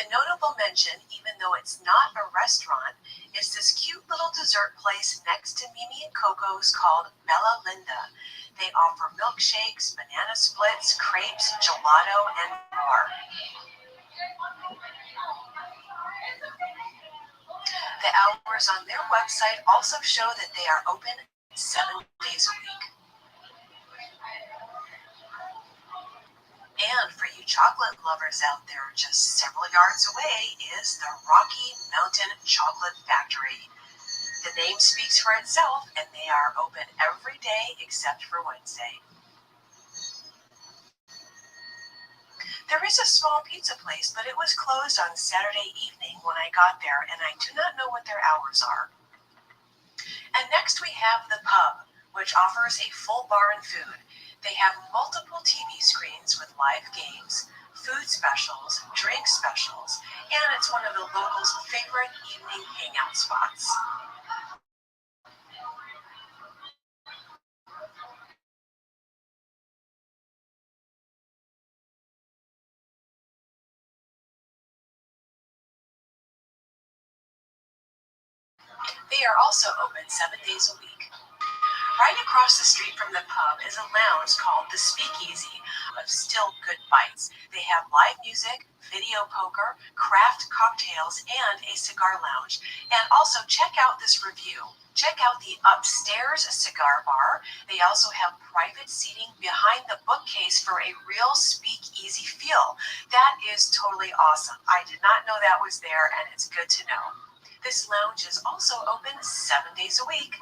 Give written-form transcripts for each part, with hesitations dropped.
A notable mention, even though it's not a restaurant, is this cute little dessert place next to Mimi and Coco's called Bella Linda. They offer milkshakes, banana splits, crepes, gelato, and more. The hours on their website also show that they are open 7 days a week. And for you chocolate lovers out there, just several yards away is the Rocky Mountain Chocolate Factory. The name speaks for itself, and they are open every day except for Wednesday. There is a small pizza place, but it was closed on Saturday evening when I got there, and I do not know what their hours are. And next we have the Pub, which offers a full bar and food. They have multiple TV screens with live games, food specials, drink specials, and it's one of the locals' favorite evening hangout spots. They are also open 7 days a week. Right across the street from the pub is a lounge called the Speakeasy of Still Good Bites. They have live music, video poker, craft cocktails, and a cigar lounge. And also check out this review. Check out the upstairs cigar bar. They also have private seating behind the bookcase for a real speakeasy feel. That is totally awesome. I did not know that was there, and it's good to know. This lounge is also open 7 days a week.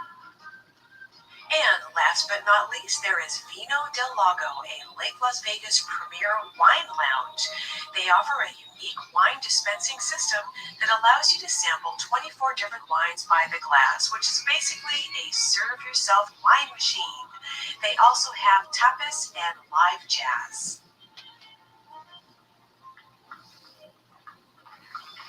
And last but not least, there is Vino del Lago, a Lake Las Vegas premier wine lounge. They offer a unique wine dispensing system that allows you to sample 24 different wines by the glass, which is basically a serve-yourself wine machine. They also have tapas and live jazz.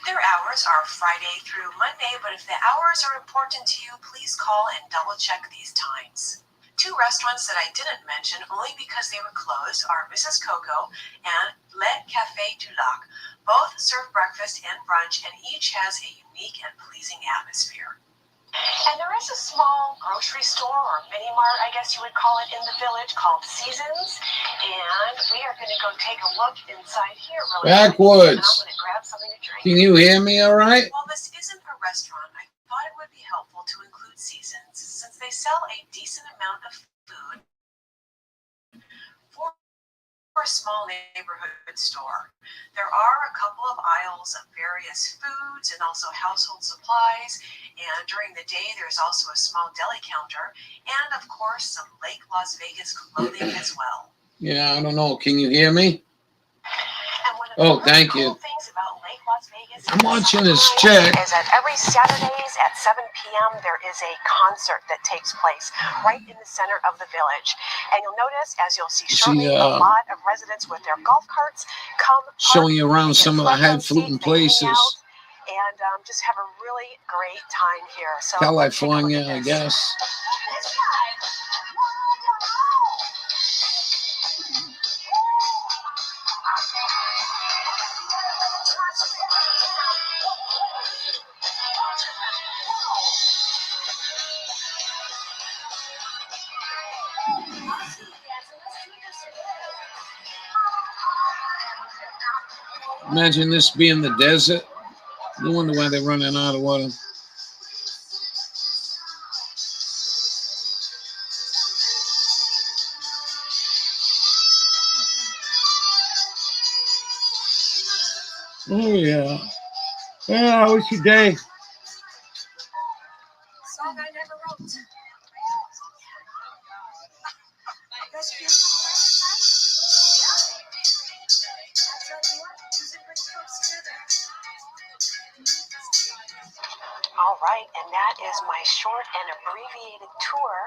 Their hours are Friday through Monday, but if the hours are important to you, please call and double-check these times. 2 restaurants that I didn't mention only because they were closed are Mrs. Coco and Le Café du Lac. Both serve breakfast and brunch, and each has a unique and pleasing atmosphere. And there is a small grocery store, or mini-mart, I guess you would call it, in the village called Seasons. And we are going to go take a look inside here really quick. Backwoods. I'm going to grab something to drink. Can you hear me all right? While this isn't a restaurant, I thought it would be helpful to include Seasons, since they sell a decent amount of food for a small neighborhood store. There are a couple of aisles of various foods and also household supplies, and during the day there's also a small deli counter and of course some Lake Las Vegas clothing as well. Yeah, I don't know. Can you hear me? And one of the really thank cool you. things about Lake Las Vegas I'm watching this check. is that every Saturdays at 7 p.m. there is a concert that takes place right in the center of the village. And you'll notice, as you'll see shortly, a lot of residents with their golf carts come Showing you around some of the highfalutin places. And just have a really great time here. So California, I guess. Imagine this being the desert. No wonder why they're running out of water. Oh, yeah. Yeah, how was your day? Song I never wrote. All right, and that is my short and abbreviated tour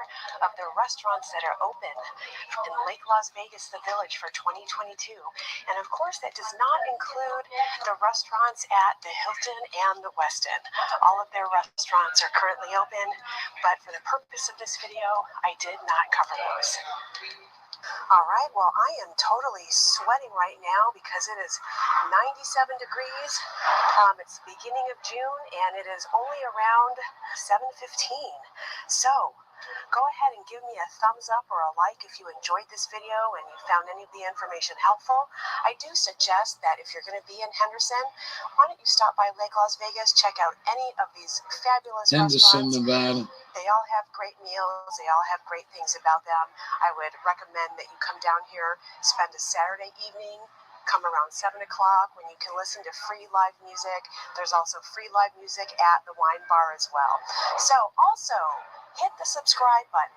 of the restaurants that are open in Lake Las Vegas, the Village, for 2022. And of course, that does not include the restaurants at the Hilton and the Westin. All of their restaurants are currently open, but for the purpose of this video, I did not cover those. All right, well, I am totally sweating right now because it is 97 degrees. It's the beginning of June, and it is only around 7:15. So go ahead and give me a thumbs up or a like if you enjoyed this video and you found any of the information helpful. I do suggest that if you're going to be in Henderson, why don't you stop by Lake Las Vegas, check out any of these fabulous Henderson, restaurants. Nevada. They all have great meals. They all have great things about them. I would recommend that you come down here, spend a Saturday evening, come around 7 o'clock when you can listen to free live music. There's also free live music at the wine bar as well. So also, hit the subscribe button.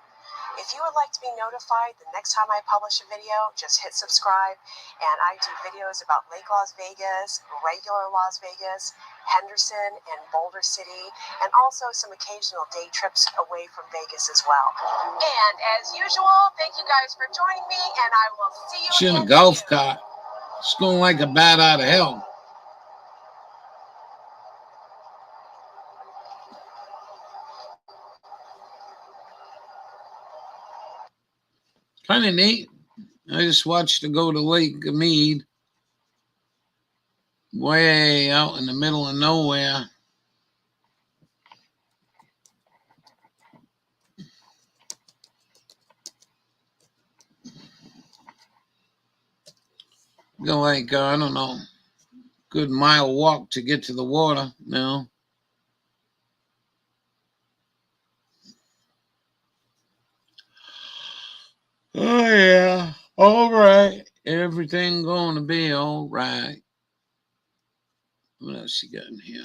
If you would like to be notified the next time I publish a video, just hit subscribe. And I do videos about Lake Las Vegas, regular Las Vegas, Henderson, and Boulder City, and also some occasional day trips away from Vegas as well. And as usual, thank you guys for joining me, and I will see you She's in a again golf soon. cart. It's going like a bat out of hell. Kind of neat. I just watched her go to Lake Mead, way out in the middle of nowhere. Go like, I don't know, good mile walk to get to the water now. Oh, yeah. All right. Everything going to be all right. What else you got in here?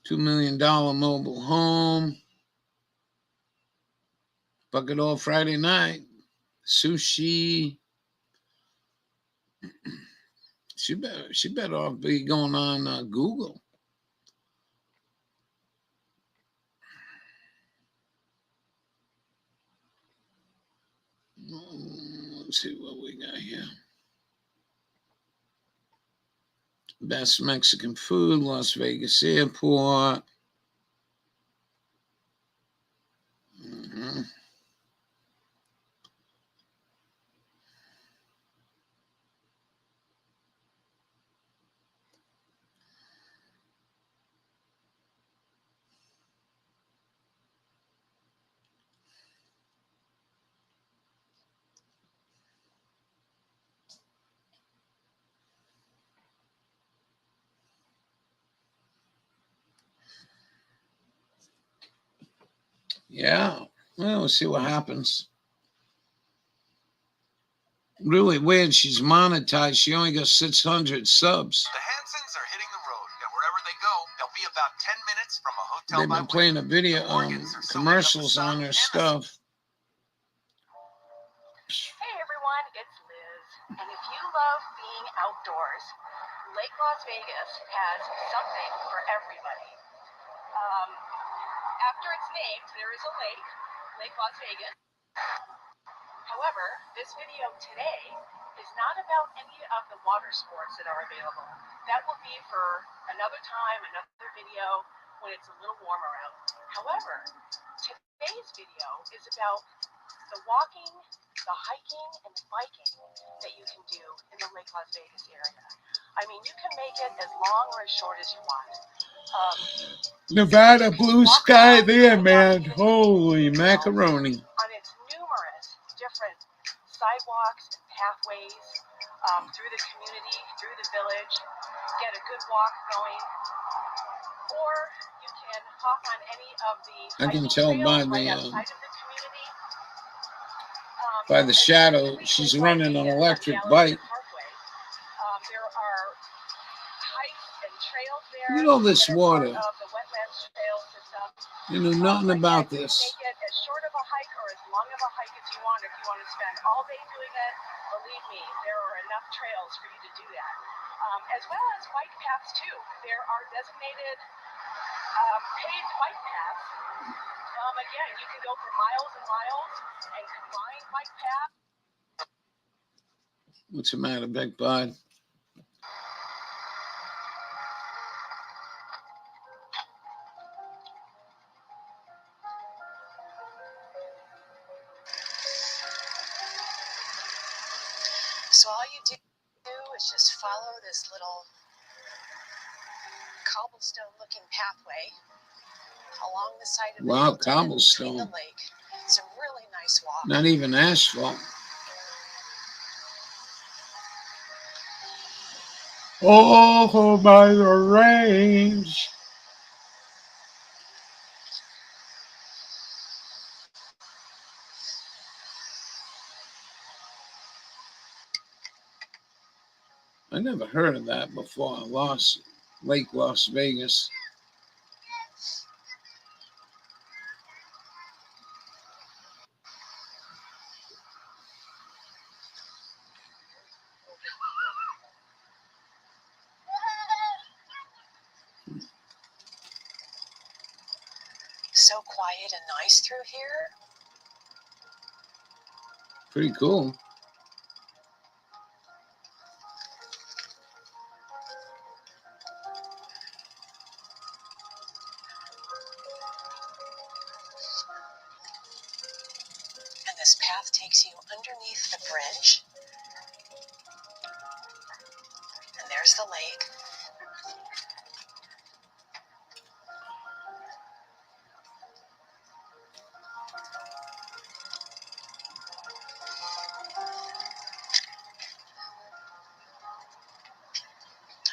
$2 million mobile home. Fuckit All Friday night. Sushi. She better off be going on Google. Let's see what we got here. Best Mexican food, Las Vegas Airport. Mm-hmm. Yeah. Well, we'll see what happens. Really weird. She's monetized. She only got 600 subs. The Hansons are hitting the road, and wherever they go, they'll be about 10 minutes from a hotel. They've been playing a video commercials on their stuff. Hey everyone, it's Liz. And if you love being outdoors, Lake Las Vegas has something for everybody. After its name, there is a lake, Lake Las Vegas. However, this video today is not about any of the water sports that are available. That will be for another time, another video when it's a little warmer out. However, today's video is about the walking, the hiking, and the biking that you can do in the Lake Las Vegas area. I mean, you can make it as long or as short as you want. Nevada, blue sky there, man. Holy macaroni. On its numerous different sidewalks and pathways through the community, through the village, get a good walk going. Or you can hop on any of the I can tell by right the outside of the community. by the shadow. She's running an electric bike. There are hikes and trails there Look at all this water. Of the wetlands trail system. You know nothing about this. You can make it as short of a hike or as long of a hike as you want. If you want to spend all day doing it, believe me, there are enough trails for you to do that. As well as bike paths too. There are designated paved bike paths. Again, you can go for miles and miles and combine bike paths. What's the matter, big bud? So all you do is just follow this little cobblestone-looking pathway along the side of the Wow, hill between cobblestone. the lake. It's a really nice walk. Not even asphalt. Oh, by the range. I never heard of that before. Lake Las Vegas. So quiet and nice through here. Pretty cool. And this path takes you underneath the bridge. And there's the lake.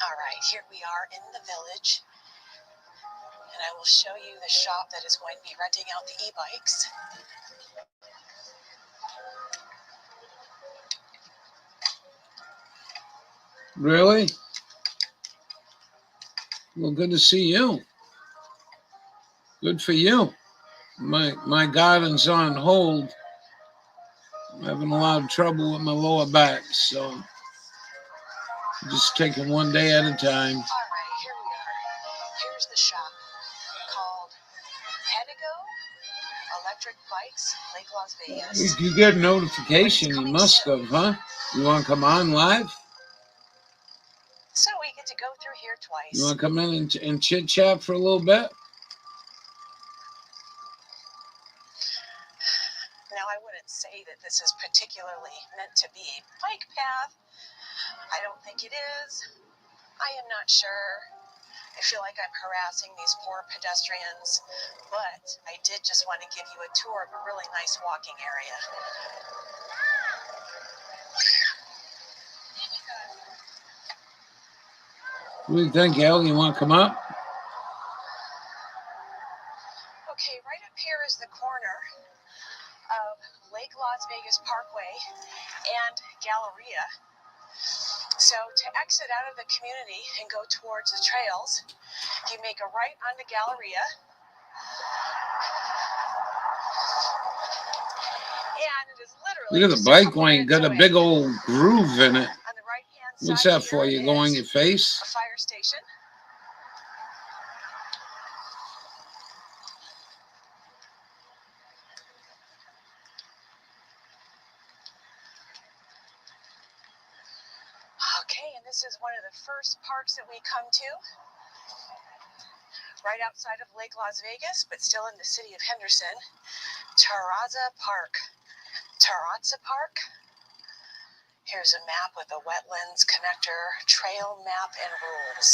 All right, here we are in the village. And I will show you the shop that is going to be renting out the e-bikes. Really? Well, good to see you. Good for you. My garden's on hold. I'm having a lot of trouble with my lower back, so I'm just taking one day at a time. All right, here we are. Here's the shop called Pedigo Electric Bikes, Lake Las Vegas. If you get a notification, you must have, huh? You want to come on live? So we get to go through here twice. You want to come in and chit-chat for a little bit? Now, I wouldn't say that this is particularly meant to be a bike path. I don't think it is. I am not sure. I feel like I'm harassing these poor pedestrians, but I did just want to give you a tour of a really nice walking area. What do you think, El? You want to come up? Okay, right up here is the corner of Lake Las Vegas Parkway and Galleria. So to exit out of the community and go towards the trails, you make a right onto Galleria. And it is literally Look at the bike lane. Got a big old groove in it. On the right-hand side, What's that for? You go on your face? a fire station. Okay, and this is one of the first parks that we come to. Right outside of Lake Las Vegas, but still in the city of Henderson. Terrazza Park. Terrazza Park. Here's a map with a wetlands connector, trail map, and rules.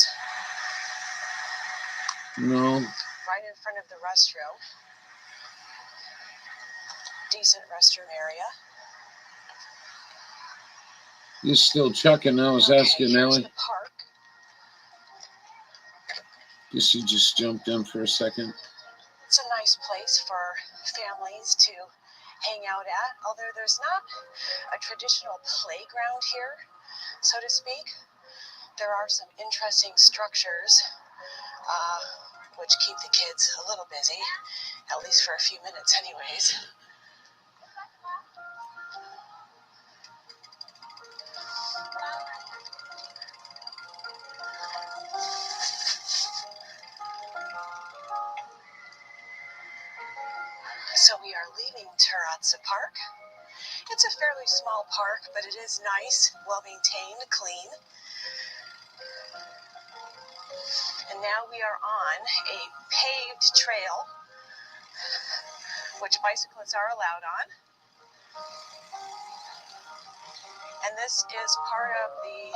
No. Right in front of the restroom. Decent restroom area. You're still chucking. I was asking Ellie. The park. Guess you just jumped in for a second. It's a nice place for families to hang out at, although there's not a traditional playground here, so to speak. There are some interesting structures which keep the kids a little busy, at least for a few minutes anyways. So we are leaving Terrazza Park. It's a fairly small park, but it is nice, well maintained, clean. And now we are on a paved trail, which bicyclists are allowed on. And this is part of the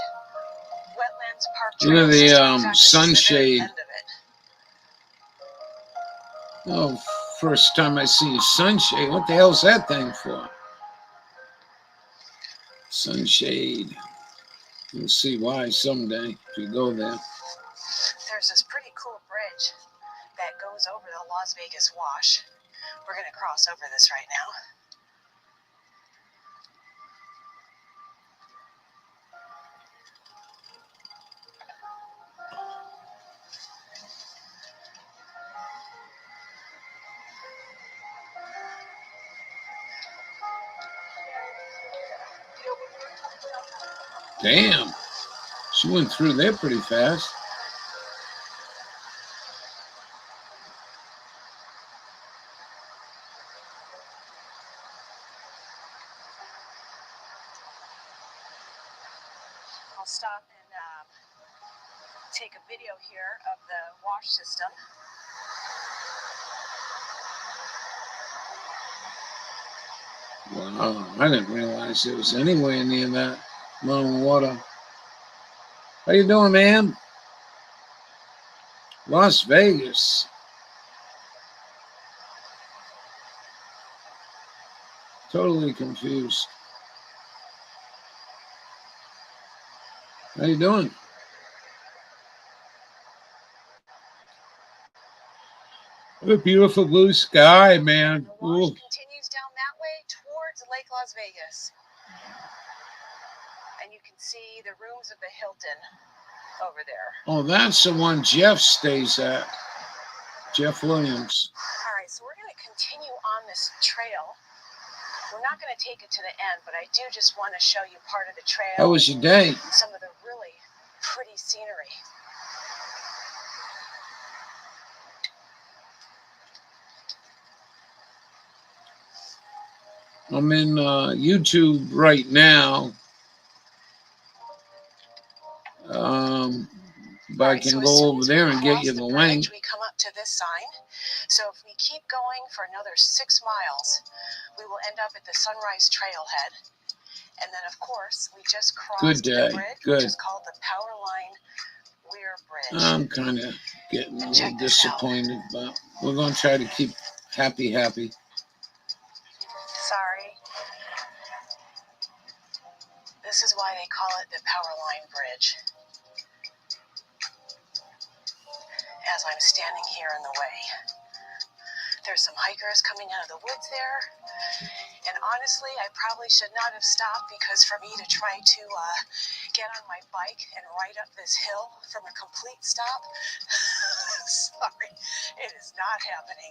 Wetlands Park Trail. Look at the system. In fact, this is the very sunshade. end of it. Oh, first time I see sunshade. What the hell's that thing for? Sunshade. You'll see why someday if you go there. There's this pretty cool bridge that goes over the Las Vegas Wash. We're going to cross over this right now. Damn. She went through there pretty fast. I'll stop and take a video here of the wash system. Wow, I didn't realize there was anywhere near that amount of water. How you doing, man? Las Vegas. Totally confused. How you doing? What a beautiful blue sky, man. The wash continues down that way towards Lake Las Vegas. And you can see the rooms of the Hilton over there. Oh, that's the one Jeff stays at. Jeff Williams. All right, so we're going to continue on this trail. We're not going to take it to the end, but I do just want to show you part of the trail. How was your day? Some of the really pretty scenery. I'm in YouTube right now. But I can go over there and get you the link. We come up to this sign. So if we keep going for another 6 miles, we will end up at the Sunrise Trailhead. And then, of course, we just crossed the bridge, which is called the Powerline Weir Bridge. I'm kind of getting a little disappointed, but we're going to try to keep happy. Sorry. This is why they call it the Powerline Bridge. As I'm standing here in the way. There's some hikers coming out of the woods there. And honestly, I probably should not have stopped, because for me to try to get on my bike and ride up this hill from a complete stop, sorry, it is not happening.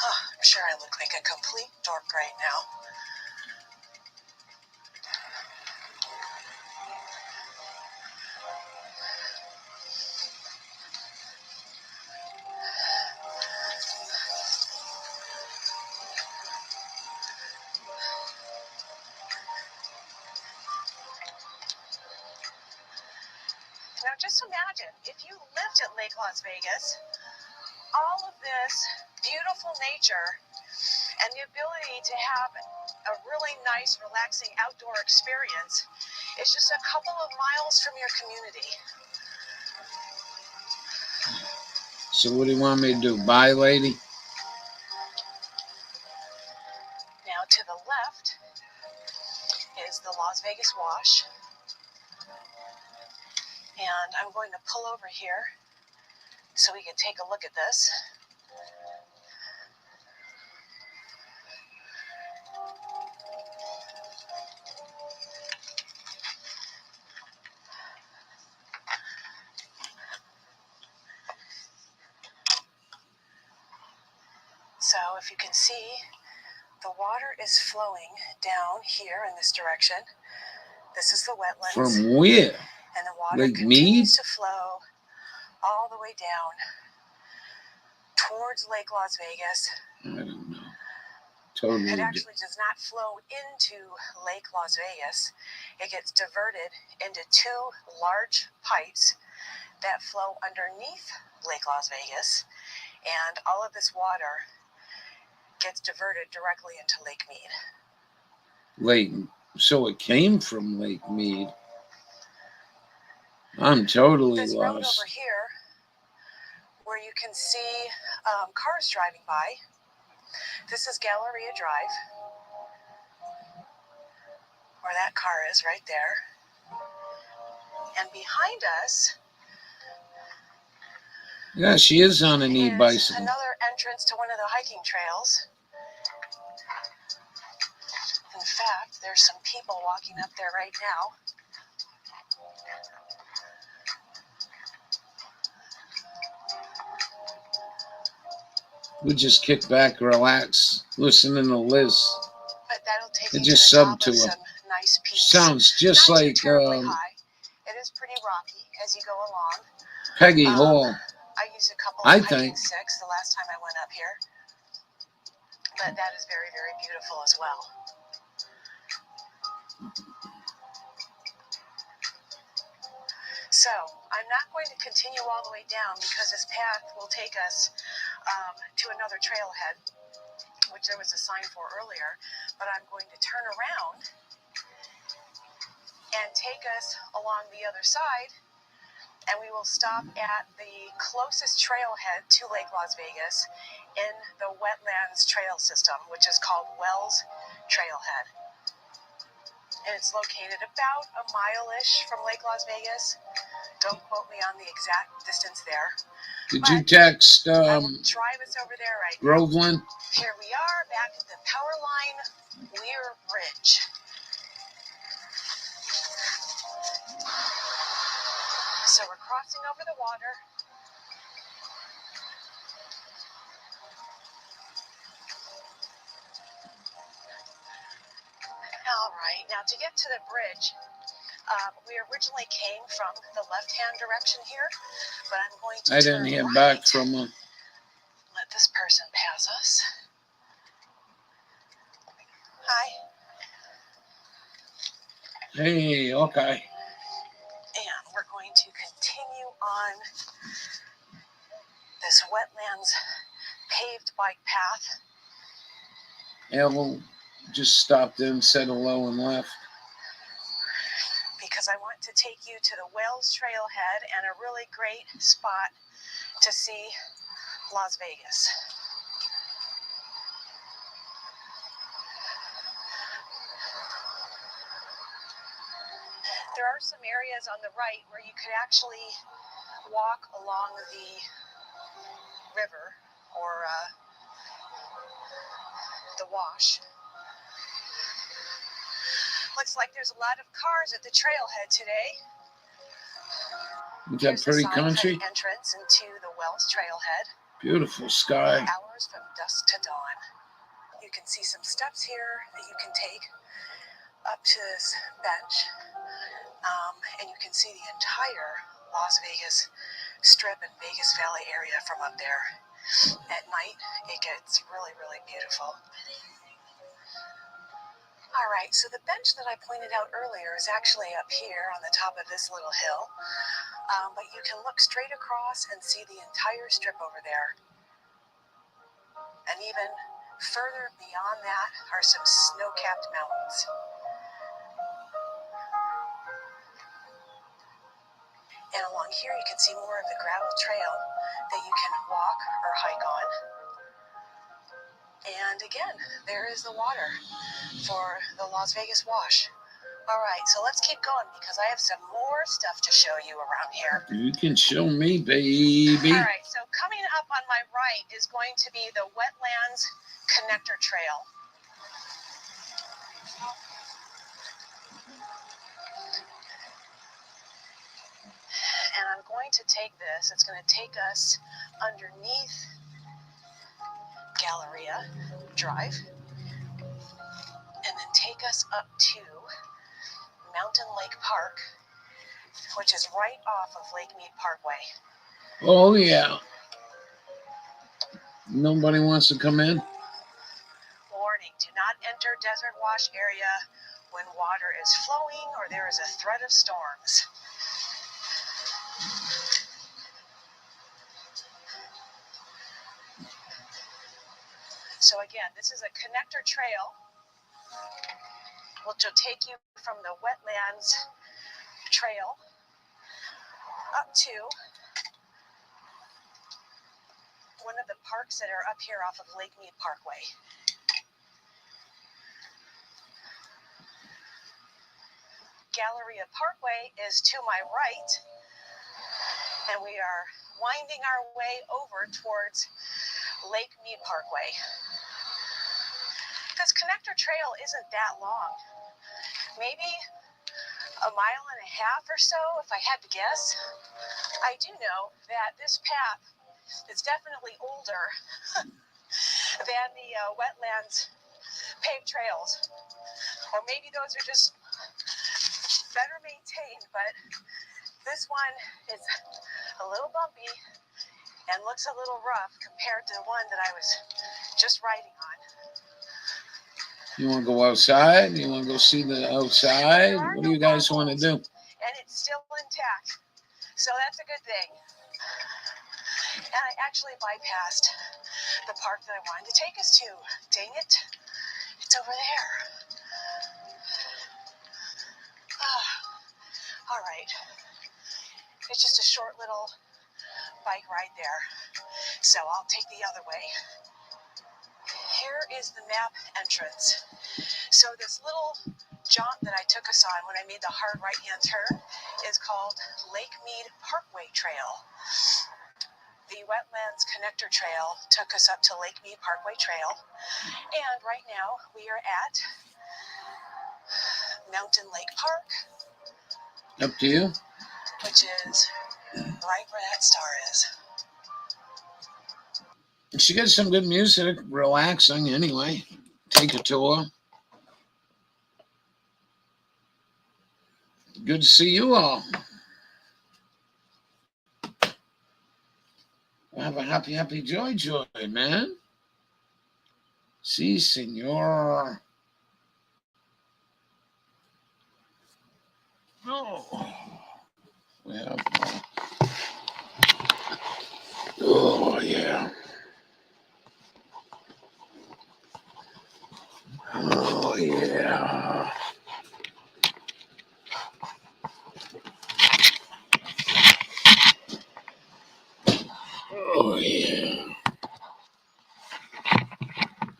I'm sure I look like a complete dork right now. Now just imagine, if you lived at Lake Las Vegas, all of this beautiful nature and the ability to have a really nice, relaxing outdoor experience is just a couple of miles from your community. So what do you want me to do? Bye, lady? Now to the left is the Las Vegas Wash. And I'm going to pull over here so we can take a look at this. So if you can see, the water is flowing down here in this direction. This is the wetlands. From where? And the water Lake continues Mead? to flow all the way down towards Lake Las Vegas. I don't know. Totally. It actually does not flow into Lake Las Vegas. It gets diverted into two large pipes that flow underneath Lake Las Vegas, and all of this water gets diverted directly into Lake Mead. So it came from Lake Mead. I'm totally this road lost. over here, where you can see cars driving by, this is Galleria Drive, where that car is right there. And behind us, Yeah, she is on an is e-bicycle. another entrance to one of the hiking trails. In fact, there's some people walking up there right now. We just kick back, relax, listening to Liz. But that'll take It you just to the subbed top to of her. some nice peaks. Sounds just Not like too terribly high. It is pretty rocky as you go along. Peggy Hall. I used a couple I of hiking think. sticks the last time I went up here. But that is very, very beautiful as well. So, I'm not going to continue all the way down because this path will take us to another trailhead, which there was a sign for earlier. But I'm going to turn around and take us along the other side, and we will stop at the closest trailhead to Lake Las Vegas in the Wetlands Trail System, which is called Wells Trailhead. And it's located about a mile-ish from Lake Las Vegas. Don't quote me on the exact distance there. Did you text I will drive us over there right now. Groveland? Here we are back at the Powerline Weir Bridge. So we're crossing over the water. All right, now to get to the bridge, we originally came from the left-hand direction here, but I'm going to I didn't hear right. back from her. Let this person pass us. Hi. Hey, okay. And we're going to continue on this wetlands paved bike path. Ella just stopped in, said hello, and left. Because I want to take you to the Wells Trailhead and a really great spot to see Las Vegas. There are some areas on the right where you could actually walk along the river or the wash. Looks like there's a lot of cars at the trailhead today. Is that pretty country? Entrance into the Wells Trailhead. Beautiful sky. Hours from dusk to dawn. You can see some steps here that you can take up to this bench, and you can see the entire Las Vegas Strip and Vegas Valley area from up there. At night, it gets really, really beautiful. All right, so the bench that I pointed out earlier is actually up here on the top of this little hill, but you can look straight across and see the entire strip over there. And even further beyond that are some snow-capped mountains. And along here you can see more of the gravel trail that you can walk or hike on. And again, there is the water for the Las Vegas wash. All right, so let's keep going because I have some more stuff to show you around here. You can show me, baby. All right, so coming up on my right is going to be the Wetlands Connector Trail. And I'm going to take this. It's going to take us underneath Galleria Drive, and then take us up to Mountain Lake Park, which is right off of Lake Mead Parkway. Oh, yeah. Nobody wants to come in? Warning, do not enter Desert Wash area when water is flowing or there is a threat of storms. So again, this is a connector trail, which will take you from the wetlands trail up to one of the parks that are up here off of Lake Mead Parkway. Galleria Parkway is to my right, and we are winding our way over towards Lake Mead Parkway. This connector trail isn't that long, maybe a mile and a half or so if I had to guess. I do know that this path is definitely older than the wetlands paved trails, or maybe those are just better maintained, but this one is a little bumpy and looks a little rough compared to the one that I was just riding on. You want to go outside? You want to go see the outside? What do you guys want to do? And it's still intact, so that's a good thing. And I actually bypassed the park that I wanted to take us to. Dang it, it's over there. All right, it's just a short little bike ride there, so I'll take the other way. Here is the map entrance. So this little jaunt that I took us on when I made the hard right-hand turn is called Lake Mead Parkway Trail. The Wetlands Connector Trail took us up to Lake Mead Parkway Trail, and right now we are at Mountain Lake Park. Up to you. Which is right where that star is. She gets some good music, relaxing anyway. Take a tour. Good to see you all. Have a happy, joy, man. Si, senor. Oh. We have, oh, yeah. Oh, yeah. Oh, yeah.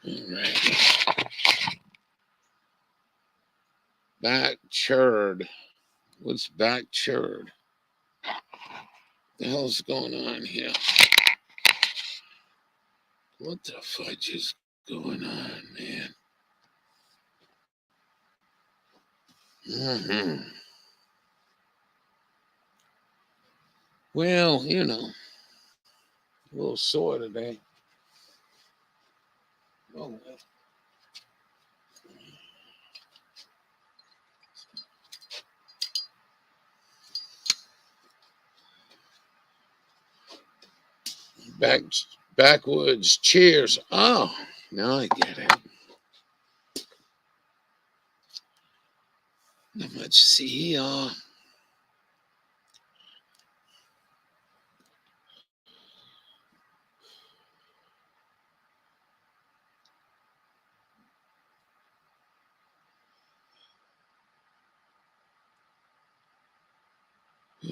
All right. Back churred. What's back churred? The hell's going on here? What the fudge is going on, man? Mm-hmm. Well, you know, a little sore today. Oh, backwoods. Cheers. Oh, now I get it. Not much to see here.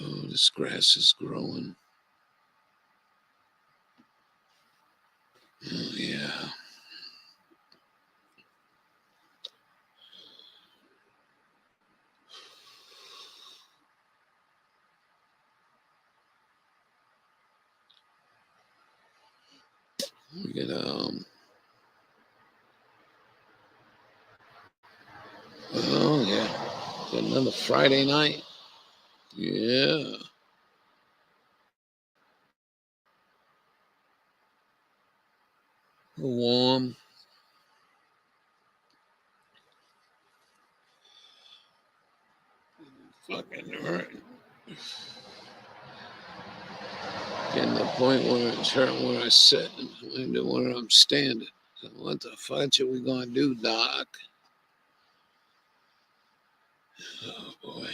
Oh, this grass is growing. Oh, yeah. We got oh yeah, got another Friday night. Yeah. Warm. Fucking hurt. Getting to the point where it's hurting where I sit and where I'm standing. So what the fuck are we gonna do, Doc? Oh boy.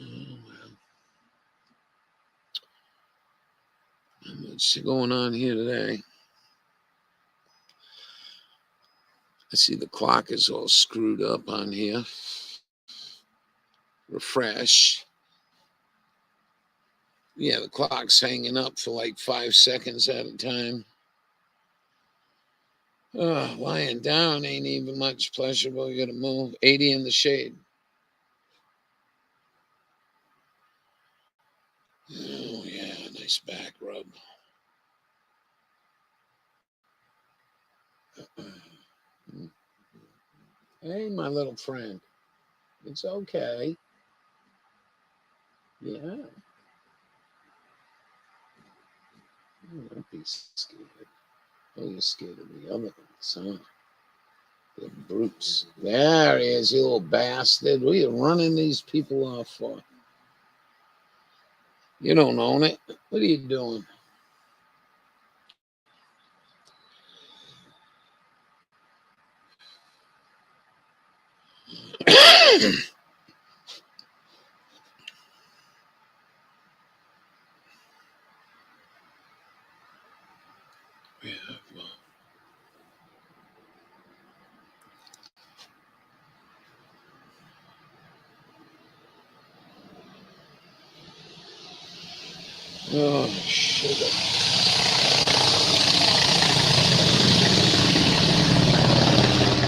Oh well. Not much going on here today. I see the clock is all screwed up on here. Refresh. Yeah, the clock's hanging up for like 5 seconds at a time. Lying down ain't even much pleasurable. You gotta move. 80 in the shade. Oh, yeah, nice back rub. Hey, my little friend. It's okay. Yeah. Don't be scared. Oh, you're scared of the other ones, huh? The brutes. There he is, you little bastard. What are you running these people off for? You don't own it. What are you doing? Yeah, well. Oh, sugar.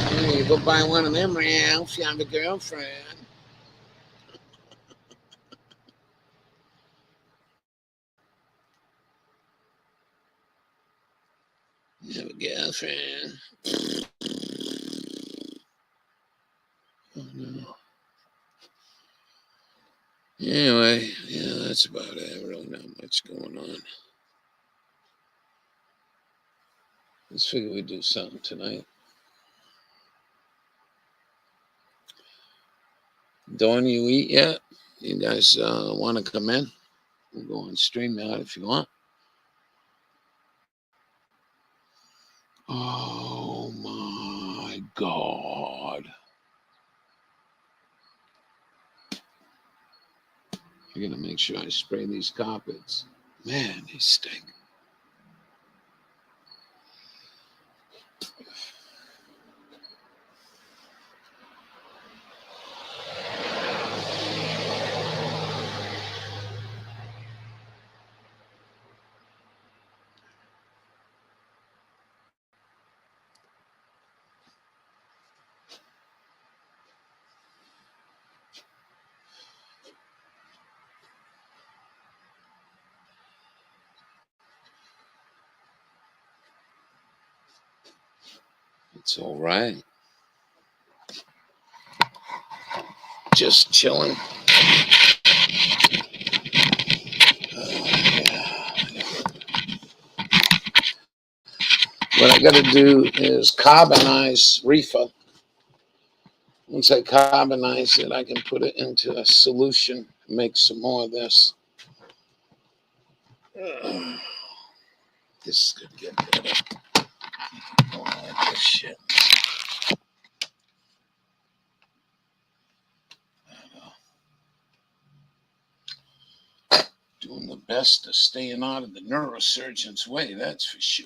Hey, you go buy one of them, Ralph. You have a girlfriend. You have a girlfriend. Oh, no. Anyway, yeah, that's about it. Really not much going on. Let's figure we do something tonight. Don't you eat yet? You guys want to come in? We'll go on stream out if you want. Oh my God. I gotta make sure I spray these carpets. Man, they stink. It's all right. Just chilling. What I got to do is carbonize reefer. Once I carbonize it, I can put it into a solution and make some more of this. This is going to get better. I don't like this shit. Doing the best of staying out of the neurosurgeon's way, that's for sure.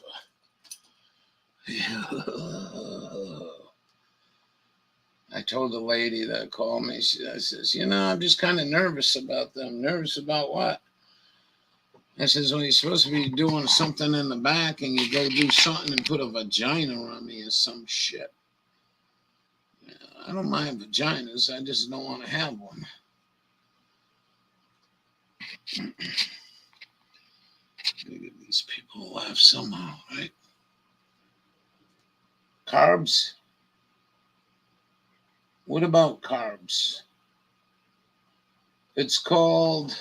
I told the lady that called me, I says, I'm just kind of nervous about them. Nervous about what? I says, well, you're supposed to be doing something in the back and you go do something and put a vagina on me or some shit. Yeah, I don't mind vaginas. I just don't want to have one. Gotta get these people to laugh somehow, right? Carbs? What about carbs? It's called,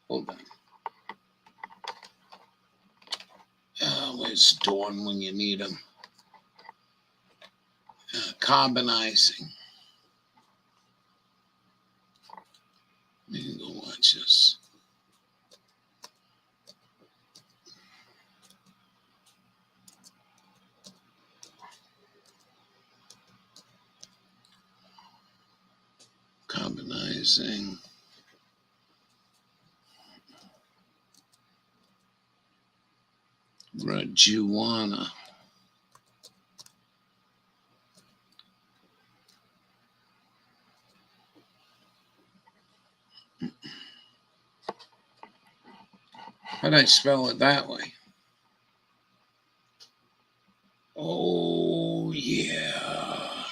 hold on. Where's Dawn when you need him? Carbonizing. You can go watch this. Carbonizing. Marijuana. How'd I spell it that way? Oh, yeah.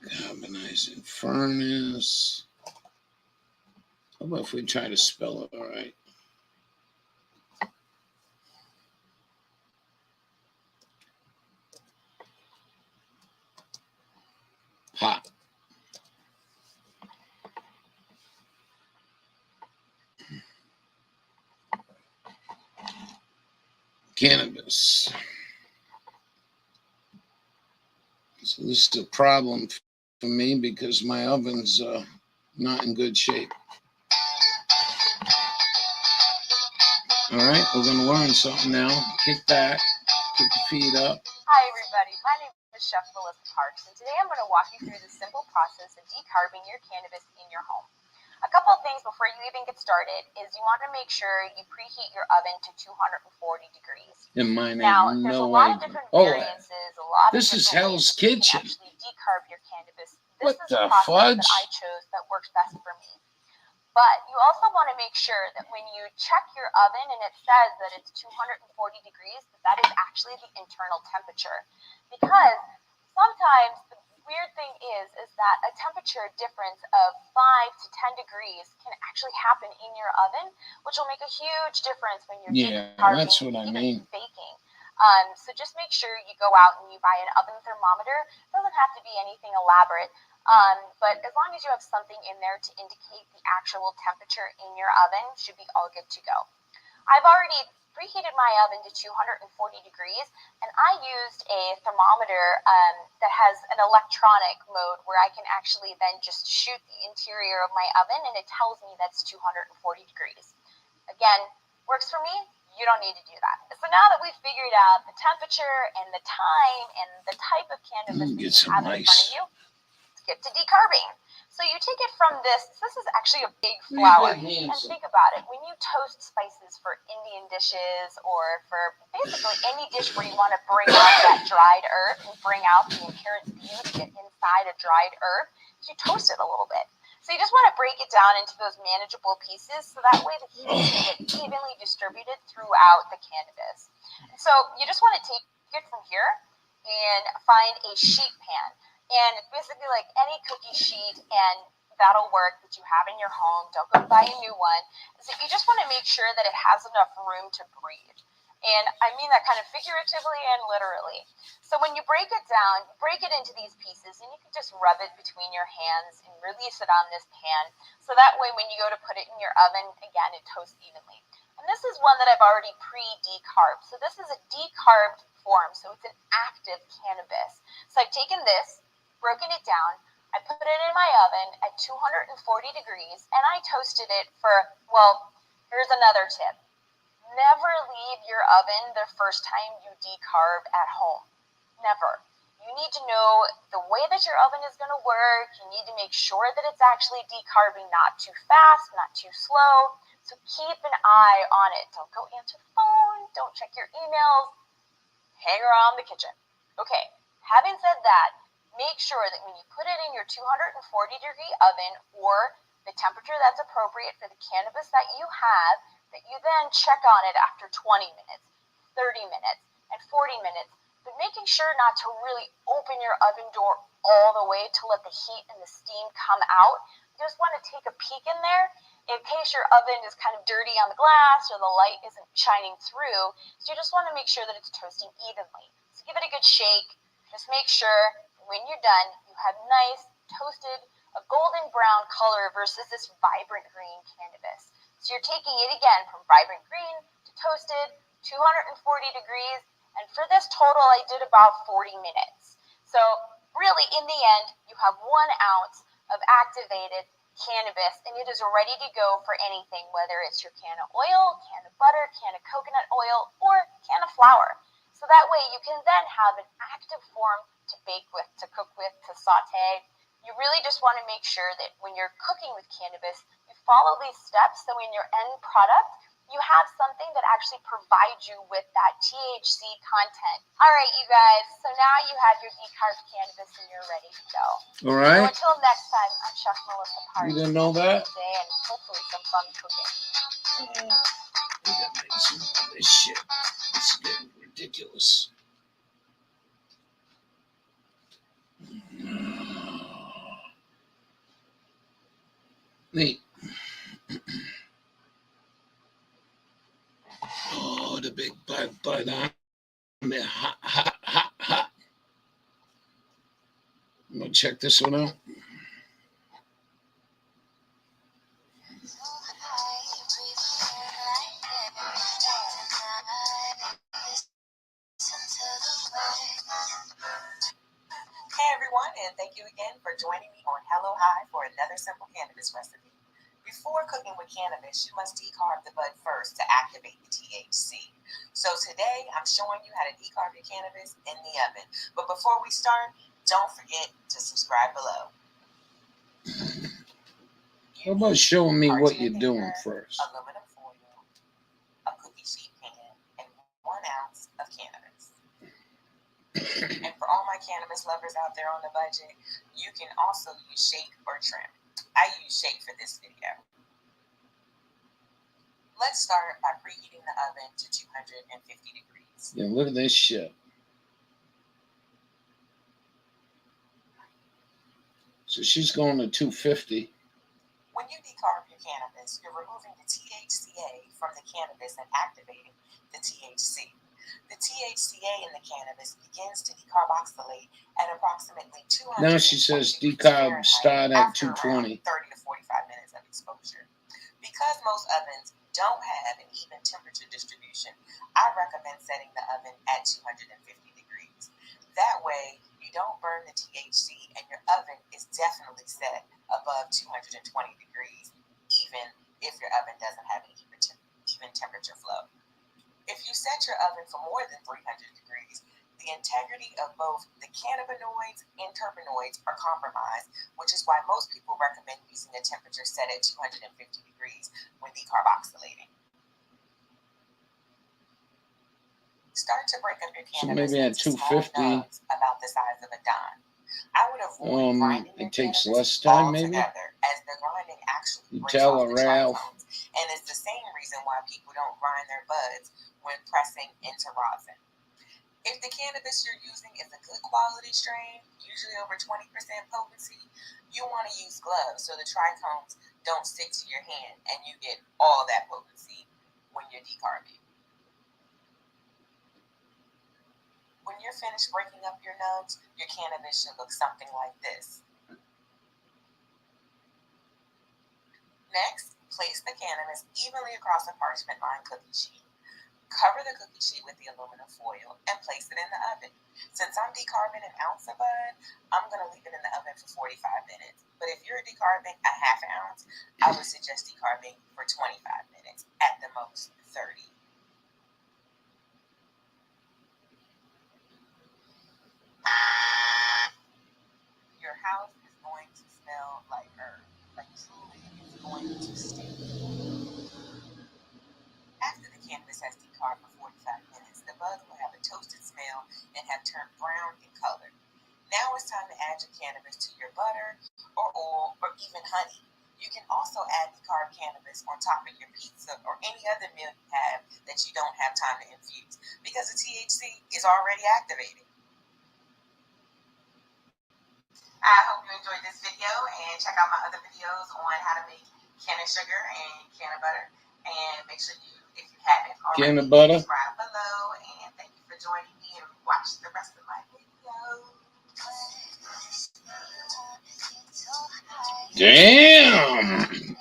Carbonizing furnace. How about if we try to spell it all right? Pot. Cannabis. So this is a problem for me because my oven's not in good shape. All right, we're going to learn something now. Kick back, kick your feet up. Hi, everybody. My name is Chef Melissa Parks, and today I'm going to walk you through the simple process of decarbing your cannabis in your home. A couple of things before you even get started is you want to make sure you preheat your oven to 240 degrees. And mine Now, ain't there's no a lot way. of different Oh, variances, a lot this of is different Hell's ways that you Kitchen. can actually decarb your cannabis. This What is the the process fudge? that I chose that works best for me. But you also want to make sure that when you check your oven and it says that it's 240 degrees, that is actually the internal temperature. Because sometimes the weird thing is that a temperature difference of 5 to 10 degrees can actually happen in your oven, which will make a huge difference when you're decarbing, that's what I mean. baking. So just make sure you go out and you buy an oven thermometer. It doesn't have to be anything elaborate. But as long as you have something in there to indicate the actual temperature in your oven, should be all good to go. I've already preheated my oven to 240 degrees, and I used a thermometer that has an electronic mode where I can actually then just shoot the interior of my oven, and it tells me that's 240 degrees. Again, works for me. You don't need to do that. So now that we've figured out the temperature and the time and the type of cannabis that you have in front of you, get to decarbing. So you take it from this is actually a big flour. And think about it, when you toast spices for Indian dishes or for basically any dish where you want to bring out that dried herb and bring out the inherent beauty inside a dried herb, you toast it a little bit. So you just want to break it down into those manageable pieces so that way the heat can get evenly distributed throughout the cannabis. And so you just want to take it from here and find a sheet pan. And it's basically like any cookie sheet, and that'll work that you have in your home. Don't go buy a new one. So you just want to make sure that it has enough room to breathe. And I mean that kind of figuratively and literally. So when you break it down, break it into these pieces, and you can just rub it between your hands and release it on this pan. So that way when you go to put it in your oven, again, it toasts evenly. And this is one that I've already pre-decarbed. So this is a decarbed form. So it's an active cannabis. So I've taken this, broken it down, I put it in my oven at 240 degrees, and I toasted it for, well, here's another tip. Never leave your oven the first time you decarb at home. Never. You need to know the way that your oven is going to work. You need to make sure that it's actually decarbing, not too fast, not too slow. So keep an eye on it. Don't go answer the phone. Don't check your emails. Hang around the kitchen. Okay, having said that, make sure that when you put it in your 240 degree oven or the temperature that's appropriate for the cannabis that you have, that you then check on it after 20 minutes, 30 minutes, and 40 minutes, but making sure not to really open your oven door all the way to let the heat and the steam come out. You just want to take a peek in there in case your oven is kind of dirty on the glass or the light isn't shining through. So you just want to make sure that it's toasting evenly. So give it a good shake. Just make sure when you're done, you have nice, toasted, a golden brown color versus this vibrant green cannabis. So you're taking it again from vibrant green to toasted, 240 degrees, and for this total, I did about 40 minutes. So really, in the end, you have 1 ounce of activated cannabis, and it is ready to go for anything, whether it's your can of oil, can of butter, can of coconut oil, or can of flour. So that way you can then have an active form to bake with, to cook with, to saute. You really just want to make sure that when you're cooking with cannabis, you follow these steps so in your end product, you have something that actually provides you with that THC content. All right, you guys, so now you have your decarbed cannabis and you're ready to go. All right. So until next time, I'm Chef Melissa Parks. You didn't know that? Today and hopefully some fun cooking. We gotta make some of this shit. It's getting ridiculous. Neat. Oh, the big bite on me. Hot, hot, hot, hot. I'm gonna check this one out. Hey everyone, and thank you again for joining me on Hello High for another simple cannabis recipe. Before cooking with cannabis, you must decarb the bud first to activate the THC. So today, I'm showing you how to decarb your cannabis in the oven. But before we start, don't forget to subscribe below. How about showing me what you're doing first? Aluminum foil, a cookie sheet pan, and 1 ounce of cannabis. And for all my cannabis lovers out there on the budget, you can also use shake or trim. I use shake for this video. Let's start by preheating the oven to 250 degrees. Yeah, look at this shit. So she's going to 250. When you decarb your cannabis, you're removing the THCA from the cannabis and activating the THC. The THCA in the cannabis begins to decarboxylate at approximately 200. Now she says decarb start at 220. 30 to 45 minutes of exposure. Because most ovens don't have an even temperature distribution, I recommend setting the oven at 250 degrees. That way, you don't burn the THC and your oven is definitely set above 220 degrees, even if your oven doesn't have an even temperature flow. If you set your oven for more than 300 degrees, the integrity of both the cannabinoids and terpenoids are compromised, which is why most people recommend using a temperature set at 250 degrees when decarboxylating. Start to break up your cannabis into small nubs about the size of a dime. I would avoid grinding your it takes cannabis less time, maybe. altogether, as the grinding actually You breaks tell off her, the Ralph. trichomes, and is the same reason why people don't grind their buds when pressing into rosin. If the cannabis you're using is a good quality strain, usually over 20% potency, you want to use gloves so the trichomes don't stick to your hand and you get all that potency when you're decarbing. When you're finished breaking up your nubs, your cannabis should look something like this. Next, place the cannabis evenly across a parchment-lined cookie sheet. Cover the cookie sheet with the aluminum foil and place it in the oven. Since I'm decarbing an ounce of bud, I'm going to leave it in the oven for 45 minutes. But if you're decarbing a half ounce, I would suggest decarbing for 25 minutes, at the most 30. Your house is going to smell like herb. Like truly, it's going to stink. After the cannabis has decarbed for 45 minutes, the buds will have a toasted smell and have turned brown in color. Now it's time to add your cannabis to your butter or oil or even honey. You can also add decarb cannabis on top of your pizza or any other meal you have that you don't have time to infuse because the THC is already activated. I hope you enjoyed this video and check out my other videos on how to make can of sugar and can of butter. And make sure you, if you haven't already, Can of butter. subscribe below. And thank you for joining me and watch the Damn.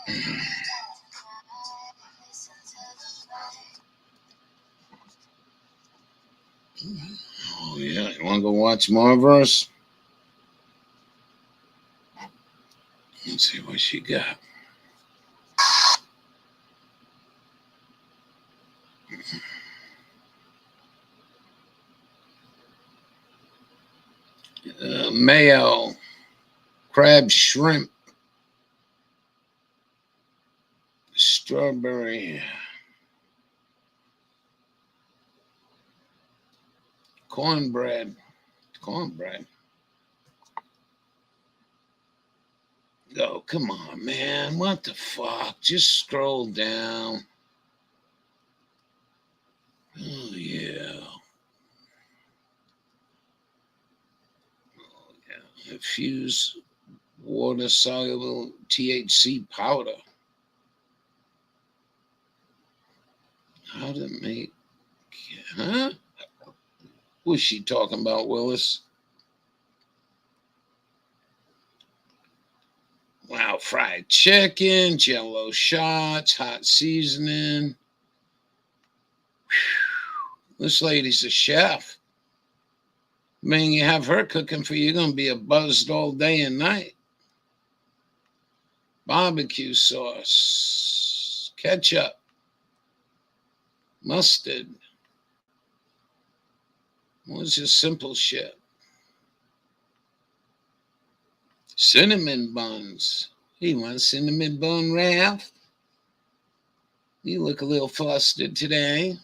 Oh, yeah. You want to go watch Marvelous? Let's see what she got. Mayo, crab shrimp, strawberry, cornbread. Oh, come on, man. What the fuck? Just scroll down. Oh, yeah. Oh, yeah. Infuse water-soluble THC powder. How to make... Huh? What's she talking about, Willis? Wow, fried chicken, jello shots, hot seasoning. This lady's a chef. Man, you have her cooking for you, you're going to be a buzzed all day and night. Barbecue sauce, ketchup, mustard. What's your simple shit? Cinnamon buns. You want cinnamon bun, Ralph? You look a little flustered today.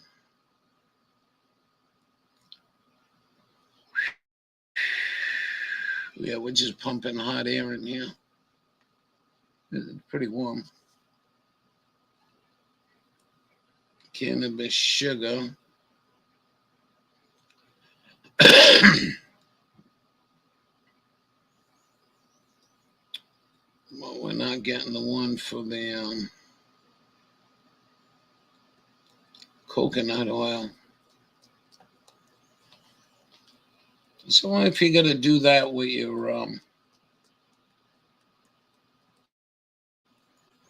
Yeah, we're just pumping hot air in here. It's pretty warm. Cannabis sugar. Well, we're not getting the one for the coconut oil. So if you're gonna do that with your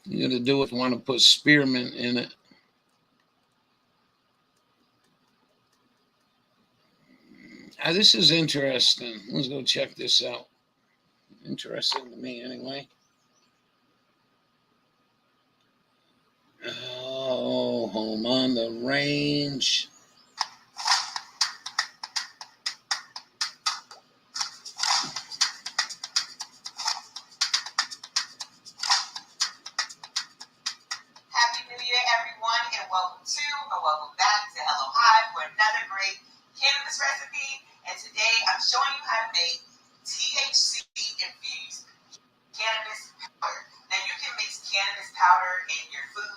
you're gonna do it. If you want to put spearmint in it. This is interesting. Let's go check this out. Interesting to me, anyway. Oh, home on the range. Happy New Year, everyone, and welcome back to Hello Hi for another great cannabis recipe. And today I'm showing you how to make THC infused cannabis powder. Now you can mix cannabis powder in your food,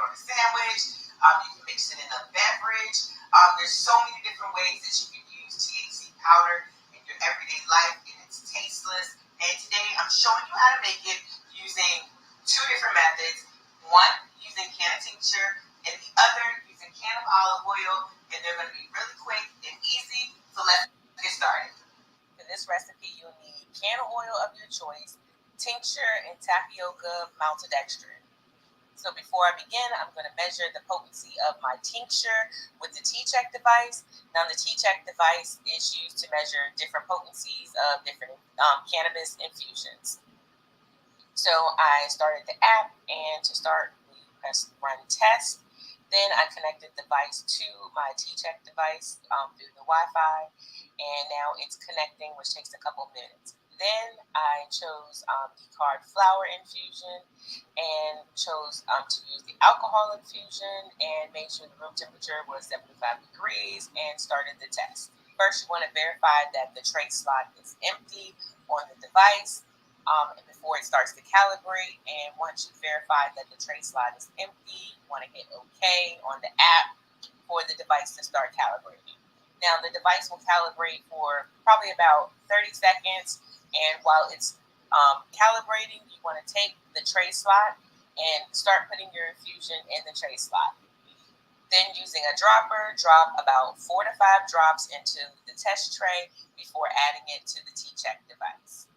or a sandwich. You can mix it in a beverage. There's so many different ways that you can use THC powder in your everyday life, and it's tasteless. And today I'm showing you how to make it using two different methods. One using can tincture, and the other using can of olive oil. And they're going to be really quick and easy. So let's get started. For this recipe, you'll need can oil of your choice, tincture, and tapioca maltodextrin. So before I begin, I'm going to measure the potency of my tincture with the T-Check device. Now, the T-Check device is used to measure different potencies of different cannabis infusions. So I started the app, and to start, we pressed run test. Then I connected the device to my T-Check device through the Wi-Fi, and now it's connecting, which takes a couple minutes. Then I chose Picard flower infusion and chose to use the alcohol infusion and made sure the room temperature was 75 degrees and started the test. First, you want to verify that the tray slot is empty on the device before it starts to calibrate. And once you verify that the tray slot is empty, you want to hit OK on the app for the device to start calibrating. Now, the device will calibrate for probably about 30 seconds. And while it's calibrating, you want to take the tray slot and start putting your infusion in the tray slot. Then, using a dropper, drop about 4 to 5 drops into the test tray before adding it to the T-Check device.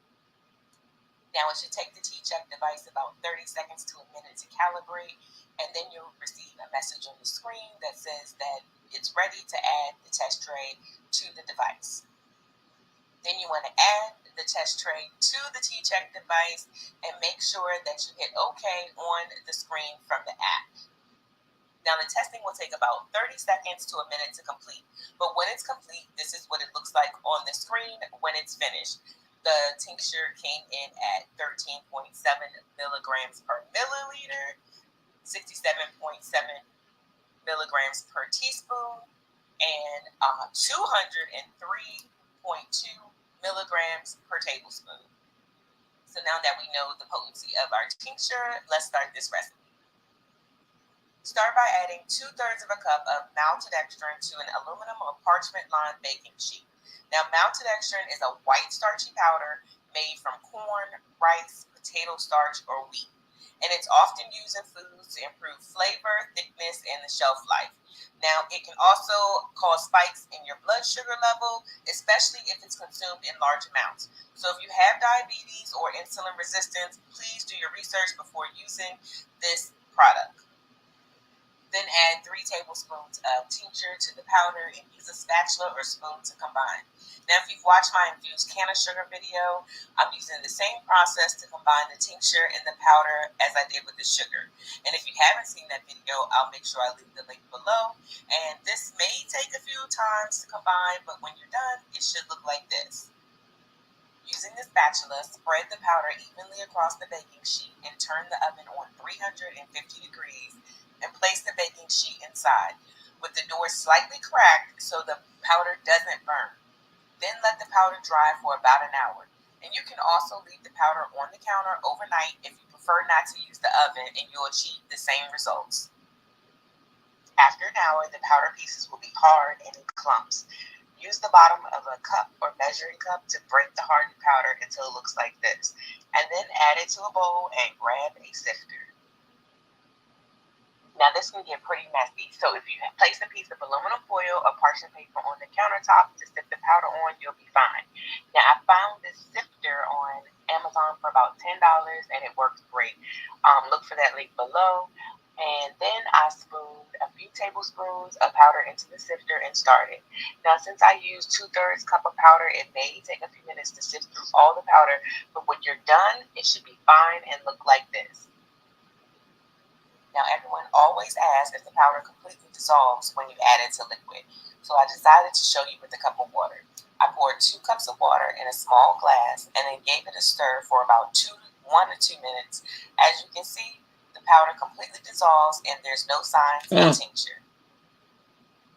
Now, it should take the T-check device about 30 seconds to a minute to calibrate, and then you'll receive a message on the screen that says that it's ready to add the test tray to the device. Then you want to add the test tray to the T-check device and make sure that you hit OK on the screen from the app. Now, the testing will take about 30 seconds to a minute to complete, but when it's complete, this is what it looks like on the screen when it's finished. The tincture came in at 13.7 milligrams per milliliter, 67.7 milligrams per teaspoon, and 203.2 milligrams per tablespoon. So now that we know the potency of our tincture, let's start this recipe. Start by adding 2/3 of a cup of maltodextrin to an aluminum or parchment-lined baking sheet. Now, maltodextrin is a white starchy powder made from corn, rice, potato starch, or wheat, and it's often used in foods to improve flavor, thickness, and the shelf life. Now, it can also cause spikes in your blood sugar level, especially if it's consumed in large amounts. So if you have diabetes or insulin resistance, please do your research before using this product. Then add 3 tablespoons of tincture to the powder and use a spatula or spoon to combine. Now, if you've watched my infused can of sugar video, I'm using the same process to combine the tincture and the powder as I did with the sugar. And if you haven't seen that video, I'll make sure I leave the link below. And this may take a few times to combine, but when you're done, it should look like this. Using the spatula, spread the powder evenly across the baking sheet and turn the oven on 350 degrees and place the baking sheet inside, with the door slightly cracked so the powder doesn't burn. Then let the powder dry for about an hour. And you can also leave the powder on the counter overnight if you prefer not to use the oven, and you'll achieve the same results. After an hour, the powder pieces will be hard and in clumps. Use the bottom of a cup or measuring cup to break the hardened powder until it looks like this, and then add it to a bowl and grab a sifter. Now, this can get pretty messy, so if you place a piece of aluminum foil or parchment paper on the countertop to sift the powder on, you'll be fine. Now, I found this sifter on Amazon for about $10, and it works great. Look for that link below. And then I spooned a few tablespoons of powder into the sifter and started. Now, since I used 2/3 cup of powder, it may take a few minutes to sift through all the powder, but when you're done, it should be fine and look like this. Now, everyone always asks if the powder completely dissolves when you add it to liquid. So I decided to show you with a cup of water. I poured 2 cups of water in a small glass and then gave it a stir for about 1 to 2 minutes. As you can see, the powder completely dissolves and there's no signs of tincture.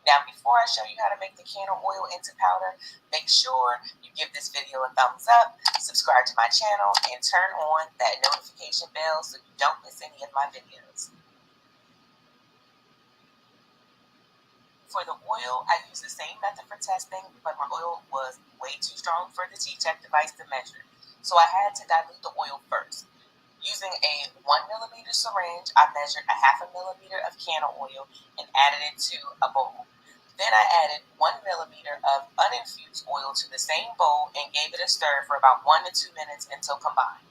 Now, before I show you how to make the can of oil into powder, make sure you give this video a thumbs up, subscribe to my channel, and turn on that notification bell so you don't miss any of my videos. For the oil, I used the same method for testing, but my oil was way too strong for the T-check device to measure. So I had to dilute the oil first. Using a 1 millimeter syringe, I measured a 1/2 millimeter of can of oil and added it to a bowl. Then I added 1 millimeter of uninfused oil to the same bowl and gave it a stir for about 1 to 2 minutes until combined.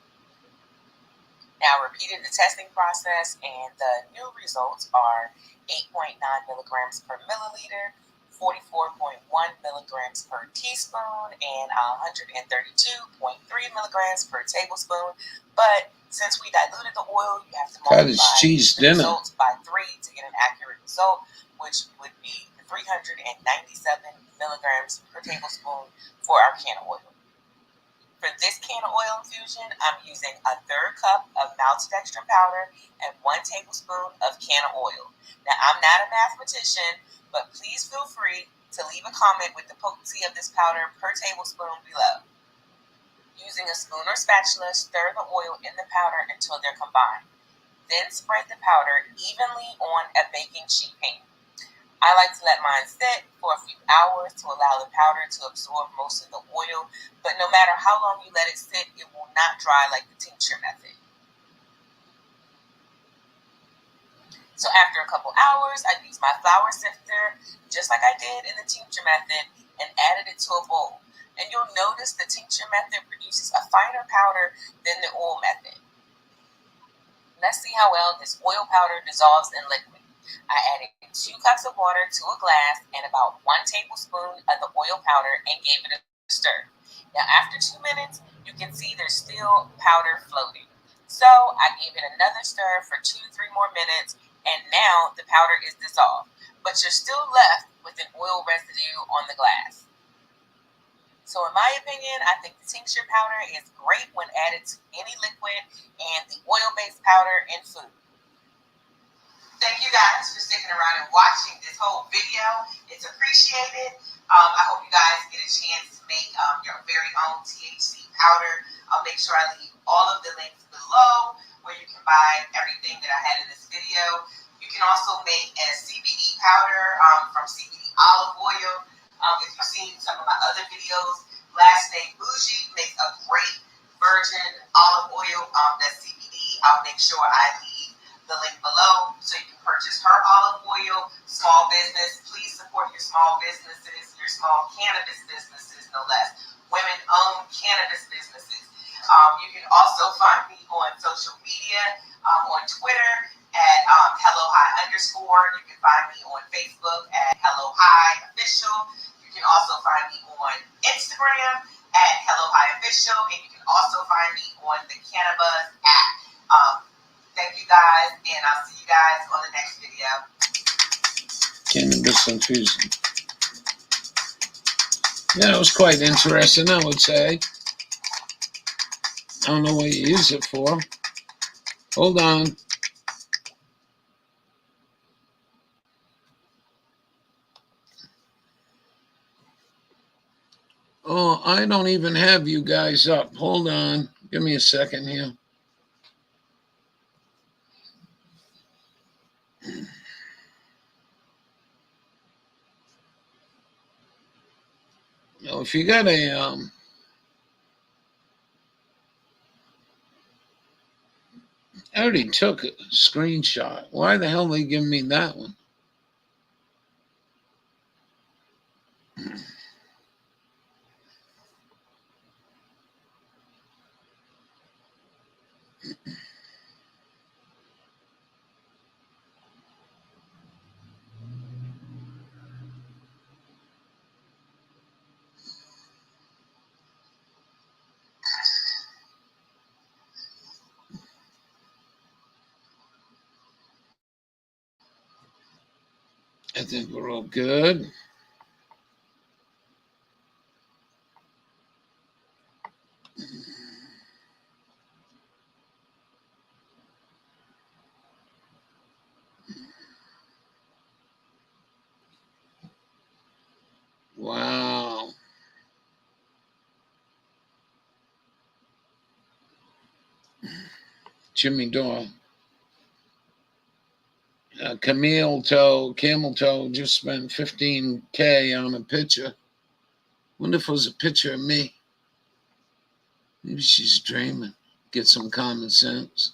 Now, I repeated the testing process, and the new results are 8.9 milligrams per milliliter, 44.1 milligrams per teaspoon, and 132.3 milligrams per tablespoon. But since we diluted the oil, you have to multiply the results by 3 to get an accurate result, which would be 397 milligrams per tablespoon for our can of oil. For this can of oil infusion, I'm using a 1/3 cup of maltodextrin powder and 1 tablespoon of can of oil. Now, I'm not a mathematician, but please feel free to leave a comment with the potency of this powder per tablespoon below. Using a spoon or spatula, stir the oil in the powder until they're combined. Then spread the powder evenly on a baking sheet pan. I like to let mine sit for a few hours to allow the powder to absorb most of the oil, but no matter how long you let it sit, it will not dry like the tincture method. So after a couple hours, I used my flour sifter, just like I did in the tincture method, and added it to a bowl. And you'll notice the tincture method produces a finer powder than the oil method. Let's see how well this oil powder dissolves in liquid. I added 2 cups of water to a glass and about 1 tablespoon of the oil powder and gave it a stir. Now after 2 minutes, you can see there's still powder floating. So I gave it another stir for 2 to 3 more minutes, and now the powder is dissolved, but you're still left with an oil residue on the glass. So in my opinion, I think the tincture powder is great when added to any liquid and the oil-based powder in food. Thank you guys for sticking around and watching this whole video. It's appreciated. I hope you guys get a chance to make your very own THC powder. I'll make sure I leave all of the links below where you can buy everything that I had in this video. You can also make a CBD powder from CBD olive oil. If you've seen some of my other videos, Last Name Bougie makes a great virgin olive oil that's CBD. I'll make sure I leave the link below so you can purchase her olive oil. Small business, please support your small businesses, your small cannabis businesses, no less. Women-owned cannabis businesses. You can also find me on social media, on Twitter at HelloHigh_. You can find me on Facebook at HelloHigh Official. You can also find me on Instagram at HelloHigh Official, and you can also find me on the Cannabis app. Thank you guys, and I'll see you guys on the next video. Cannabis infusion. Yeah, it was quite interesting, I would say. I don't know what you use it for. Hold on. Oh, I don't even have you guys up. Hold on. Give me a second here. Now, if you got a I already took a screenshot. Why the hell they give me that one? I think we're all good. Wow. Jimmy Dore. Camel Toe just spent $15K on a picture. Wonder if it was a picture of me. Maybe she's dreaming. Get some common sense.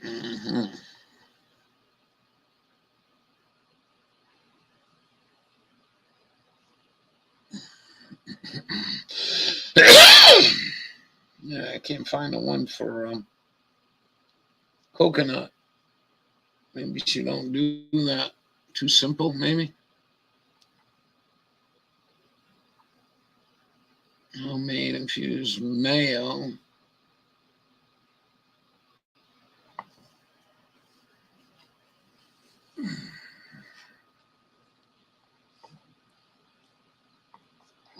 Mm-hmm. Yeah, I can't find the one for coconut. Maybe she don't do that. Too simple, maybe. Homemade infused mayo.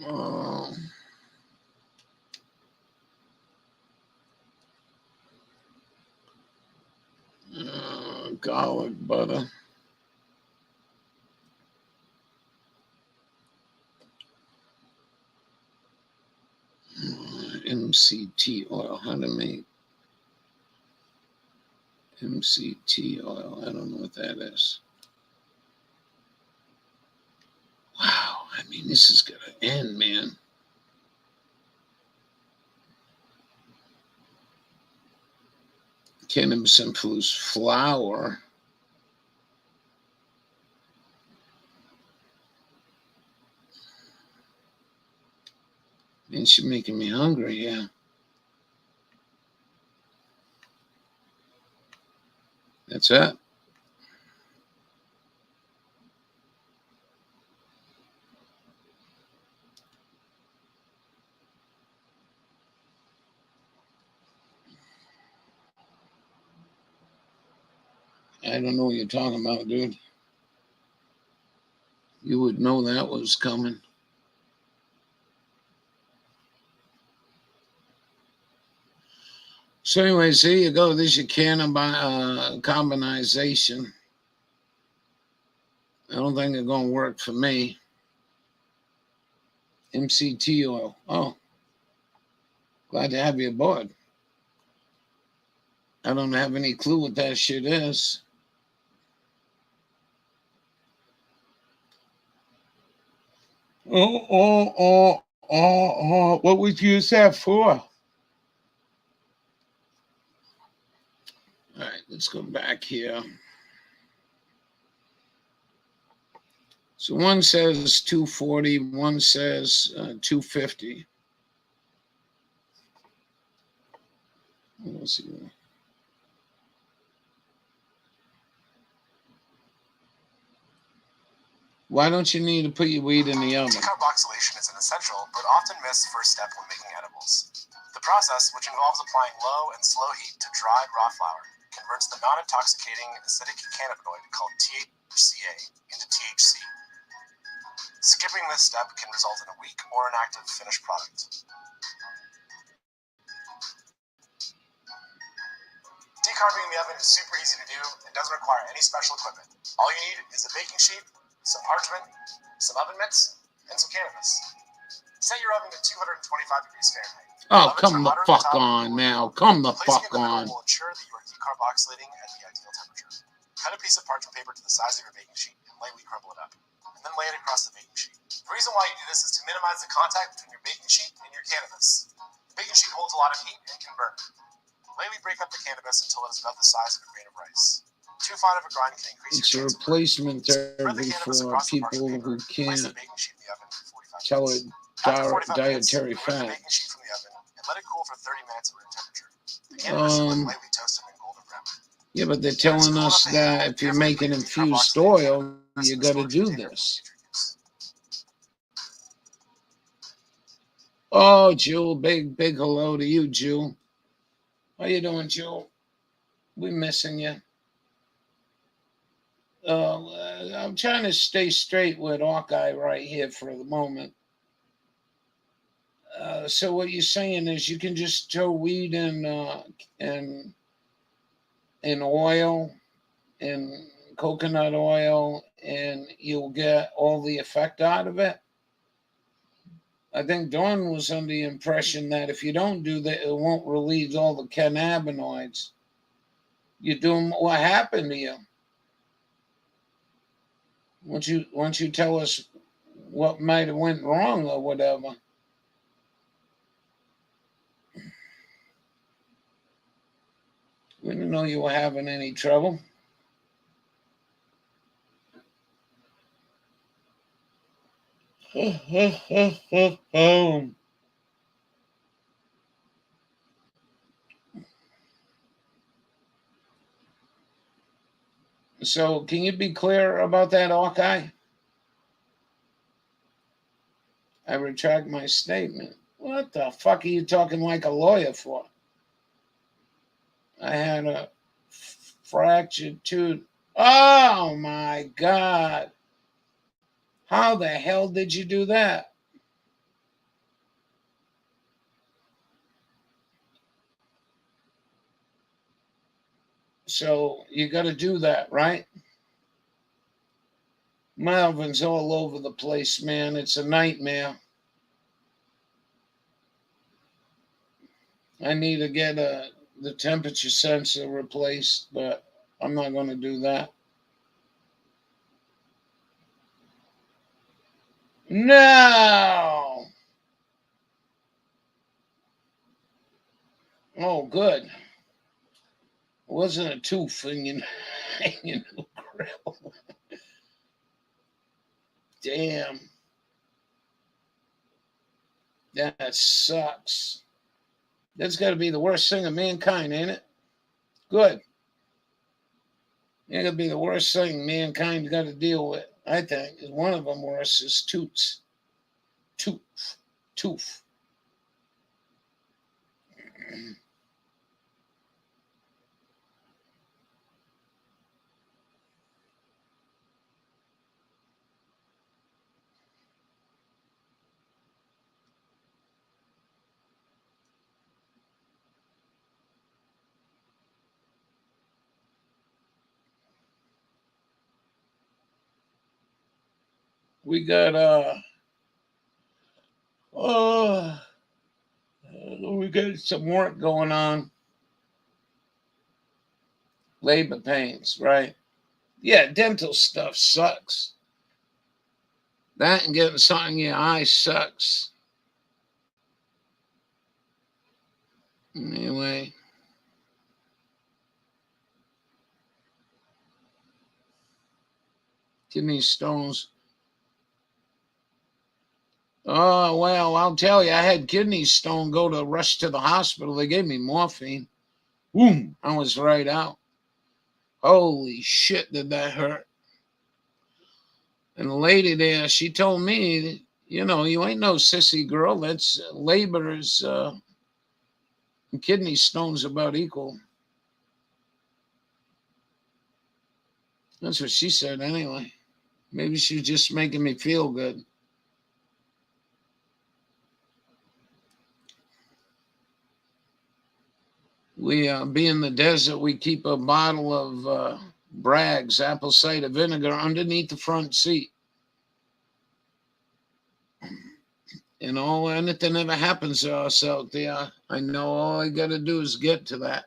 Oh. Garlic butter. MCT oil. How to make MCT oil. I don't know what that is. Wow. I mean, this is going to end, man. Cannabis infused flour. And she's making me hungry, yeah. That's it. I don't know what you're talking about, dude. You would know that was coming. So anyways, here you go. This is your carbonization. I don't think it's going to work for me. MCT oil. Oh, glad to have you aboard. I don't have any clue what that shit is. Oh. What would you use that for? All right, let's go back here. So one says 240, one says 250. Let's see. Why don't you need to put your weed in the oven? Decarboxylation is an essential but often missed first step when making edibles. The process, which involves applying low and slow heat to dried raw flower, converts the non-intoxicating acidic cannabinoid called THCA into THC. Skipping this step can result in a weak or inactive finished product. Decarbing in the oven is super easy to do and doesn't require any special equipment. All you need is a baking sheet, some parchment, some oven mitts, and some cannabis. Set your oven to 225 degrees Fahrenheit. Oh, come the fuck on now. Come the fuck on. Will ensure that you are decarboxylating at the ideal temperature. Cut a piece of parchment paper to the size of your baking sheet and lightly crumble it up, and then lay it across the baking sheet. The reason why you do this is to minimize the contact between your baking sheet and your cannabis. The baking sheet holds a lot of heat and can burn. Lightly break up the cannabis until it is about the size of a grain of rice. Too fine of a grind can increase it's your a replacement therapy for people who can't dietary fat. Let it cool for 30 minutes at room temperature. The cannabis is lightly toasted and golden brown. Yeah, but they're telling us that if you're making infused oil, you got to do this. Oh, Jewel, big hello to you, Jewel. How you doing, Jewel? We missing you. I'm trying to stay straight with Hawkeye right here for the moment. So what you're saying is you can just throw weed in oil, in coconut oil, and you'll get all the effect out of it. I think Dawn was under the impression that if you don't do that, it won't release all the cannabinoids. You do what happened to you? Once you tell us what might have went wrong or whatever. We didn't know you were having any trouble. So can you be clear about that, Hawkeye? I retract my statement. What the fuck are you talking like a lawyer for? I had a fractured tooth. Oh my God. How the hell did you do that? So you got to do that, right? Melvin's all over the place, man. It's a nightmare. I need to get the temperature sensor replaced, but I'm not going to do that. No. Oh, good. wasn't a tooth in your grill. Damn. That sucks. That's got to be the worst thing of mankind, ain't it? Good. It's got to be the worst thing mankind's got to deal with, I think. Is one of them worse is tooths. Tooth. We got we got some work going on. Labor pains, right? Yeah, dental stuff sucks. That and getting something in your eye sucks. Anyway. Kidney stones. Oh, well, I'll tell you, I had kidney stone, rush to the hospital. They gave me morphine. Boom, I was right out. Holy shit, did that hurt. And the lady there, she told me, you ain't no sissy girl. That's labor is, kidney stones about equal. That's what she said anyway. Maybe she was just making me feel good. We be in the desert. We keep a bottle of Bragg's apple cider vinegar underneath the front seat. Anything ever happens to us out there, I know all I got to do is get to that.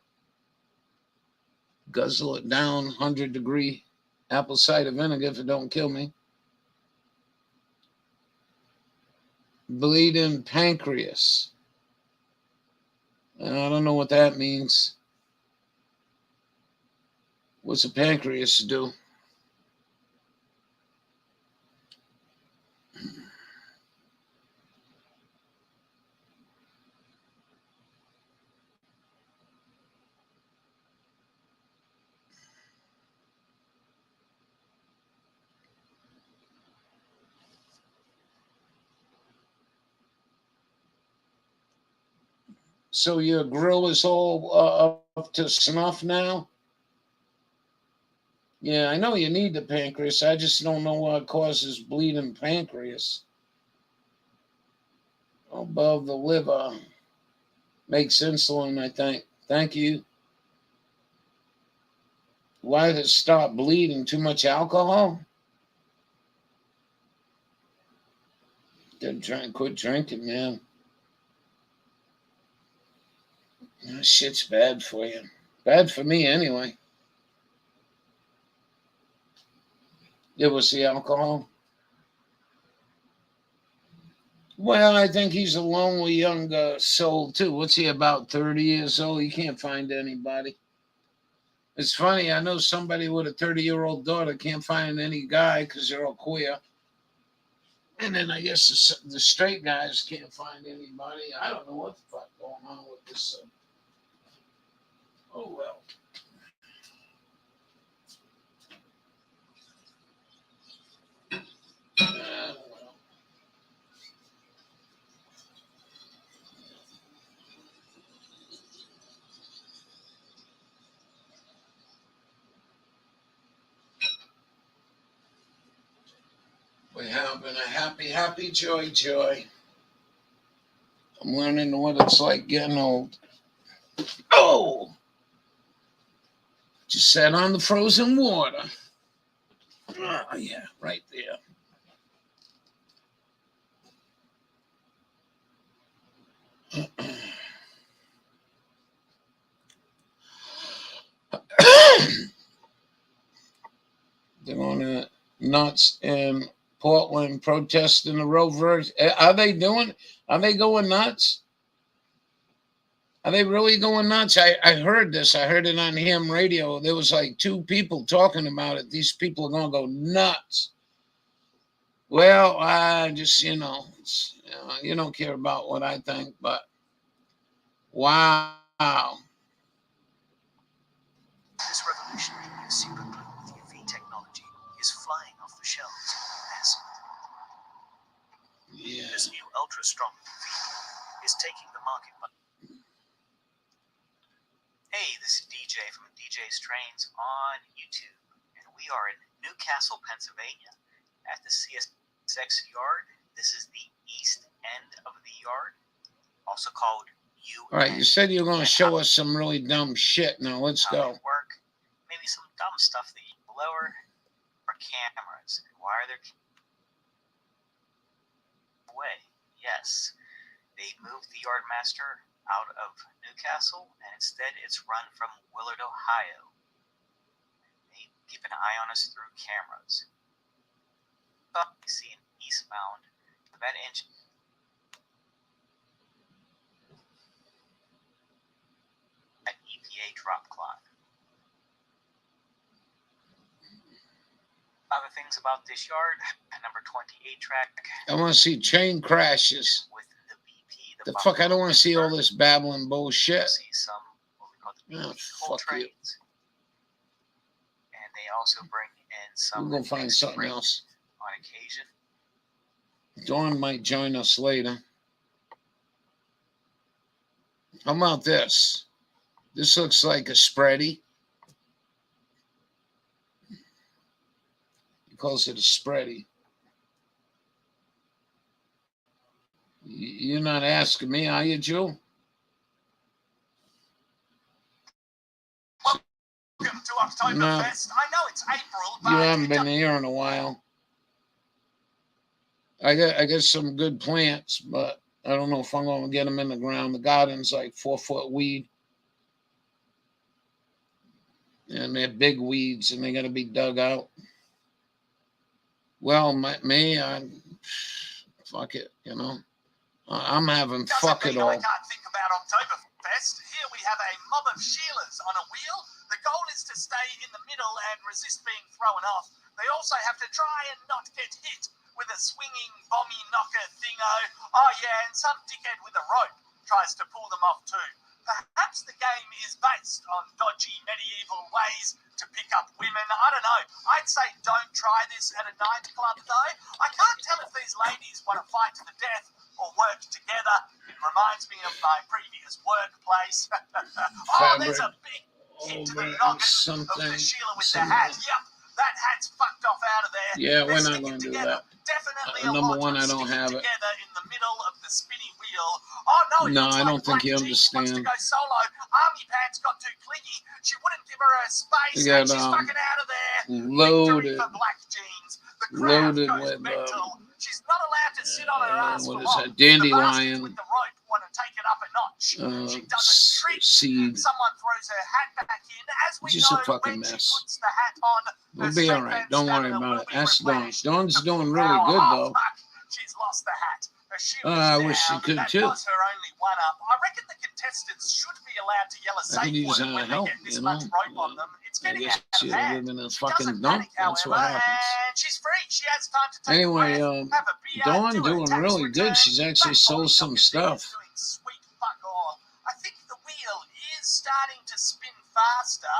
Guzzle it down, 100-degree apple cider vinegar if it don't kill me. Bleeding pancreas. I don't know what that means. What's a pancreas do? So your grill is all up to snuff now? Yeah, I know you need the pancreas. I just don't know what causes bleeding pancreas. Above the liver. Makes insulin, I think. Thank you. Why did it stop bleeding? Too much alcohol? Quit drinking, man. That shit's bad for you. Bad for me anyway. It was the alcohol. Well, I think he's a lonely young soul too. What's he, about 30 years old? He can't find anybody. It's funny. I know somebody with a 30-year-old daughter can't find any guy because they're all queer. And then I guess the straight guys can't find anybody. I don't know what the fuck going on with this. Oh, well. Well. We're having a happy, joy. I'm learning what it's like getting old. Oh! Just sat on the frozen water. Oh, yeah, right there. They're going nuts in Portland protesting the Roe verdict. Are they going nuts? Are they really going nuts? I heard this. I heard it on ham radio. There was like 2 people talking about it. These people are going to go nuts. Well, I just, you don't care about what I think, but wow. This revolutionary new super glue with UV technology is flying off the shelves as Yeah. this new ultra strong UV is taking the market by. Hey, this is DJ from DJ Strains on YouTube, and we are in Newcastle, Pennsylvania at the CSX yard. This is the east end of the yard, also called U. All right, you said you were going to show us some really dumb shit. Now let's go. Work, maybe some dumb stuff that you lower for cameras. Why are there away? Yes, they moved the yardmaster out of Newcastle, and instead it's run from Willard, Ohio. They keep an eye on us through cameras. You see an eastbound that engine. At EPA drop clock. Other things about this yard, number 28 track. I want to see train crashes. With the BP, The fuck, I don't want to see all this babbling bullshit. See some what we call the Oh, BP coal fuck you. trains. And they also bring in some. We're going to find mixed something freight else. on occasion. Dawn might join us later. How about this? This looks like a spready. He calls it a spready. You're not asking me, are you, Joe? Welcome to Oktoberfest. No. I know it's April, but You haven't been here in a while. I got some good plants, but I don't know if I'm going to get them in the ground. The garden's like 4-foot weed. And they're big weeds, and they got to be dug out. Well, fuck it, I'm having fuck it all. I can't think about Oktoberfest. Here we have a mob of Sheilas on a wheel. The goal is to stay in the middle and resist being thrown off. They also have to try and not get hit with a swinging bomby knocker thingo. Oh yeah, and some dickhead with a rope tries to pull them off too. Perhaps the game is based on dodgy medieval ways to pick up women. I don't know. I'd say don't try this at a nightclub though. I can't tell if these ladies want to fight to the death or work together. It reminds me of my previous workplace. Oh, there's a big hit to the noggin of the Sheila with the hat. Yep, that hat's fucked off out of there. Yeah, we're They're not going to do sticking that. together. Definitely a Number lot one, of I don't sticking have it. together in the middle of the spinny wheel. Oh no, it No, looks I don't like think you Black Jean wants to understand. go solo. Army Pants got too clingy. She wouldn't give her a space. You got, And she's fucking out of there. loaded- Victory for Black Jeans. The crowd loaded goes with, mental. She's not allowed to sit on her ass what for is long. that, dandelion, The bastards with the rope want to take it up a notch. She does a trick. seed. Someone throws her hat back in. As we Just a know, fucking when she mess. puts the hat on, We'll her be all strength right. and Don't worry stamina about will it. be Ask Dawn. replenished. Dawn's doing really good, though. Fuck. She's lost the hat. Her shield is I wish she down. could, That too. was her only one-up. I reckon the contestants should be allowed to yell a I safe could use word when they help, get this you much know. rope on them. It's I getting guess out of you hand. live in a She fucking doesn't dump. panic, That's what however, happens. and she's free. She has time to take Anyway, a breath, have a beer, Dawn do her doing tax really good. return. She's actually That sold boy some Dr. Zed stuff. is doing sweet fuck all. I think the wheel is starting to spin faster.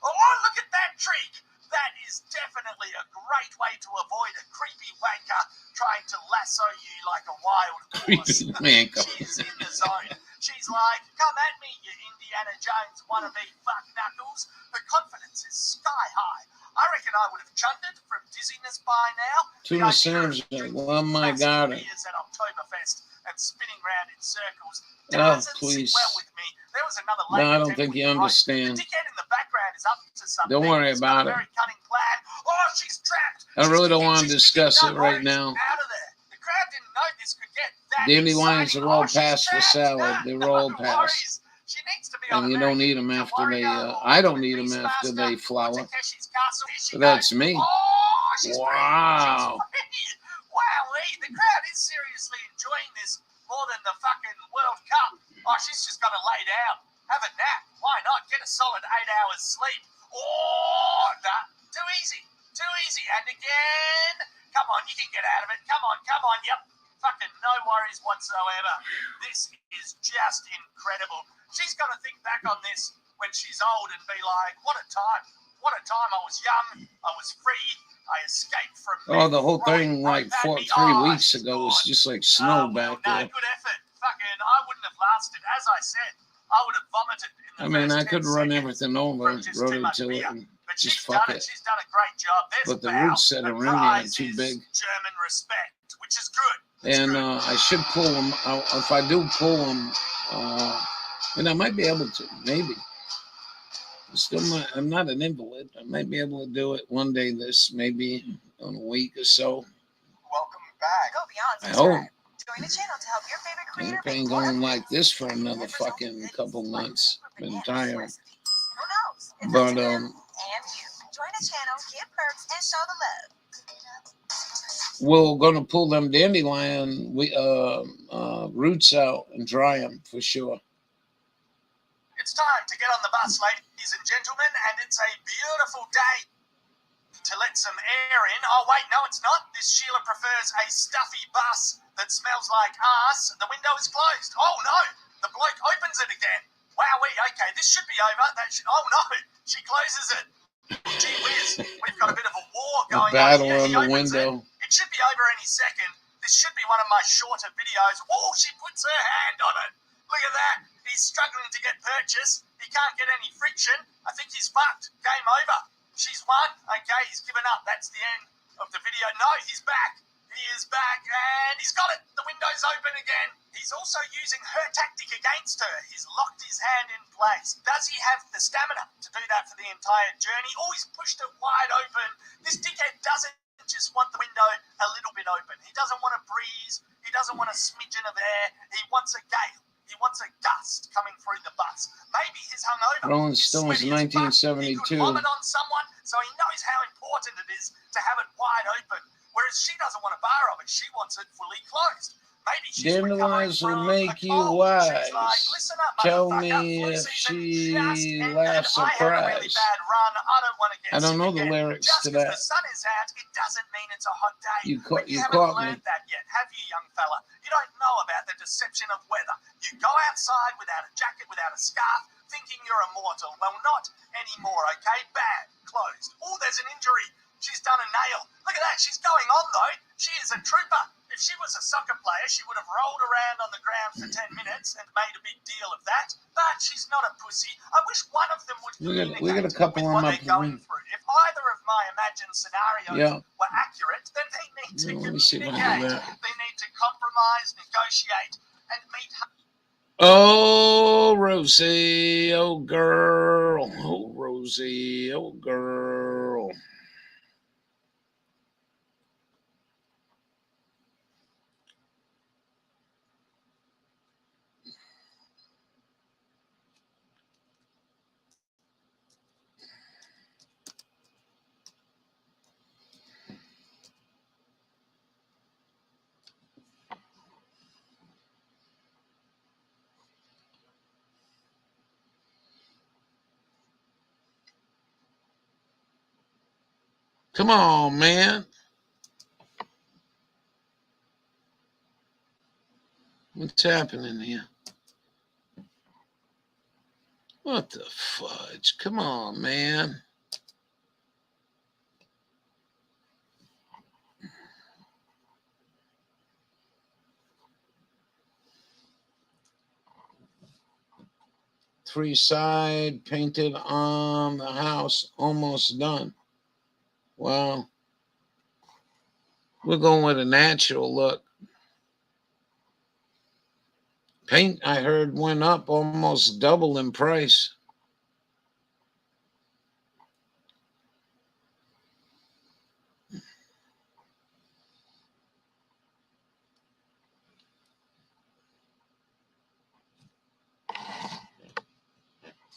Oh, look at that trick! That is definitely a great way to avoid a creepy wanker trying to lasso you like a wild horse. Wanker. She's in the zone. She's like, come at me, you Indiana Jones wannabe fuck knuckles. Her confidence is sky high. I reckon I would have chundered from dizziness by now. Tuna The idea of Sanders, drinking well, my massive God. beers at Oktoberfest and spinning round in circles Oh, doesn't please. sit well with me. There was another No, I lady don't decked think with you the rope. understand. The dickhead in the background is up to something. Don't worry He's got about a it. very cunning plan. Oh, she's trapped. I really don't want to She's discuss kicking. it No right worries. now. Out of there. The crowd didn't know this could get that Dandelions exciting. are all Oh, she's past for trapped. salad. They're all No past. worries. She needs to be on And you don't need them American after they, Warrior or I don't need them Beast after Master they or flower. Takeshi's Castle. Here she But that's goes. me. Oh, she's free. Wow. She's free. Wowee. The crowd is seriously enjoying this. more than the fucking World Cup. Oh, she's just got to lay down. Have a nap. Why not? Get a solid 8 hours sleep. Oh, nah. Too easy. Too easy. And again. Come on, you can get out of it. Come on, come on. Yep. Fucking no worries whatsoever. This is just incredible. She's going to think back on this when she's old and be like, what a time. What a time. I was young. I was free. I escaped from... Oh, the whole thing like 3 weeks ago was just like snow back there. Good effort. Fucking, I wouldn't have lasted. As I said, I would have vomited in the I mean, I first could 10 run seconds everything over, from just wrote too it much to it, beer. and But just she's fuck done it. She's done a great job. There's But the a bow. roots that The are in there are prize too is big. German respect, which is good. It's And good. I should pull them. If I do pull them, and I might be able to, maybe. I'm not an invalid. I might be able to do it one day maybe in a week or so. Welcome back. Go beyond I subscribe. hope. Join the channel to help your favorite creator I ain't make more going videos. like this for another Members fucking only couple goodies months. like Been bananas tired. recipes. Who knows? It's But, up to them and you. Join the channel, give perks, and show the love. We're gonna pull them dandelion roots out and dry them for sure. It's time to get on the bus, ladies and gentlemen, and it's a beautiful day to let some air in. Oh, wait, no, it's not. This Sheila prefers a stuffy bus that smells like arse. The window is closed. Oh, no, the bloke opens it again. Wowee, okay, this should be over. Oh, no, she closes it. Gee whiz, we've got a bit of a war A going battle on here. on He the opens window. it should be over any second. This should be one of my shorter videos. Oh, she puts her hand on it. Look at that. He's struggling to get purchase. He can't get any friction. I think he's fucked. Game over. She's won. Okay, he's given up. That's the end of the video. No, he's back. He is back, and he's got it. The window's open again. He's also using her tactic against her. He's locked his hand in place. Does he have the stamina to do that for the entire journey? Oh, he's pushed it wide open. This dickhead doesn't just want the window a little bit open. He doesn't want a breeze. He doesn't want a smidgen of air. He wants a gale. He wants a gust coming through the bus. Maybe he's hungover. Rolling He's Stones, sweaty as fuck. He 1972. could vomit on someone, so he knows how important it is to have it wide open. Whereas she doesn't want a bar of it. She wants it fully closed. Maybe she's Dandelions will make you wise. Listen up, Tell motherfucker. me Flu if season she just ended. laughs or I had a really cries. bad run. I don't want to get I don't sick know the again. lyrics Just to 'cause that. the sun is out, it doesn't mean it's a hot day. You But you haven't caught me. learned that yet, have you, young fella? You don't know about the deception of weather. You go outside without a jacket, without a scarf, thinking you're immortal. Well, not anymore, okay? Bad. Closed. Oh, there's an injury. She's done a nail. Look at that. She's going on, though. She is a trooper. If she was a soccer player, she would have rolled around on the ground for 10 minutes and made a big deal of that. But she's not a pussy. I wish one of them would communicate We got a couple with on what my they're going through. If either of my imagined scenarios were accurate, then they need to Let me see if I can do communicate. that. They need to compromise, negotiate, and meet. Oh, Rosie, oh girl, oh Rosie, oh girl. Come on, man. What's happening here? What the fudge? Come on, man. Three side painted on the house, almost done. Well, we're going with a natural look. Paint, I heard, went up almost double in price.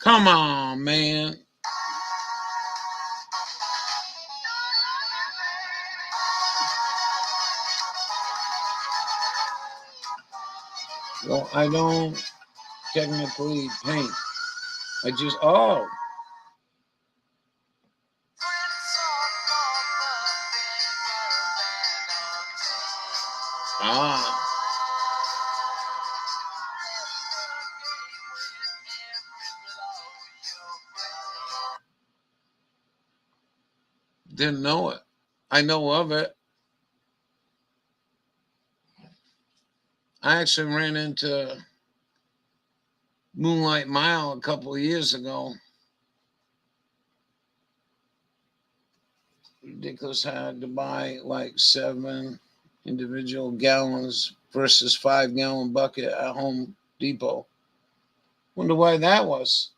Come on, man. I don't technically paint. I just, oh. Ah. Didn't know it. I know of it. I actually ran into Moonlight Mile a couple of years ago. Ridiculous. Had to buy like 7 individual gallons versus 5-gallon bucket at Home Depot. Wonder why that was.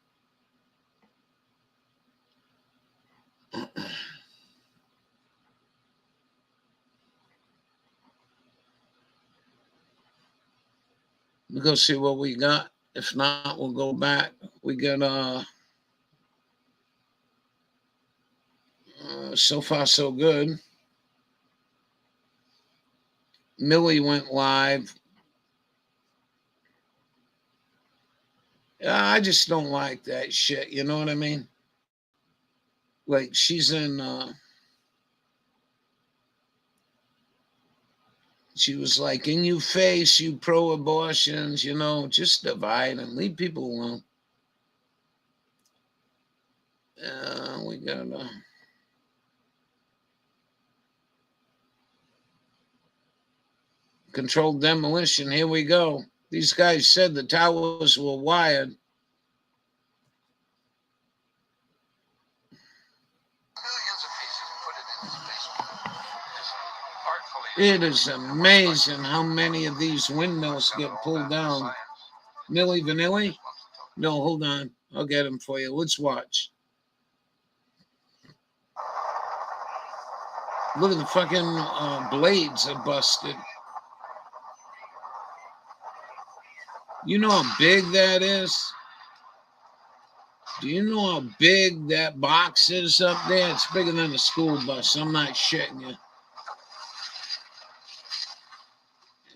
We'll go see what we got. If not, we'll go back. We got so far so good. Millie went live. I just don't like that shit. You know what I mean? Like she's in. She was like, "In your face, you pro-abortions. You know, just divide and leave people alone." We got controlled demolition. Here we go. These guys said the towers were wired. It is amazing how many of these windmills get pulled down. Milli Vanilli? No, hold on. I'll get him for you. Let's watch. Look at the fucking blades are busted. You know how big that is? Do you know how big that box is up there? It's bigger than a school bus. I'm not shitting you.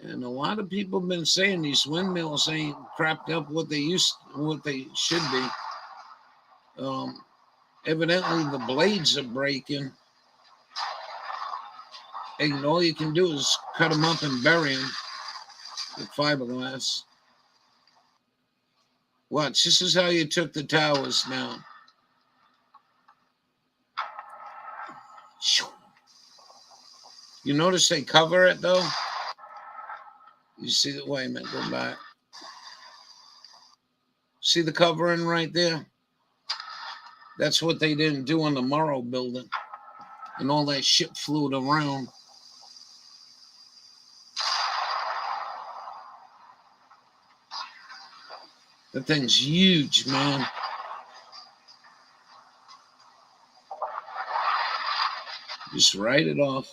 And a lot of people have been saying these windmills ain't crapped up what they should be. Evidently the blades are breaking. And all you can do is cut them up and bury them with fiberglass. Watch, this is how you took the towers down. You notice they cover it though? You see the, wait a minute, go back. See the covering right there? That's what they didn't do on the Morrow building. And all that shit flew around. That thing's huge, man. Just write it off.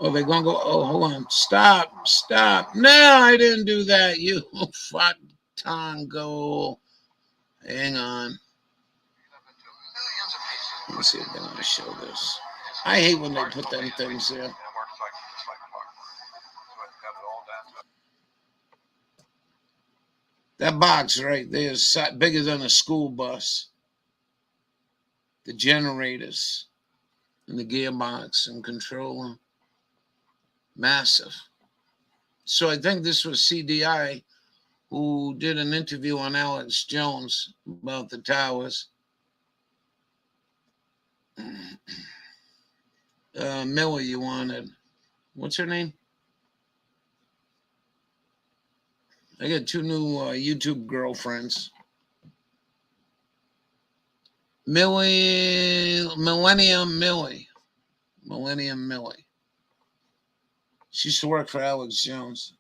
Oh, they're going to go. Oh, hold on. Stop. Stop. No, I didn't do that. You fuck Tongo. Hang on. Let me see if they're going to show this. I hate when they put them things there. That box right there is bigger than a school bus. The generators and the gearbox and controller. Massive. So I think this was CDI who did an interview on Alex Jones about the towers. Miller, you wanted. What's her name? I got 2 new YouTube girlfriends. Millennium Millie. She used to work for Alex Jones.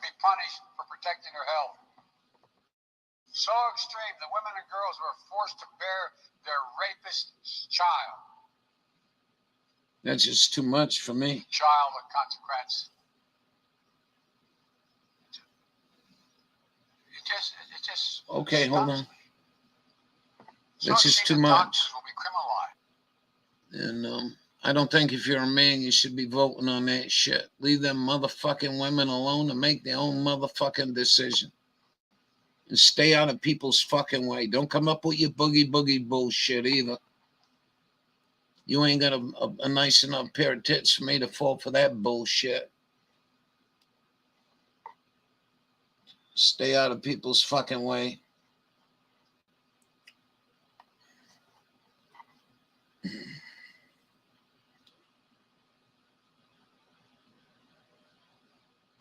Be punished for protecting her health. So extreme that women and girls were forced to bear their rapist's child. That's just too much for me. Child of consequence. practice. Okay, hold on. So That's it just seems too that much. doctors will be criminalized. And I don't think if you're a man, you should be voting on that shit. Leave them motherfucking women alone and make their own motherfucking decision. And stay out of people's fucking way. Don't come up with your boogie bullshit either. You ain't got a nice enough pair of tits for me to fall for that bullshit. Stay out of people's fucking way.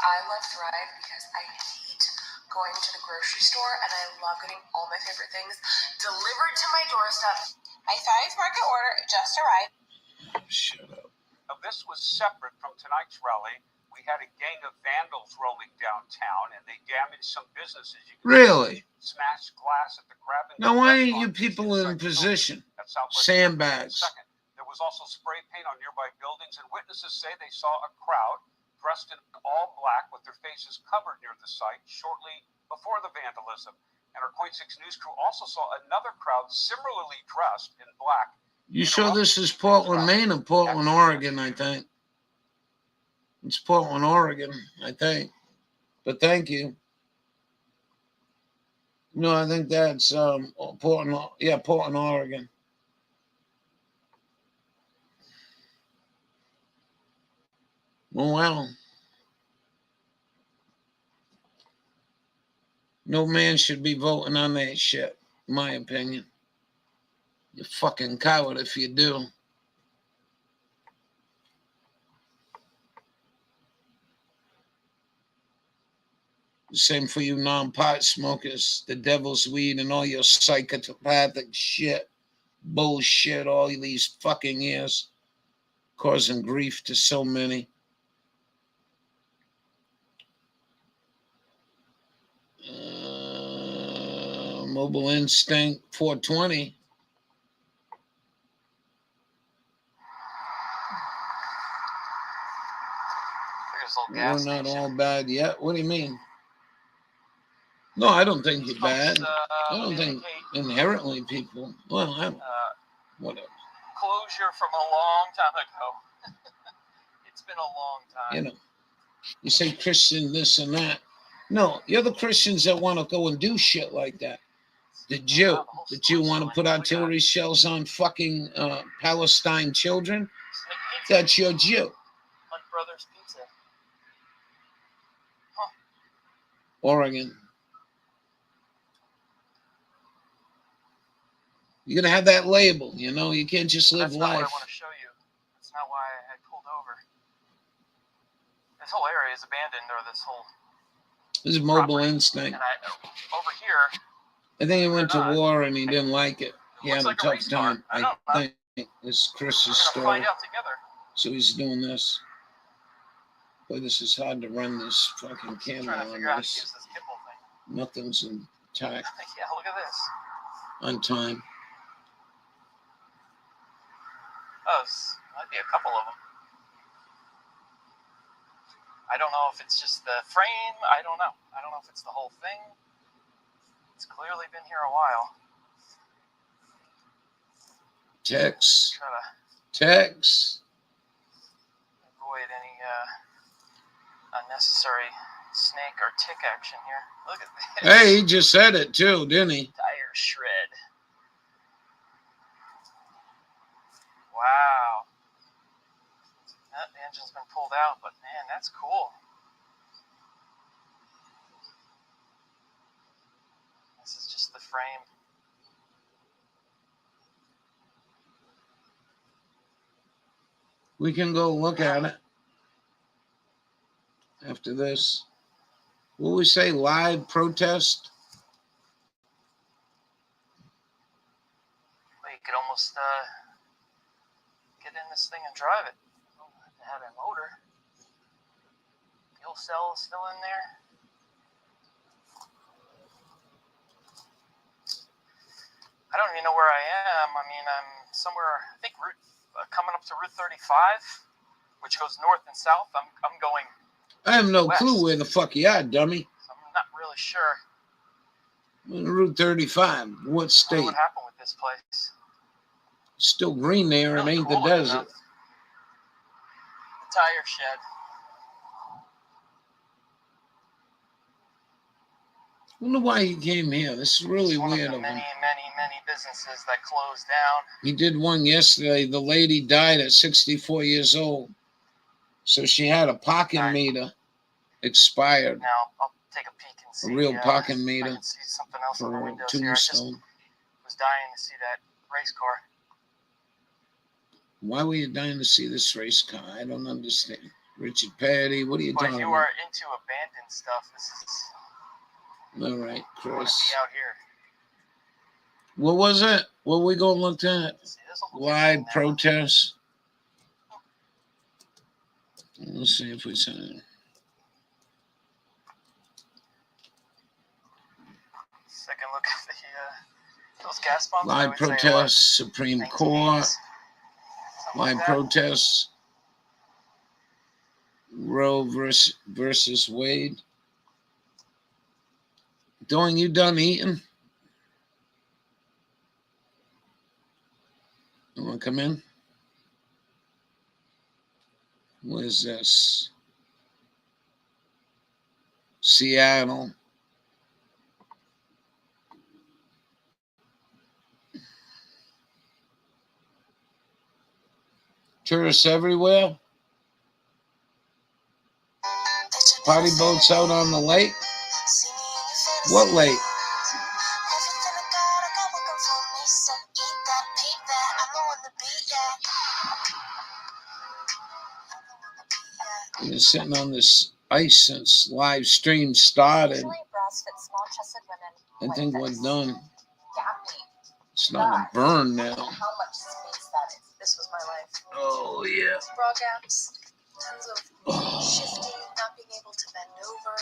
I love Thrive because I hate going to the grocery store and I love getting all my favorite things delivered to my doorstep. My Thrive Market order just arrived. Shut up. Now, this was separate from tonight's rally. We had a gang of vandals roaming downtown, and they damaged some businesses. You can Really? smashed glass at the Crab and Now, Go why ain't restaurant you people in inside the position? building at Southwest Sandbags. Second. There was also spray paint on nearby buildings, and witnesses say they saw a crowd dressed in all black with their faces covered near the site shortly before the vandalism. And our Point 6 news crew also saw another crowd similarly dressed in black. You sure this is Portland, Maine or Portland, Oregon, I think? It's Portland, Oregon, I think. But thank you. No, I think that's Portland, Portland, Oregon. Well, no man should be voting on that shit, in my opinion. You're fucking coward if you do. Same for you non-pot smokers, the devil's weed and all your psychopathic shit, bullshit, all these fucking years, causing grief to so many. Mobile Instinct 420. We're not all bad yet. What do you mean? No, I don't think you're bad. I don't think inherently people. Well, I don't. Whatever. Closure from a long time ago. It's been a long time. You know, you say Christian this and that. No, you're the Christians that want to go and do shit like that. The Jew want to put artillery shells on fucking Palestine children? That's your Jew. Hunt Brothers Pizza. Oregon. You're gonna have that label, you know. You can't just live That's not life. what I want to show you. That's not why I pulled over. This whole area is abandoned, or this whole. This is Mobile property. Instinct. And over here. I think he went to war and he didn't like it. He had a like tough time. I think it's Chris's We're story. gonna find out together. So he's doing this. Boy, this is hard to run this fucking camera Trying to on figure out how to this. use this gimbal thing. Nothing's intact Yeah, look at this. on time. Oh, might be a couple of them. I don't know if it's just the frame. I don't know. I don't know if it's the whole thing. It's clearly been here a while. Text. Try to Text. avoid any unnecessary snake or tick action here. Look at this. Hey, he just said it too, didn't he? Tire shred. Wow. The engine's been pulled out, but man, that's cool. This is just the frame. We can go look at it after this. What we say? Live protest? Well, you could almost get in this thing and drive it. You don't have to have a motor. Fuel cell is still in there. I don't even know where I am. I mean, I'm somewhere, I think, coming up to Route 35, which goes north and south. I'm going I have no west. clue where the fuck you are, dummy. So I'm not really sure. Route 35. What I don't know state? what happened with this place. Still green there. It Really ain't cool the looking, desert. though. The tire shed. Wonder why he came here. This is really It's one weird of the of him. many businesses that closed down. He did one yesterday. The lady died at 64 years old. So she had a parking Right. meter expired. Now I'll take a peek and see. A real parking if I meter can see something else on the for windows here. I just Tombstone. was dying to see that race car. Why were you dying to see this race car? I don't understand. Richard Petty, what are you But talking if you about? are into abandoned stuff, this is All right, you want to Chris. be out here. What was it? What we gonna look at? See, there's a little Live thing now. protests. Let's see if we see. Second look at the those gas pumps. I Live would say, what, protests, Supreme Court. 1980s? Something Live like that. protests. Roe versus Wade. Dawn, you done eating? You want to come in? What is this? Seattle. Tourists everywhere. Party boats out on the lake. What lake? We've been sitting on this ice since live stream started. I think we're done. It's not a burn now. How much space that is. This was my life. Oh, yeah. Bra gaps, tons of shifting, not being able to bend over.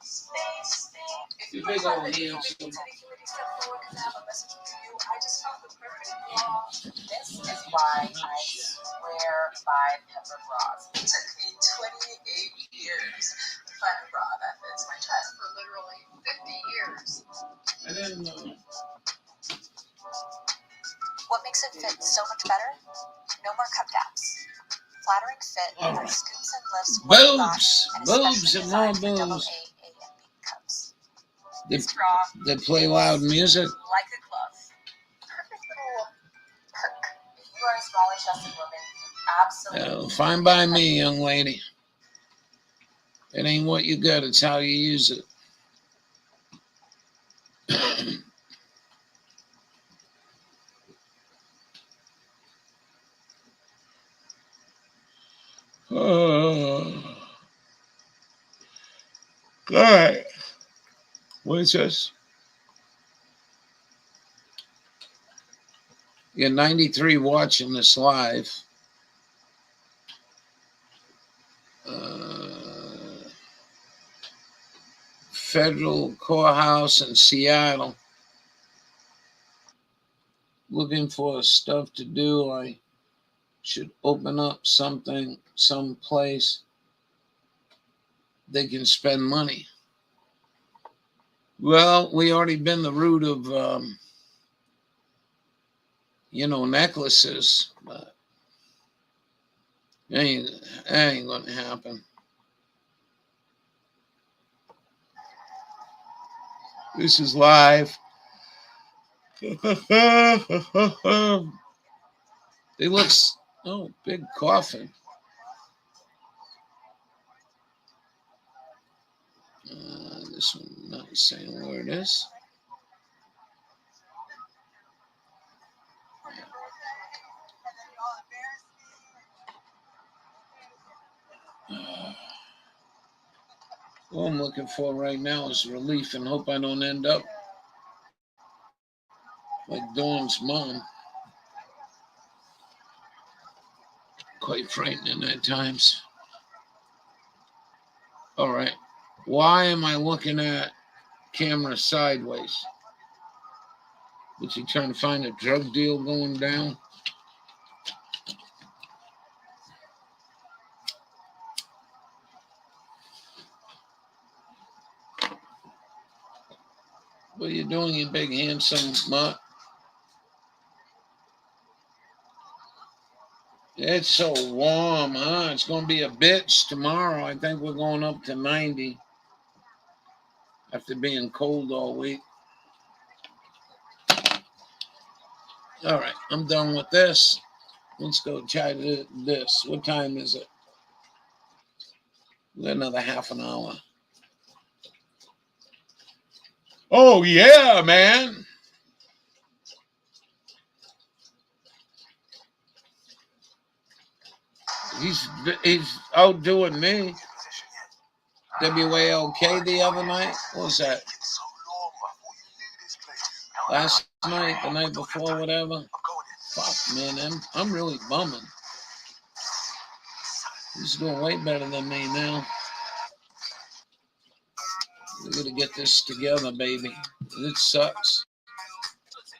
Space. If You you big are old the hands. committee step forward because I have a message for you, I just found the perfect bra. This is why I swear by pepper bras. It took me 28 years to find a bra that fits my chest for literally 50 years. I didn't know. What makes it fit so much better? No more cup gaps. Flattering fit that scoops and lifts what you got, and Boobs and more especially designed for double boobs. A and B cups. They play loud music. Like a glove. Perfect little perk. If you are a smaller chested woman, you absolutely Fine by me, young lady. It ain't what you got, it's how you use it. All right. What is this? You're 93 watching this live. Federal courthouse in Seattle. Looking for stuff to do. I should open up something, someplace they can spend money. Well, we already been the route of, necklaces, but that ain't gonna happen. This is live. They look, big coffin. This one not saying where it is. All I'm looking for right now is relief and hope I don't end up like Dawn's mom. Quite frightening at times. All right. Why am I looking at camera sideways? Was he trying to find a drug deal going down? What are you doing, you big handsome mutt? It's so warm, huh? It's going to be a bitch tomorrow. I think we're going up to 90 after being cold all week. All right, I'm done with this. Let's go try this. What time is it? We got another half an hour. Oh, yeah, man. He's outdoing me. WALK the other night. What was that? Last night, the night before, whatever. Fuck, man, I'm really bumming. He's doing way better than me now. We gotta get this together, baby. It sucks.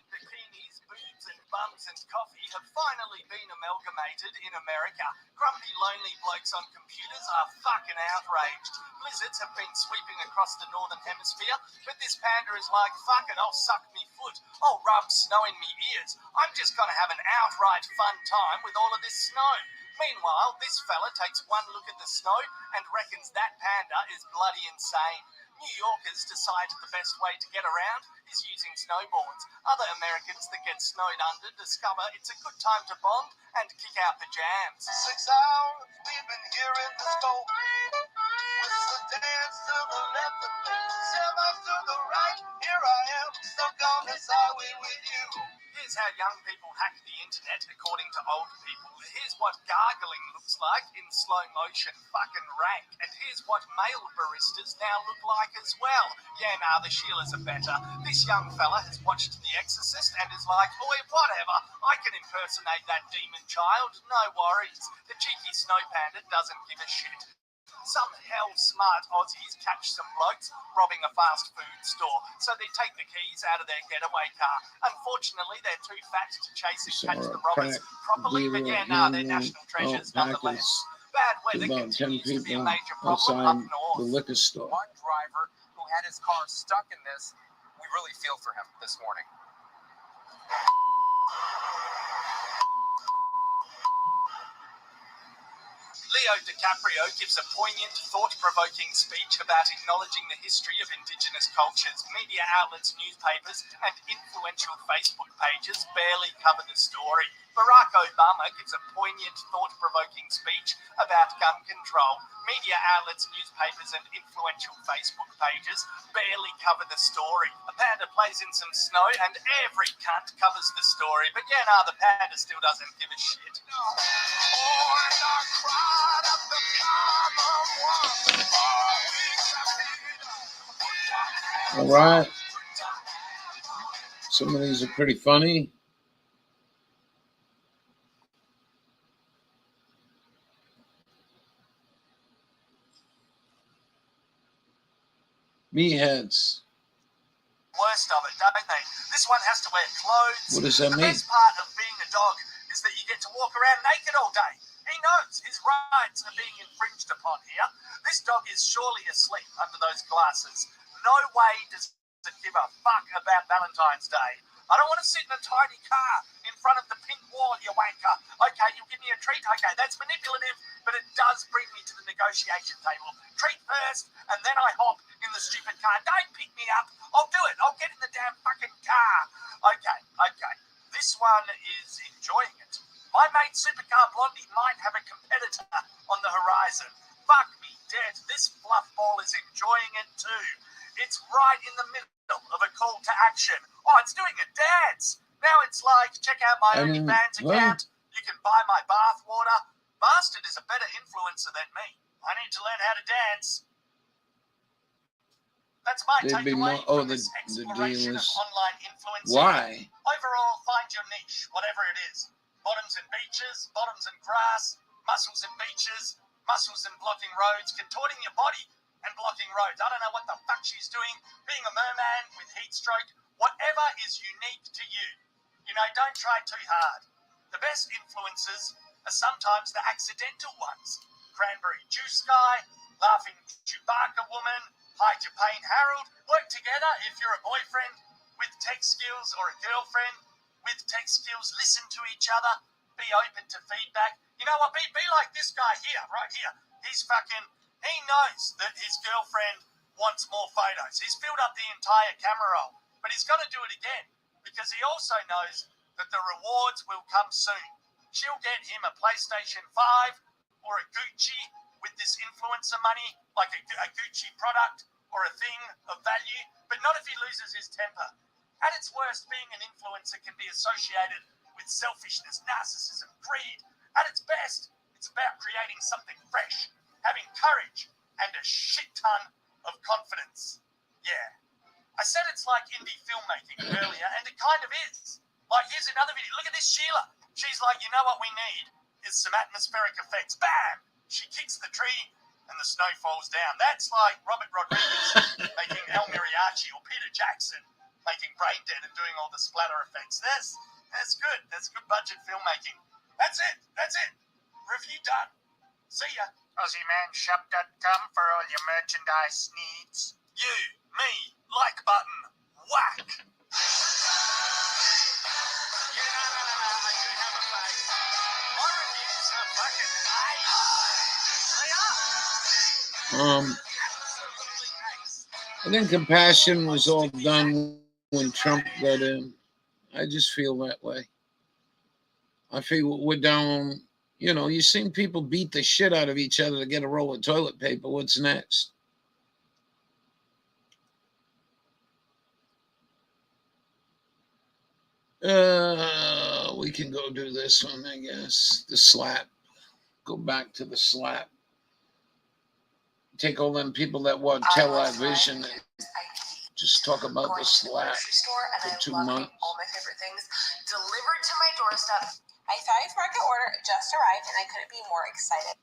Bikinis, boobs, and bums and coffee have finally been amalgamated in America. Grumpy, lonely blokes on computers are fucking outraged. Blizzards have been sweeping across the northern hemisphere, but this panda is like, fuck it, I'll suck me foot. I'll rub snow in me ears. I'm just gonna have an outright fun time with all of this snow. Meanwhile, this fella takes one look at the snow and reckons that panda is bloody insane. New Yorkers decide the best way to get around is using snowboards. Other Americans that get snowed under discover it's a good time to bond and kick out the jams. 6 hours we've been here in the snow. With the dance to the left and 7 hours to the right. Here I am, stuck on this highway with you. Here's how young people hack the internet according to old people. Here's what gargling looks like in slow motion, fucking rank. And here's what male baristas now look like as well. Yeah, nah, the Sheilas are better. This young fella has watched The Exorcist and is like, boy, whatever, I can impersonate that demon child, no worries. The cheeky snow panda doesn't give a shit. Some hell-smart Aussies catch some blokes robbing a fast food store, so they take the keys out of their getaway car. Unfortunately, they're too fat to chase and catch the robbers properly, but yeah, nah, they're national treasures nonetheless. Bad weather continues to be a major problem up north. The liquor store. One driver who had his car stuck in this, we really feel for him this morning. Leo DiCaprio gives a poignant, thought-provoking speech about acknowledging the history of Indigenous cultures. Media outlets, newspapers, and influential Facebook pages barely cover the story. Barack Obama gives a poignant, thought-provoking speech about gun control. Media outlets, newspapers, and influential Facebook pages barely cover the story. A panda plays in some snow, and every cunt covers the story. But yeah, nah, the panda still doesn't give a shit. All right. Some of these are pretty funny. Meatheads. Worst of it, don't they? This one has to wear clothes. What does that The mean? best part of being a dog is that you get to walk around naked all day. He knows his rights are being infringed upon here. This dog is surely asleep under those glasses. No way does it give a fuck about Valentine's Day. I don't want to sit in a tiny car in front of the pink wall, you wanker. Okay, you give me a treat. Okay, that's manipulative, but it does bring me to the negotiation table. Treat first, and then I hop in the stupid car. Don't pick me up. I'll do it. I'll get in the damn fucking car. Okay. This one is enjoying it. My mate Supercar Blondie might have a competitor on the horizon. Fuck me dead. This fluff ball is enjoying it too. It's right in the middle of a call to action. Oh, it's doing a dance. Now it's like, check out my OnlyFans account. You can buy my bath water. Bastard is a better influencer than me. I need to learn how to dance. That's my takeaway from this exploration of online influencing. Why? Overall, find your niche, whatever it is. Bottoms and beaches, bottoms and grass, muscles and beaches, muscles and blocking roads, contorting your body and blocking roads. I don't know what the fuck she's doing, being a merman with heat stroke, whatever is unique to you. You know, don't try too hard. The best influencers are sometimes the accidental ones. Cranberry juice guy, laughing Chewbacca woman, hide your pain, Harold. Work together if you're a boyfriend with tech skills or a girlfriend with tech skills. Listen to each other. Be open to feedback. You know what? Be like this guy here, right here. He knows that his girlfriend wants more photos. He's filled up the entire camera roll, but he's got to do it again because he also knows that the rewards will come soon. She'll get him a PlayStation 5 or a Gucci with this influencer money, like a Gucci product or a thing of value, but not if he loses his temper. At its worst, being an influencer can be associated with selfishness, narcissism, greed. At its best, it's about creating something fresh, having courage, and a shit ton of confidence. Yeah. I said it's like indie filmmaking earlier, and it kind of is. Like, here's another video. Look at this Sheila. She's like, you know what we need is some atmospheric effects. Bam! She kicks the tree, and the snow falls down. That's like Robert Rodriguez making El Mariachi, or Peter Jackson making Brain Dead and doing all the splatter effects. That's good. That's good budget filmmaking. That's it. Review done. See ya. AussieManShop.com for all your merchandise needs. You, me, like button, whack. I do have a face. My reviews are fucking ace. They are. Absolutely ace. I think compassion was all done when Trump got in. I just feel that way. I feel we're down. You know, you've seen people beat the shit out of each other to get a roll of toilet paper. What's next? We can go do this one, I guess. The slap. Go back to the slap. Take all them people that watch television and just talk about the slap for 2 months. All my favorite things delivered to my doorstep. My Fabulous Market order just arrived, and I couldn't be more excited.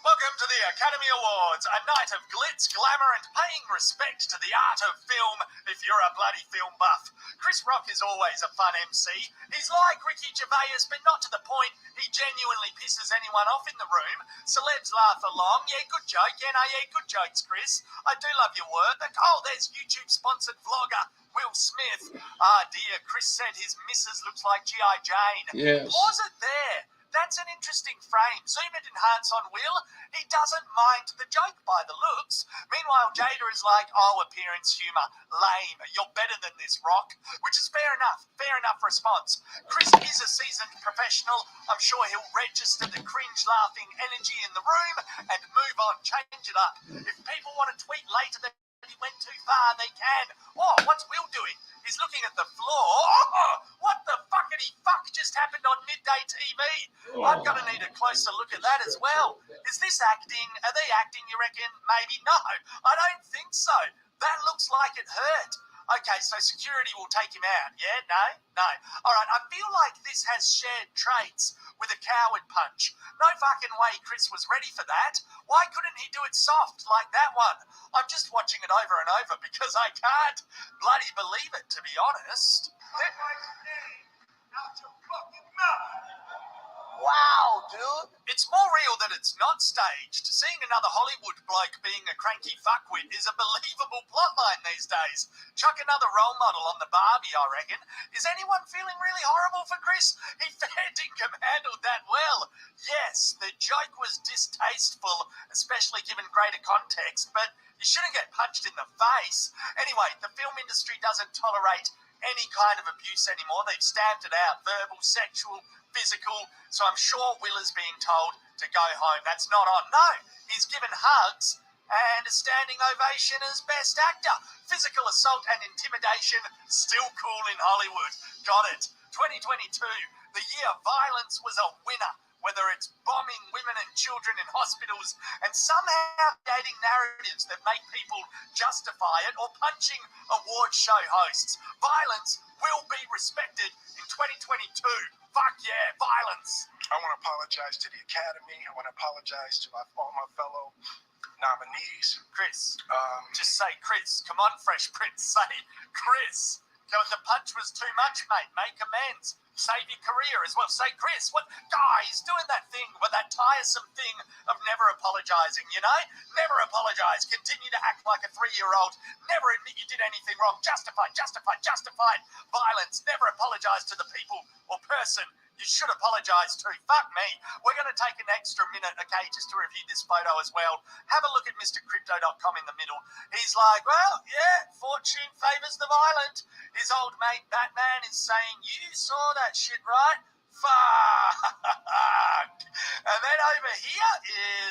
Welcome to the Academy Awards, a night of glitz, glamour, and paying respect to the art of film if you're a bloody film buff. Chris Rock is always a fun MC. He's like Ricky Gervais, but not to the point he genuinely pisses anyone off in the room. Celebs laugh along. Yeah, good joke. Yeah, good jokes, Chris. I do love your work. Oh, there's YouTube-sponsored vlogger Will Smith. Ah, dear, Chris said his missus looks like G.I. Jane. Yes. Pause it there. That's an interesting frame. Zoom and enhance on Will. He doesn't mind the joke by the looks. Meanwhile, Jada is like, oh, appearance humour. Lame. You're better than this, Rock. Which is fair enough. Fair enough response. Chris is a seasoned professional. I'm sure he'll register the cringe-laughing energy in the room and move on. Change it up. If people want to tweet later that he went too far, they can. Oh, what's Will doing? He's looking at the floor. Oh, what the fuckity fuck just happened on midday TV? I'm going to need a closer look at that as well. Is this acting? Are they acting, you reckon? Maybe. No, I don't think so. That looks like it hurt. Okay, so security will take him out. Yeah? No. All right, I feel like this has shared traits with a coward punch. No fucking way Chris was ready for that. Why couldn't he do it soft like that one? I'm just watching it over and over because I can't bloody believe it, to be honest. That makes me out of fucking mad. Wow, dude. It's more real that it's not staged. Seeing another Hollywood bloke being a cranky fuckwit is a believable plotline these days. Chuck another role model on the Barbie, I reckon. Is anyone feeling really horrible for Chris? He fair dinkum handled that well. Yes, the joke was distasteful, especially given greater context, but you shouldn't get punched in the face. Anyway, the film industry doesn't tolerate any kind of abuse anymore. They've stamped it out. Verbal, sexual, physical. So I'm sure Will is being told to go home. That's not on. No, he's given hugs and a standing ovation as best actor. Physical assault and intimidation, still cool in Hollywood. Got it. 2022, the year violence was a winner. Whether it's bombing women and children in hospitals and somehow creating narratives that make people justify it, or punching award show hosts. Violence will be respected in 2022. Fuck yeah, violence. I want to apologize to the Academy. I want to apologize to all my fellow nominees. Chris, just say Chris. Come on, Fresh Prince, say Chris. Go, the punch was too much, mate. Make amends. Save your career as well. Say, Chris, what guys doing that thing, with that tiresome thing of never apologising, you know? Never apologise. Continue to act like a 3-year-old. Never admit you did anything wrong. Justified violence. Never apologise to the people or person you should apologise to. Fuck me. We're going to take an extra minute, okay, just to review this photo as well. Have a look at MrCrypto.com in the middle. He's like, well, yeah, fortune favours the violent. His old mate Batman is saying, you saw that shit, right? Fuck. And then over here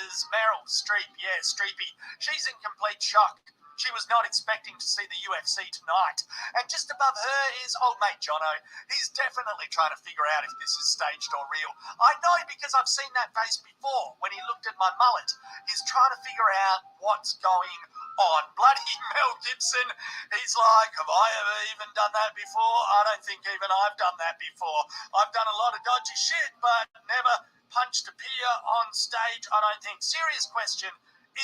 is Meryl Streep. Yeah, Streepy. She's in complete shock. She was not expecting to see the UFC tonight. And just above her is old mate Jono. He's definitely trying to figure out if this is staged or real. I know because I've seen that face before when he looked at my mullet. He's trying to figure out what's going on. Bloody Mel Gibson. He's like, have I ever even done that before? I don't think even I've done that before. I've done a lot of dodgy shit, but never punched a peer on stage, I don't think. Serious question.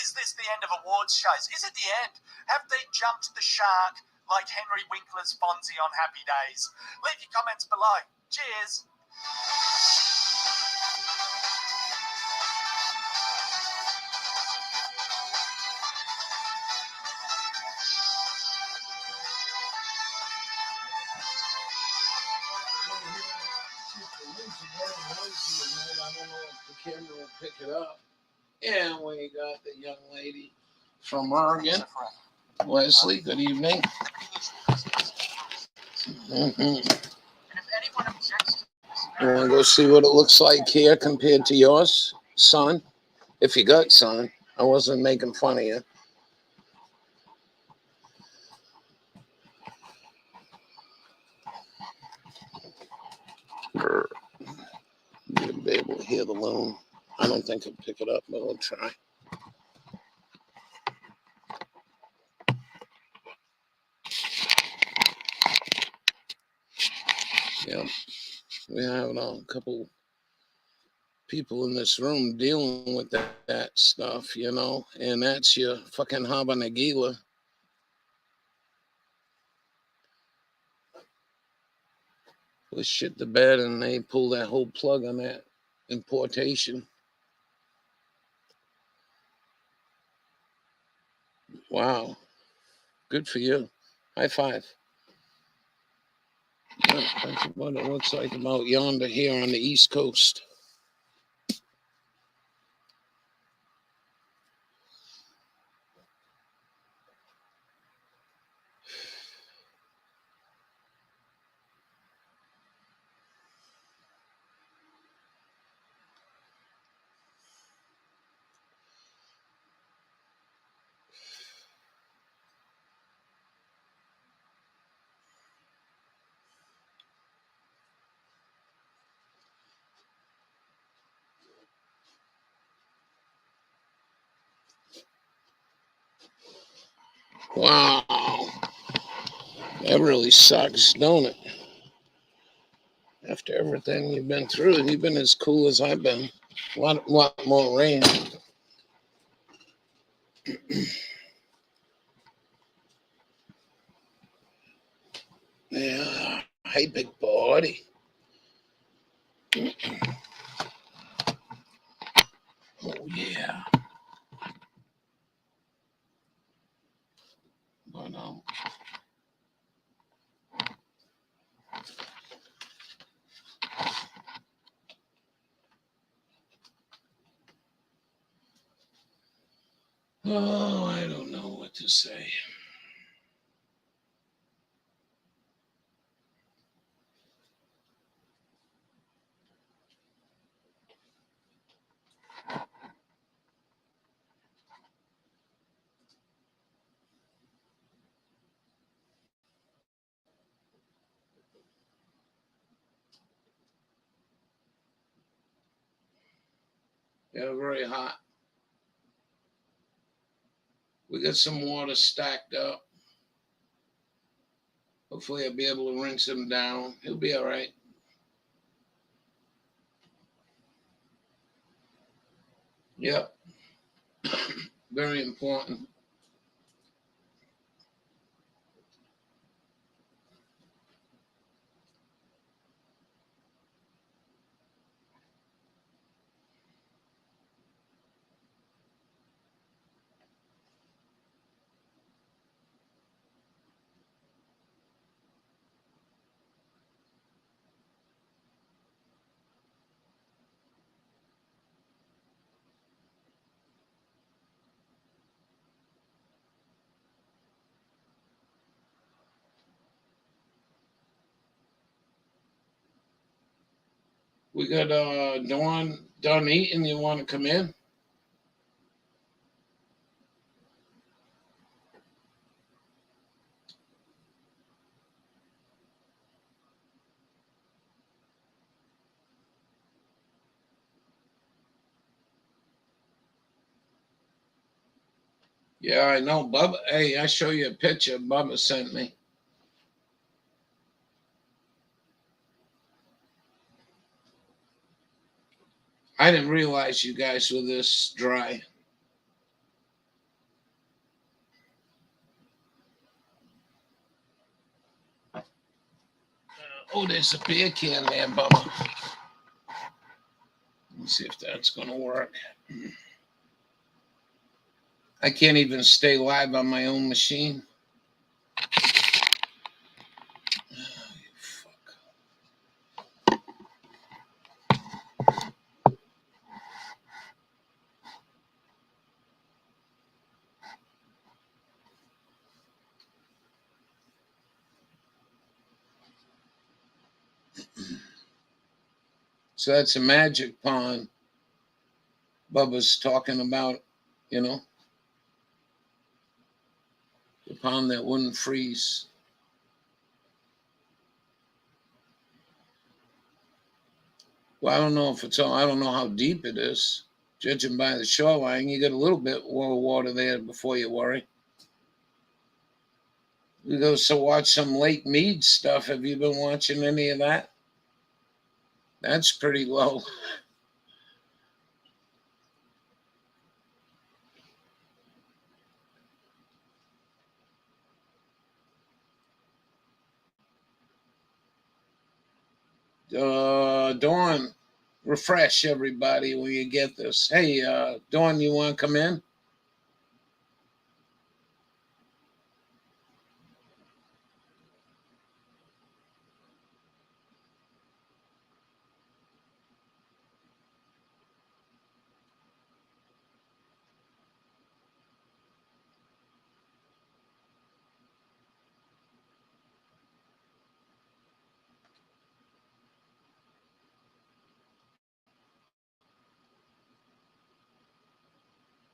Is this the end of awards shows? Is it the end? Have they jumped the shark like Henry Winkler's Fonzie on Happy Days? Leave your comments below. Cheers. I don't know if the camera will pick it up. And we got the young lady from Oregon, Leslie. Good evening. You want to go see what it looks like here compared to yours, son? If you got son, I wasn't making fun of you. You'll be able to hear the loom. I don't think I'll pick it up, but I'll try. Yeah, we have a couple people in this room dealing with that stuff, you know, and that's your fucking Haba Nagila. Was shit the bed and they pull that whole plug on that importation. Wow. Good for you. High five. Yeah, that's what it looks like about yonder here on the East Coast. Wow. That really sucks, don't it? After everything you've been through, you've been as cool as I've been. A lot more rain. Yeah. Hey, big body. Oh, yeah. But, oh, I don't know what to say. Yeah, very hot. We got some water stacked up. Hopefully I'll be able to rinse him down. He'll be all right. Yep. Very important. We got Dawn done eating. You want to come in? Yeah, I know. Bubba, hey, I show you a picture Bubba sent me. I didn't realize you guys were this dry. Oh, there's a beer can there, Bubba. Let's see if that's going to work. I can't even stay live on my own machine. So that's a magic pond Bubba's talking about, you know, the pond that wouldn't freeze. Well, I don't know if it's all, I don't know how deep it is. Judging by the shoreline, you get a little bit more water there before you worry. We go so watch some Lake Mead stuff. Have you been watching any of that? That's pretty low. Dawn, refresh everybody when you get this. Hey, Dawn, you want to come in?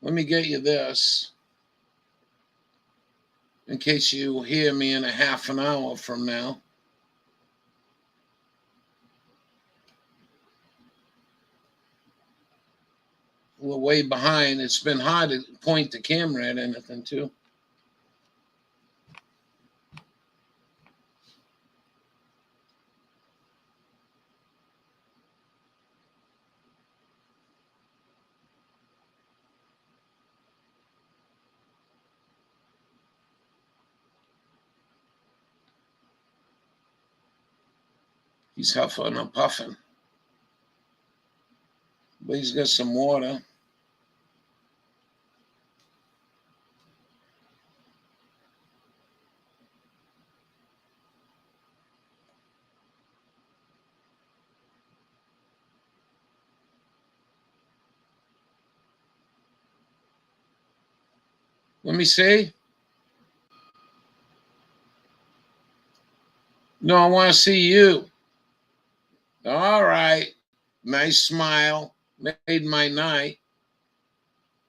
Let me get you this in case you hear me in a half an hour from now. We're way behind. It's been hard to point the camera at anything, too. He's huffing and puffing. But he's got some water. Let me see. No, I want to see you. All right. Nice smile. Made my night.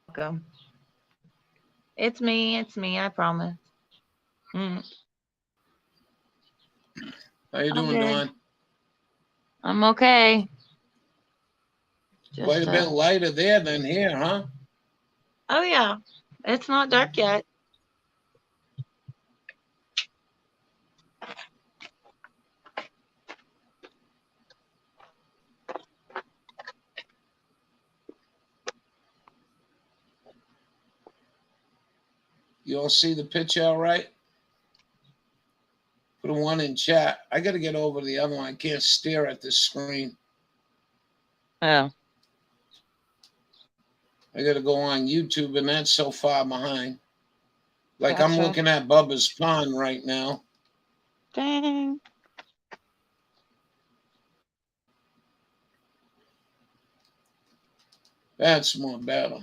Welcome. It's me, I promise. Mm. How you doing, Okay. Dawn? I'm okay. Quite a Just bit lighter there than here, huh? oh yeah. It's not dark yet. You all see the picture all right? Put a one in chat. I got to get over to the other one. I can't stare at this screen. Oh. I got to go on YouTube, and that's so far behind. Like Gotcha. I'm looking at Bubba's pond right now. Dang. That's more better.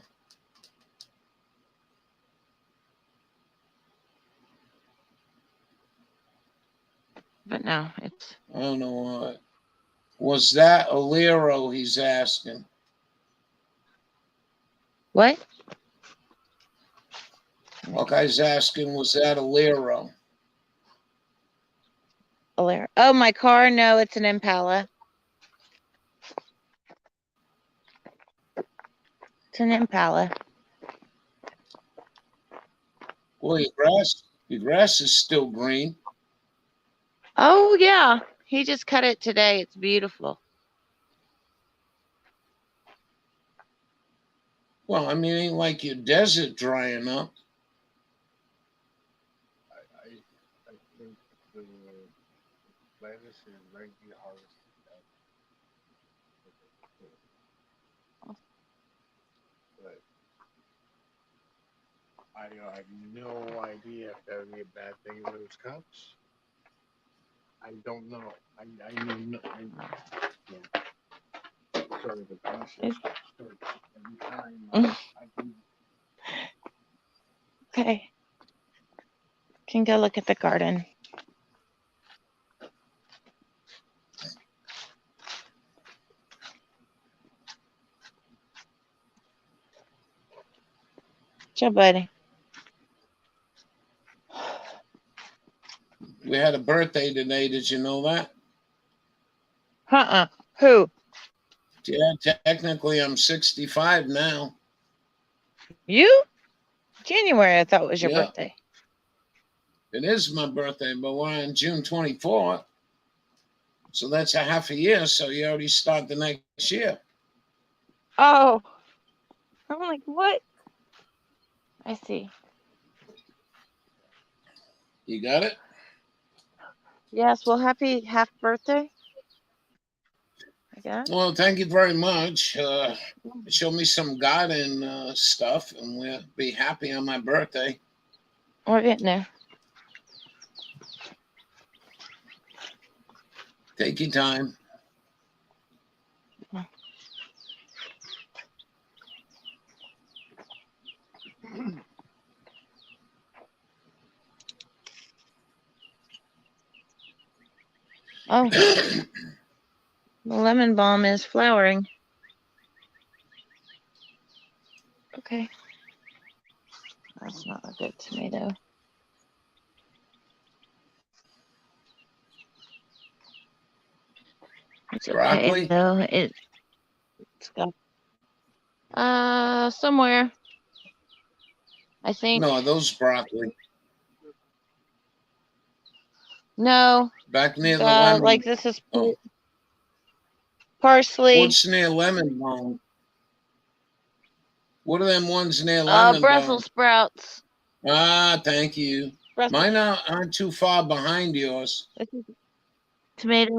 But no, it's I don't know what. Was that a Lero? He's asking. What? Hawkeye's asking, was that a Lero? Alera. Oh, my car? No, it's an Impala. It's an Impala. Well, your grass is still green. Oh, yeah. He just cut it today. It's beautiful. Well, I mean, it ain't like your desert drying up. I think the lettuce is ready to be harvested. But I have no idea if that would be a bad thing in those cups. I don't know. I know no, yeah. Sorry, the process starts every time I do. Okay. Can go look at the garden. Joe, buddy. We had a birthday today. Did you know that? Who? Yeah, technically I'm 65 now. You? January, I thought was your Yeah. birthday. It is my birthday, but we're on June 24th. So that's a half a year. So you already start the next year. Oh. I'm like, what? I see. You got it? Yes, well, happy half birthday. I guess. Well, thank you very much. Show me some garden stuff, and we'll be happy on my birthday. We're getting there. Take your time. Oh. The lemon balm is flowering. Okay. That's not a good tomato. It's Broccoli? okay though. It's got somewhere. I think. No, those broccoli. No. Back near the lemon. Like this is parsley. What's near lemon balm? What are them ones near lemon Brussels balm? sprouts. Ah, thank you. Brussels. Mine aren't too far behind yours. Tomato.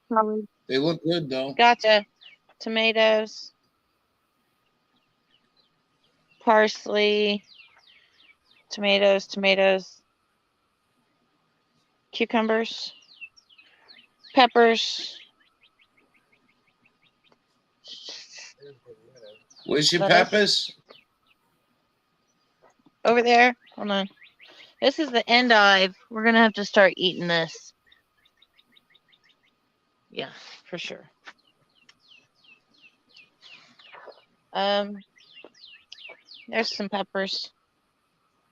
Probably. They look good though. Gotcha. Tomatoes. Parsley. Tomatoes. Cucumbers. Peppers. Where's your Lettuce. peppers? Over there. Hold on. This is the endive. We're going to have to start eating this. Yeah, for sure. There's some peppers.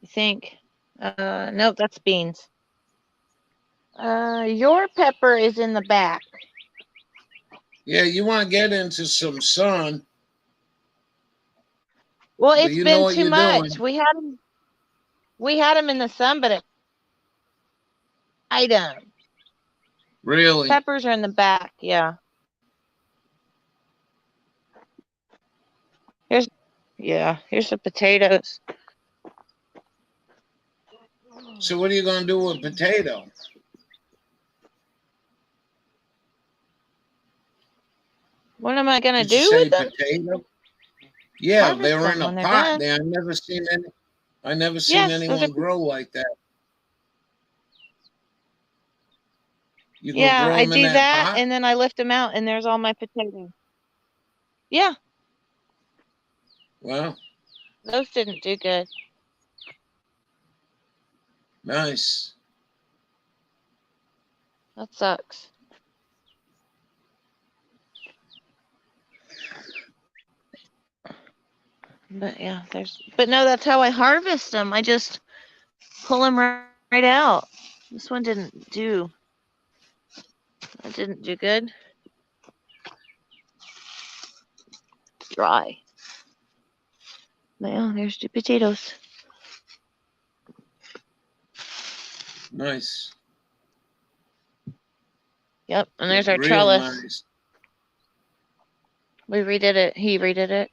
I think. Nope, that's beans. Your pepper is in the back. Yeah, you want to get into some sun. Well, but it's you know been what too you're much. doing. We had them in the sun, but item. Really? Peppers are in the back. Yeah. Here's the potatoes. So what are you going to do with potato? What am I going to Did you do say with them? potato? Yeah, Harvest they were them in a when they're pot done. there. I never seen Yes, those anyone are- grow like that. You can Yeah, grow I them in do that that, pot? and then I lift them out, and there's all my potatoes. Yeah, Well, those didn't do good. nice. That sucks. But yeah, but no, that's how I harvest them. I just pull them right out. This one didn't do good. Dry. Well, there's the potatoes. Nice. Yep, and Yeah, there's our real trellis. nice. We redid it. He redid it.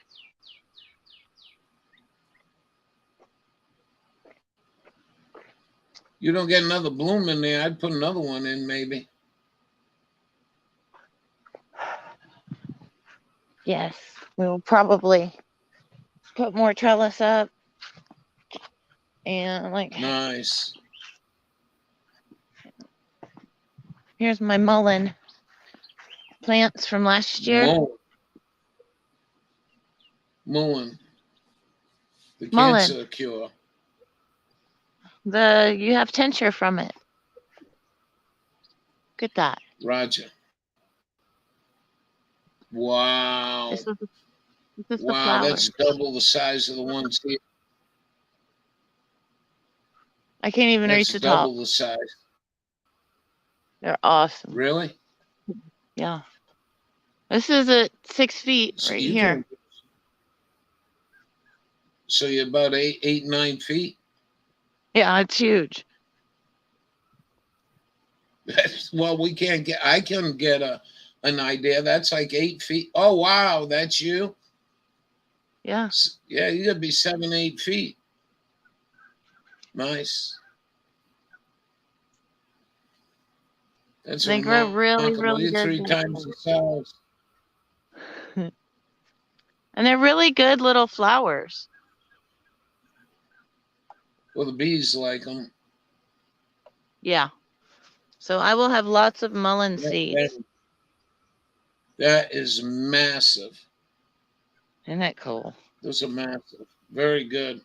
You don't get another bloom in there, I'd put another one in maybe. Yes, we will probably put more trellis up. And Nice. Here's my mullein plants from last year. Mullein. The Mullein. cancer cure. You have tincture from it. Look at that. Roger. Wow. This is Wow, the that's double the size of the ones here. I can't even reach the top. Double the size. They're awesome. Really? Yeah. This is at 6 feet So right here. So you're about 9 feet? Yeah, it's huge. Well, I can get an idea. That's like 8 feet. Oh, wow, that's you? Yeah. Yeah, you gotta be 7, 8 feet. Nice. That's They grow really, remarkable. really You're good. 3 times the size. And they're really good little flowers. Well, the bees like them. Yeah. So I will have lots of mullein seeds. That is massive. Isn't that cool? Those are massive. Very good.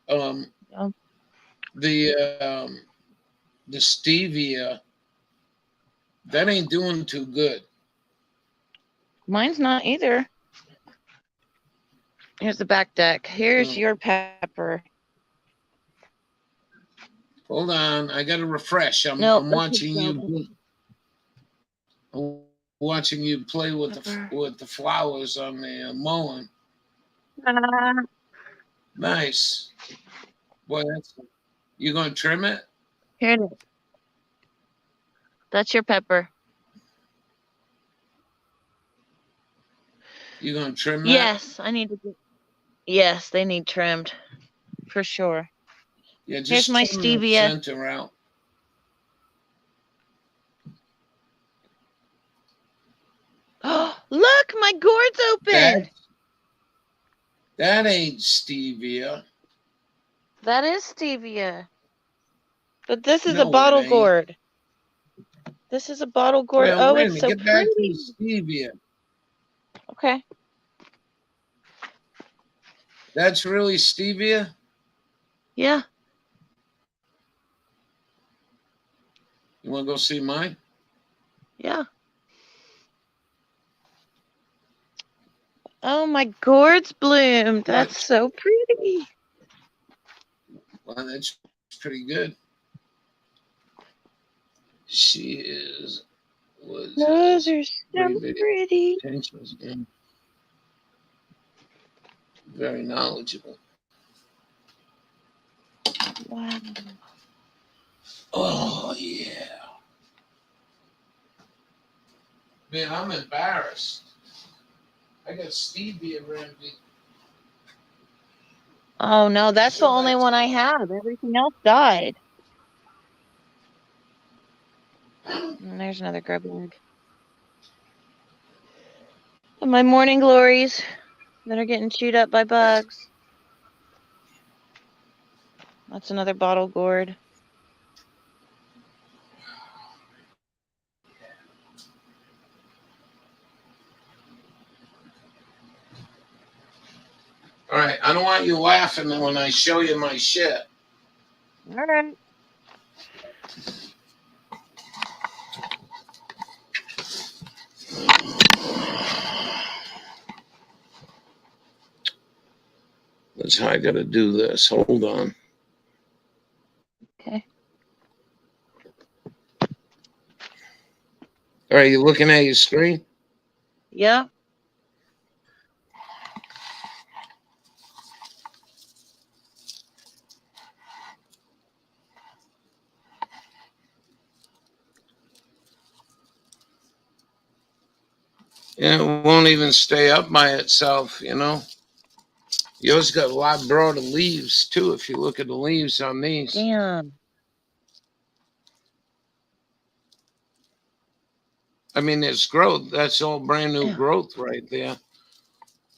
Yeah. The stevia, that ain't doing too good. Mine's not either. Here's the back deck. Here's your pepper. Hold on, I got to refresh. I'm watching you. I'm watching you play with the flowers on the mullein. Nice. Boy, you gonna trim it? Here it is. That's your pepper. You gonna trim that? Yes, I need to. Yes, they need trimmed, for sure. Yeah, just here's my trim the stevia. center out. Oh, look, my gourd's open. That ain't stevia. That is stevia. But this is a bottle gourd. This is a bottle gourd. Well, oh, it's so get back pretty. to stevia. Okay. That's really stevia? Yeah. You want to go see mine? Yeah. Oh, my gourd's bloomed. That's so pretty. Well, that's pretty good. She is. Those are so pretty. Very knowledgeable. Wow. Oh, yeah. Man, I'm embarrassed. I got stevia around me. Oh, no, that's the only one I have. Everything else died. And there's another grow bag. And my morning glories that are getting chewed up by bugs. That's another bottle gourd. All right, I don't want you laughing when I show you my shit. All right. That's how I got to do this. Hold on. Okay. All right, you looking at your screen? Yeah. Yeah, it won't even stay up by itself, you know. Yours got a lot broader leaves, too, if you look at the leaves on these. Damn. I mean, there's growth. That's all brand new growth right there.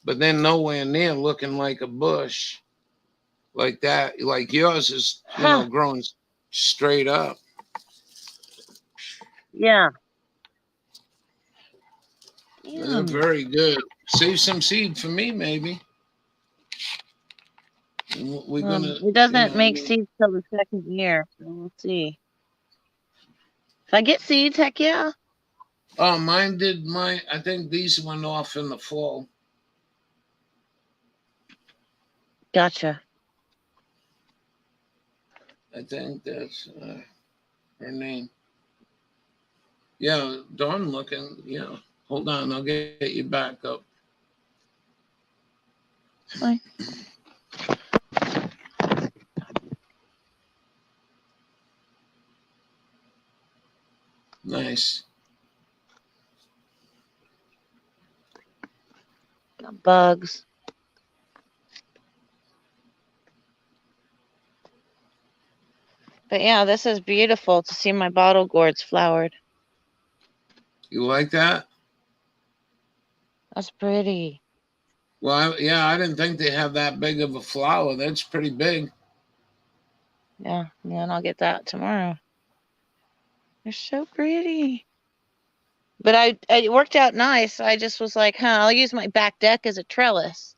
But then nowhere near looking like a bush like that. Like yours is, you know, growing straight up. Yeah. Yeah, very good. Save some seed for me, maybe. We're gonna. It doesn't make seeds till the second year, so we'll see. If I get seeds, heck yeah. Oh, mine did. I think these went off in the fall. Gotcha. I think that's her name. Yeah, Dawn looking. Yeah. Hold on, I'll get you back up. Fine. Nice. Got bugs. But yeah, this is beautiful to see my bottle gourds flowered. You like that? That's pretty. Well, yeah, I didn't think they have that big of a flower. That's pretty big. Yeah, and I'll get that tomorrow. They're so pretty. But it worked out nice. I just was like, I'll use my back deck as a trellis.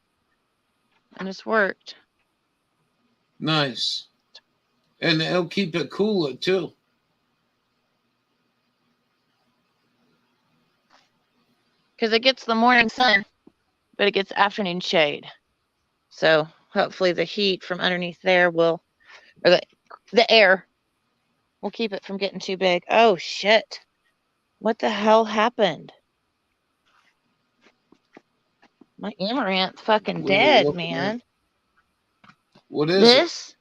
And it's worked. Nice. And it'll keep it cooler, too. Because it gets the morning sun, but it gets afternoon shade. So hopefully the heat from underneath there will, or the air will keep it from getting too big. Oh, shit. What the hell happened? My amaranth's fucking dead, man. What is this?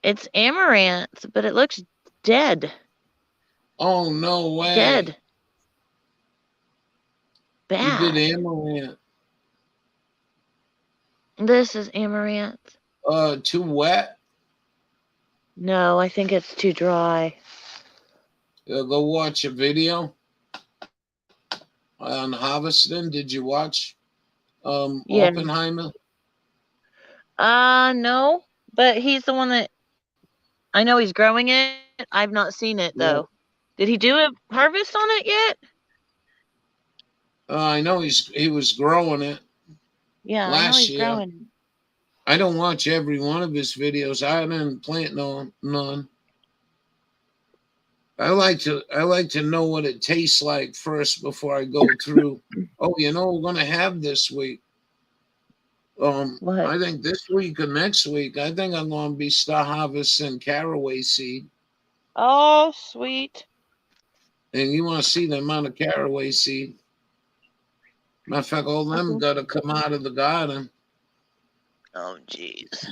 It's amaranth, but it looks dead. Oh, no way. Dead. Bad. You did amaranth. This is amaranth. Too wet? No, I think it's too dry. Go watch a video on harvesting. Did you watch Oppenheimer? No, but he's the one that I know he's growing it. I've not seen it though. Did he do a harvest on it yet? I know he was growing it. Yeah, last I know he's year. growing it. I don't watch every one of his videos. I didn't plant none. I like to know what it tastes like first before I go through. Oh, you know, we're gonna have this week. What? I think this week or next week, I think I'm gonna be start harvesting caraway seed. Oh, sweet. And you want to see the amount of caraway seed. Matter of fact, all them gotta come out of the garden. Oh, jeez.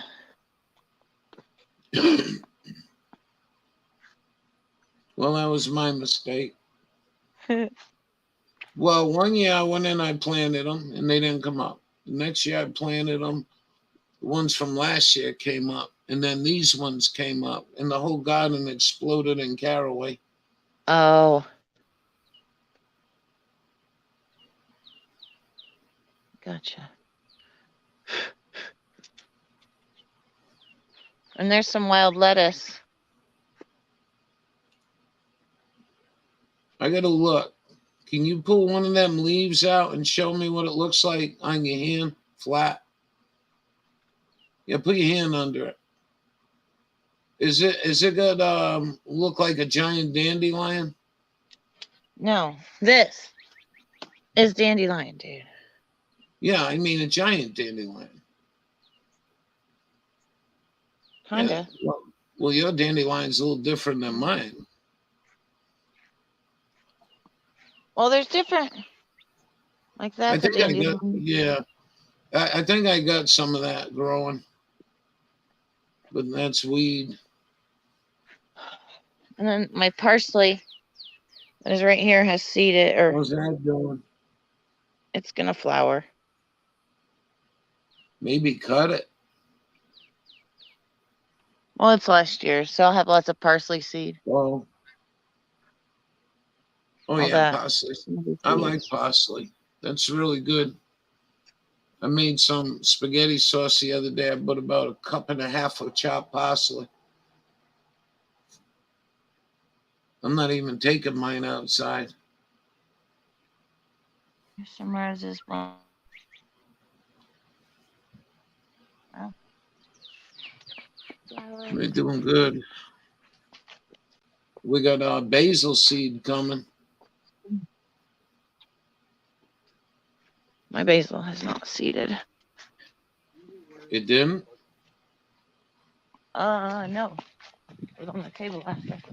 Well, that was my mistake. Well, one year I went in, I planted them, and they didn't come up. The next year I planted them. The ones from last year came up, and then these ones came up, and the whole garden exploded in caraway. Oh. Gotcha. And there's some wild lettuce. I gotta look. Can you pull one of them leaves out and show me what it looks like on your hand, flat? Yeah, put your hand under it. Is it gonna look like a giant dandelion? No, this is dandelion, dude. Yeah, I mean a giant dandelion. Kinda. Well, your dandelion's a little different than mine. Well, there's different. Like I that's a think I got, dandelion. yeah, I think I got some of that growing, but that's weed. And then my parsley that is right here has seeded, or How's that doing? it's gonna flower. Maybe cut it. Well, it's last year, so I'll have lots of parsley seed. Oh, All yeah, that. parsley. Maybe I seeds. like parsley. That's really good. I made some spaghetti sauce the other day. I put about a cup and a half of chopped parsley. I'm not even taking mine outside. Here's some roses. Oh. We're doing good. We got our basil seed coming. My basil has not seeded. It didn't? No. It was on the table last night.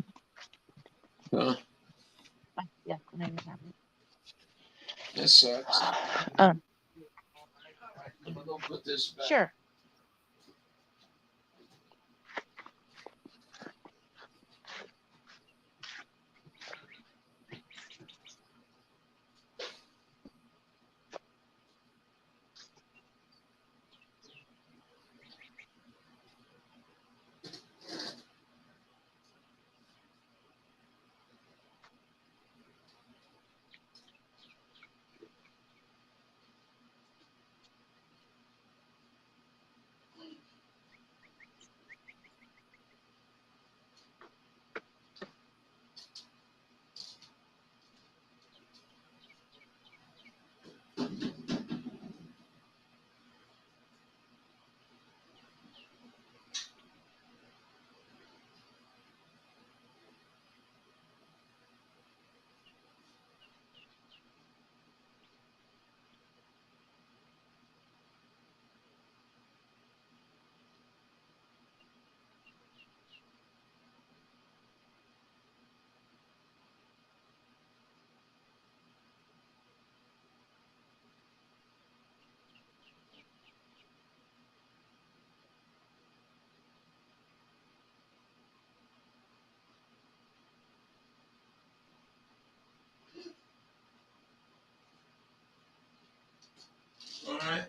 Huh. Yeah. That sucks. Um. I'm gonna go put this back. Sure. All right.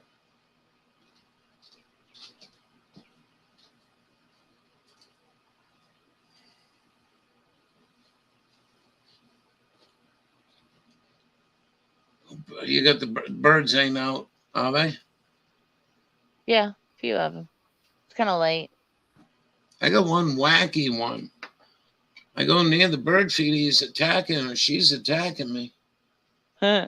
You got the birds ain't out, are they? Yeah, a few of them. It's kind of late. I got one wacky one. I go near the bird feeder, he's attacking her. She's attacking me. Huh.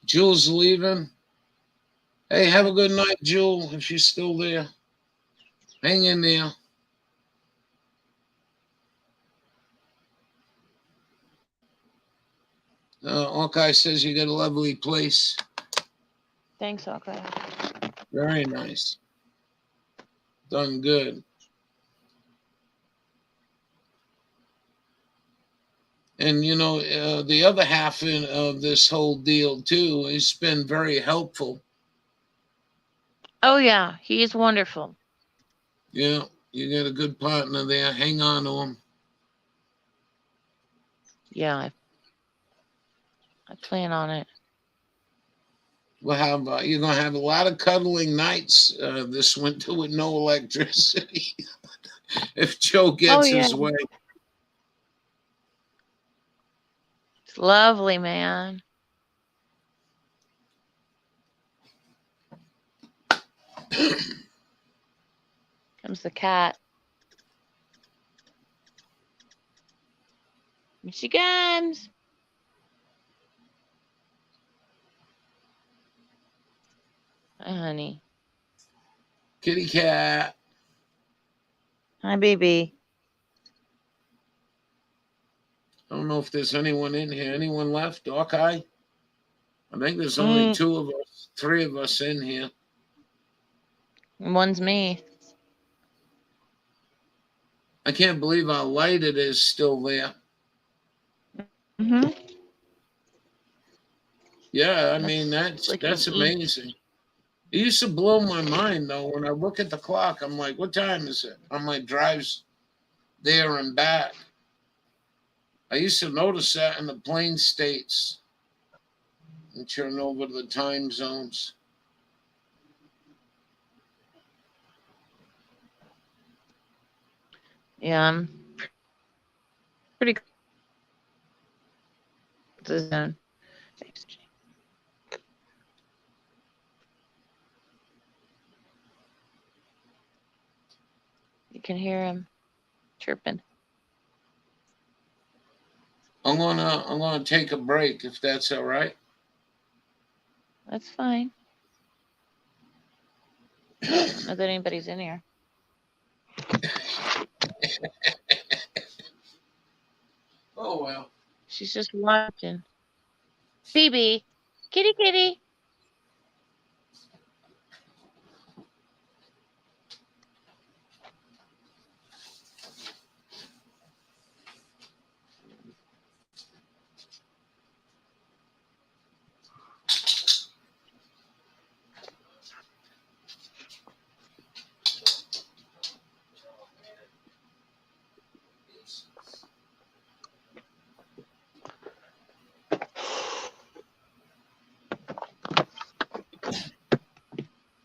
Jewel's leaving. Hey, have a good night, Jewel, if she's still there. Hang in there. Hawkeye says you got a lovely place. Thanks, okay. Very nice. Done good. And, you know, the other half of this whole deal, too, has been very helpful. Oh, yeah. He's wonderful. Yeah, you got a good partner there. Hang on to him. Yeah, I plan on it. We'll have, you're going to have a lot of cuddling nights this winter with no electricity. If Joe gets his way. It's lovely, man. Comes the cat. Here she comes. Hi, honey. Kitty cat. Hi, baby. I don't know if there's anyone in here. Anyone left? Hawkeye? I think there's only 2 of us, 3 of us in here. And one's me. I can't believe how light it is still there. Mm-hmm. Yeah, I mean that's like an E. amazing. It used to blow my mind though when I look at the clock. I'm like, what time is it? On my drives there and back. I used to notice that in the plain states and turn over to the time zones. Yeah, I'm pretty close to the zone. You can hear him chirping. I'm gonna take a break if that's all right. That's fine. Not that anybody's in here. Oh well. She's just watching. Phoebe, kitty, kitty.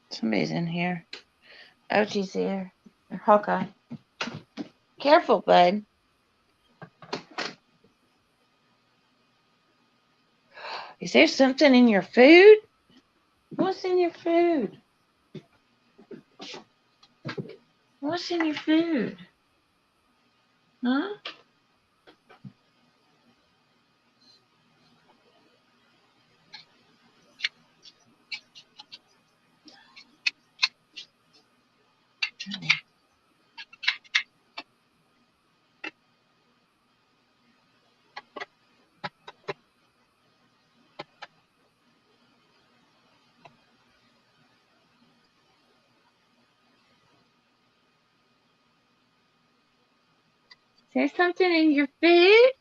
Somebody's in here. Ouchie's here. Hawkeye. Careful, bud. Is there something in your food? What's in your food? What's in your food? Huh? Is there something in your food?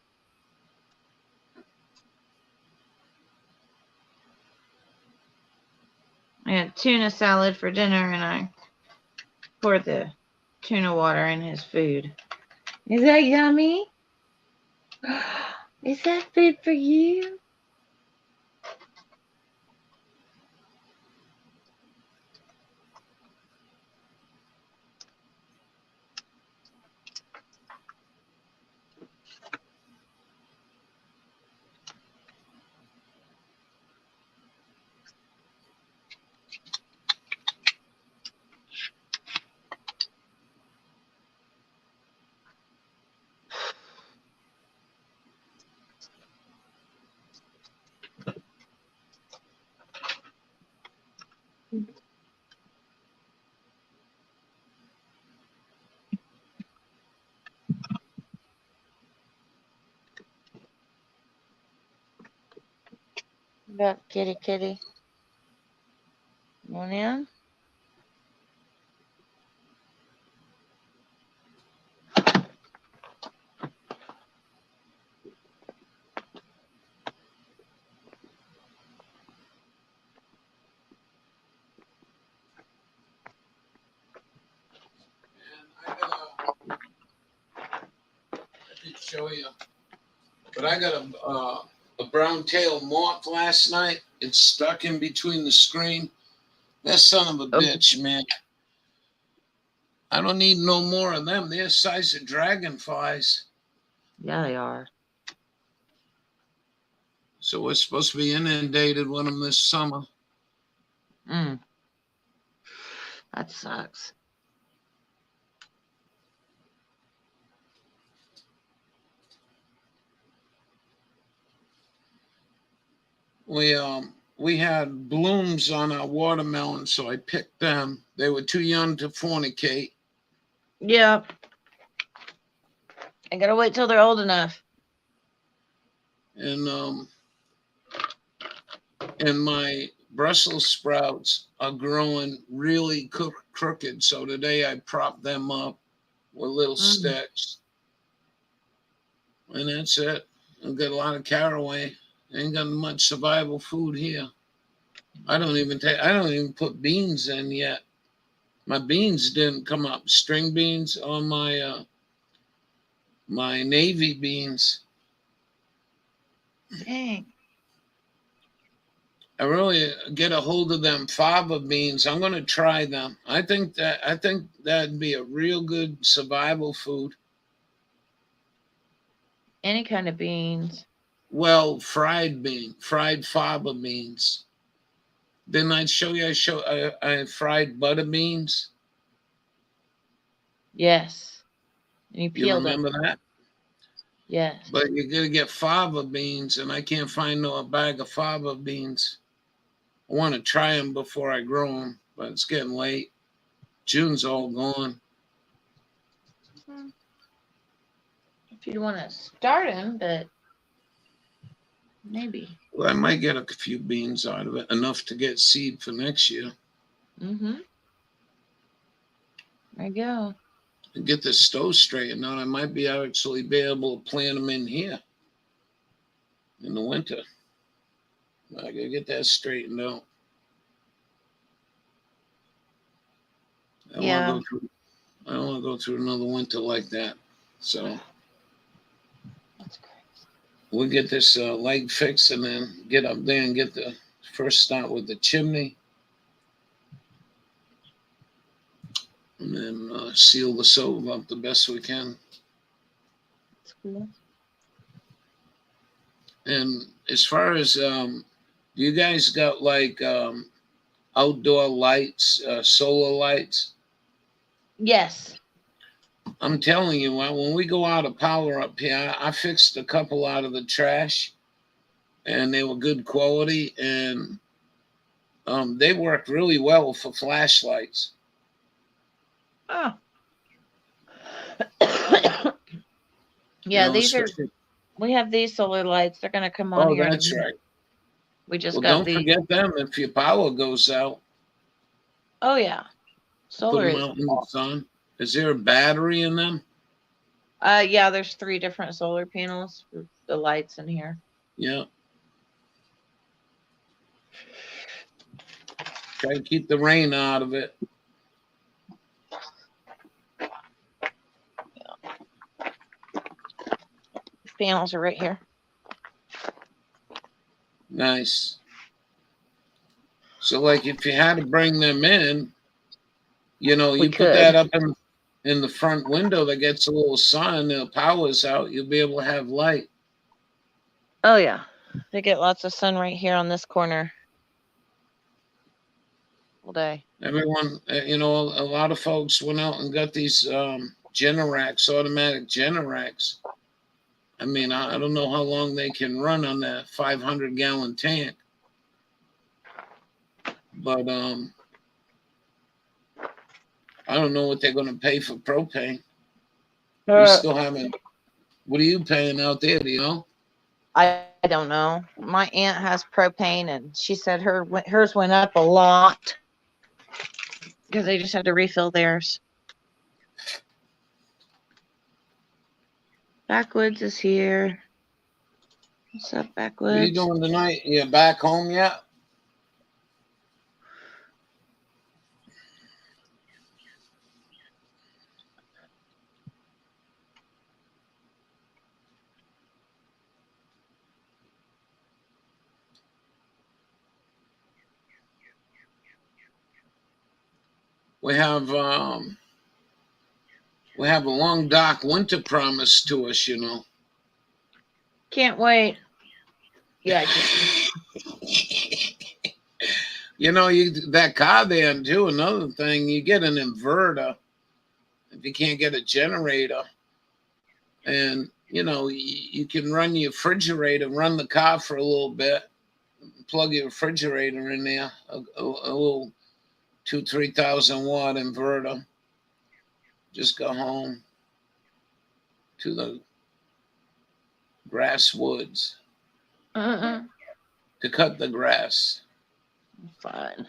I had tuna salad for dinner and I poured the tuna water in his food. Is that yummy? Is that food for you? About kitty, kitty. Come on in. I could show you, but I got a brown tail moth last night. It's stuck in between the screen. That son of a bitch, man. I don't need no more of them. They're the size of dragonflies. Yeah, they are. So we're supposed to be inundated with them this summer. That sucks. We had blooms on our watermelon, so I picked them. They were too young to fornicate. Yeah. I gotta wait till they're old enough. And my Brussels sprouts are growing really crooked. So today I propped them up with little sticks. And that's it. I've got a lot of caraway. Ain't got much survival food here. I don't even put beans in yet. My beans didn't come up. String beans on my navy beans. Dang. I really get a hold of them fava beans. I'm gonna try them. I think that'd be a real good survival food. Any kind of beans. Well, fried fava beans. Didn't I show you? I fried butter beans. Yes. And you You peeled them. remember that? Yes. But you're gonna get fava beans, and I can't find a bag of fava beans. I want to try them before I grow them, but it's getting late. June's all gone. If you want to start them, but maybe. Well, I might get a few beans out of it, enough to get seed for next year. Mm-hmm. There you go. And get the stove straightened out. I might be actually be able to plant them in here in the winter. I gotta get that straightened out. I don't want to go through another winter like that. So That's great. we'll get this leg fixed and then get up there and get the first start with the chimney. And then seal the stove up the best we can. That's cool. And as far as you guys got like outdoor lights, solar lights? Yes. I'm telling you, when we go out of power up here, I fixed a couple out of the trash, and they were good quality, and they worked really well for flashlights. Oh. Yeah, these are. We have these solar lights. They're going to come on here. Oh, that's right. We just Well, got don't forget them if your power goes out. Oh, yeah. Solar Put them out in the sun. Is there a battery in them? Yeah, there's 3 different solar panels with the lights in here. Yeah. Try to keep the rain out of it. Panels are right here. Nice. So, like, if you had to bring them in, you know, you put that up in the front window that gets a little sun, the power's out, you'll be able to have light. Oh, yeah. They get lots of sun right here on this corner all day. Everyone, you know, a lot of folks went out and got these Generacs, automatic Generacs. I mean, I don't know how long they can run on that 500-gallon tank. But I don't know what they're going to pay for propane. We still haven't. What are you paying out there? Do you know? I don't know. My aunt has propane, and she said hers went up a lot because they just had to refill theirs. Backwoods is here. What's up, Backwoods? What are you doing tonight? You back home yet? We have a long dark winter promised to us, you know. Can't wait. Yeah, I can't. You know, that car there too. Another thing, you get an inverter if you can't get a generator, and you know you can run your refrigerator, run the car for a little bit, plug your refrigerator in there, a little 2,000-3,000 watt inverter. Just go home to the grass woods to cut the grass. Fine.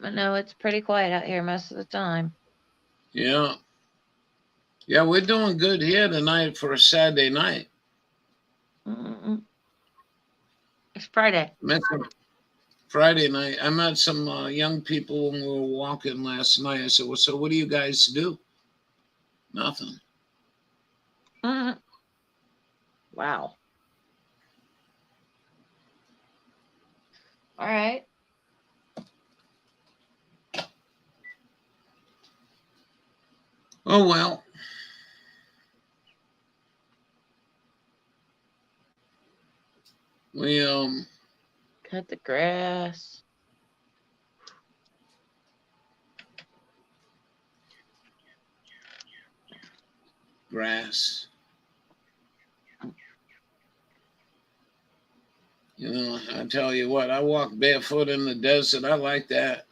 But no, it's pretty quiet out here most of the time. Yeah. Yeah, we're doing good here tonight for a Saturday night. Mm-mm. It's Friday. Met some Friday night. I met some young people when we were walking last night. I said, "Well, so what do you guys do?" Nothing. Mm-mm. Wow. All right. Oh well. We Cut the grass. grass. You know, I tell you what, I walk barefoot in the desert. I like that.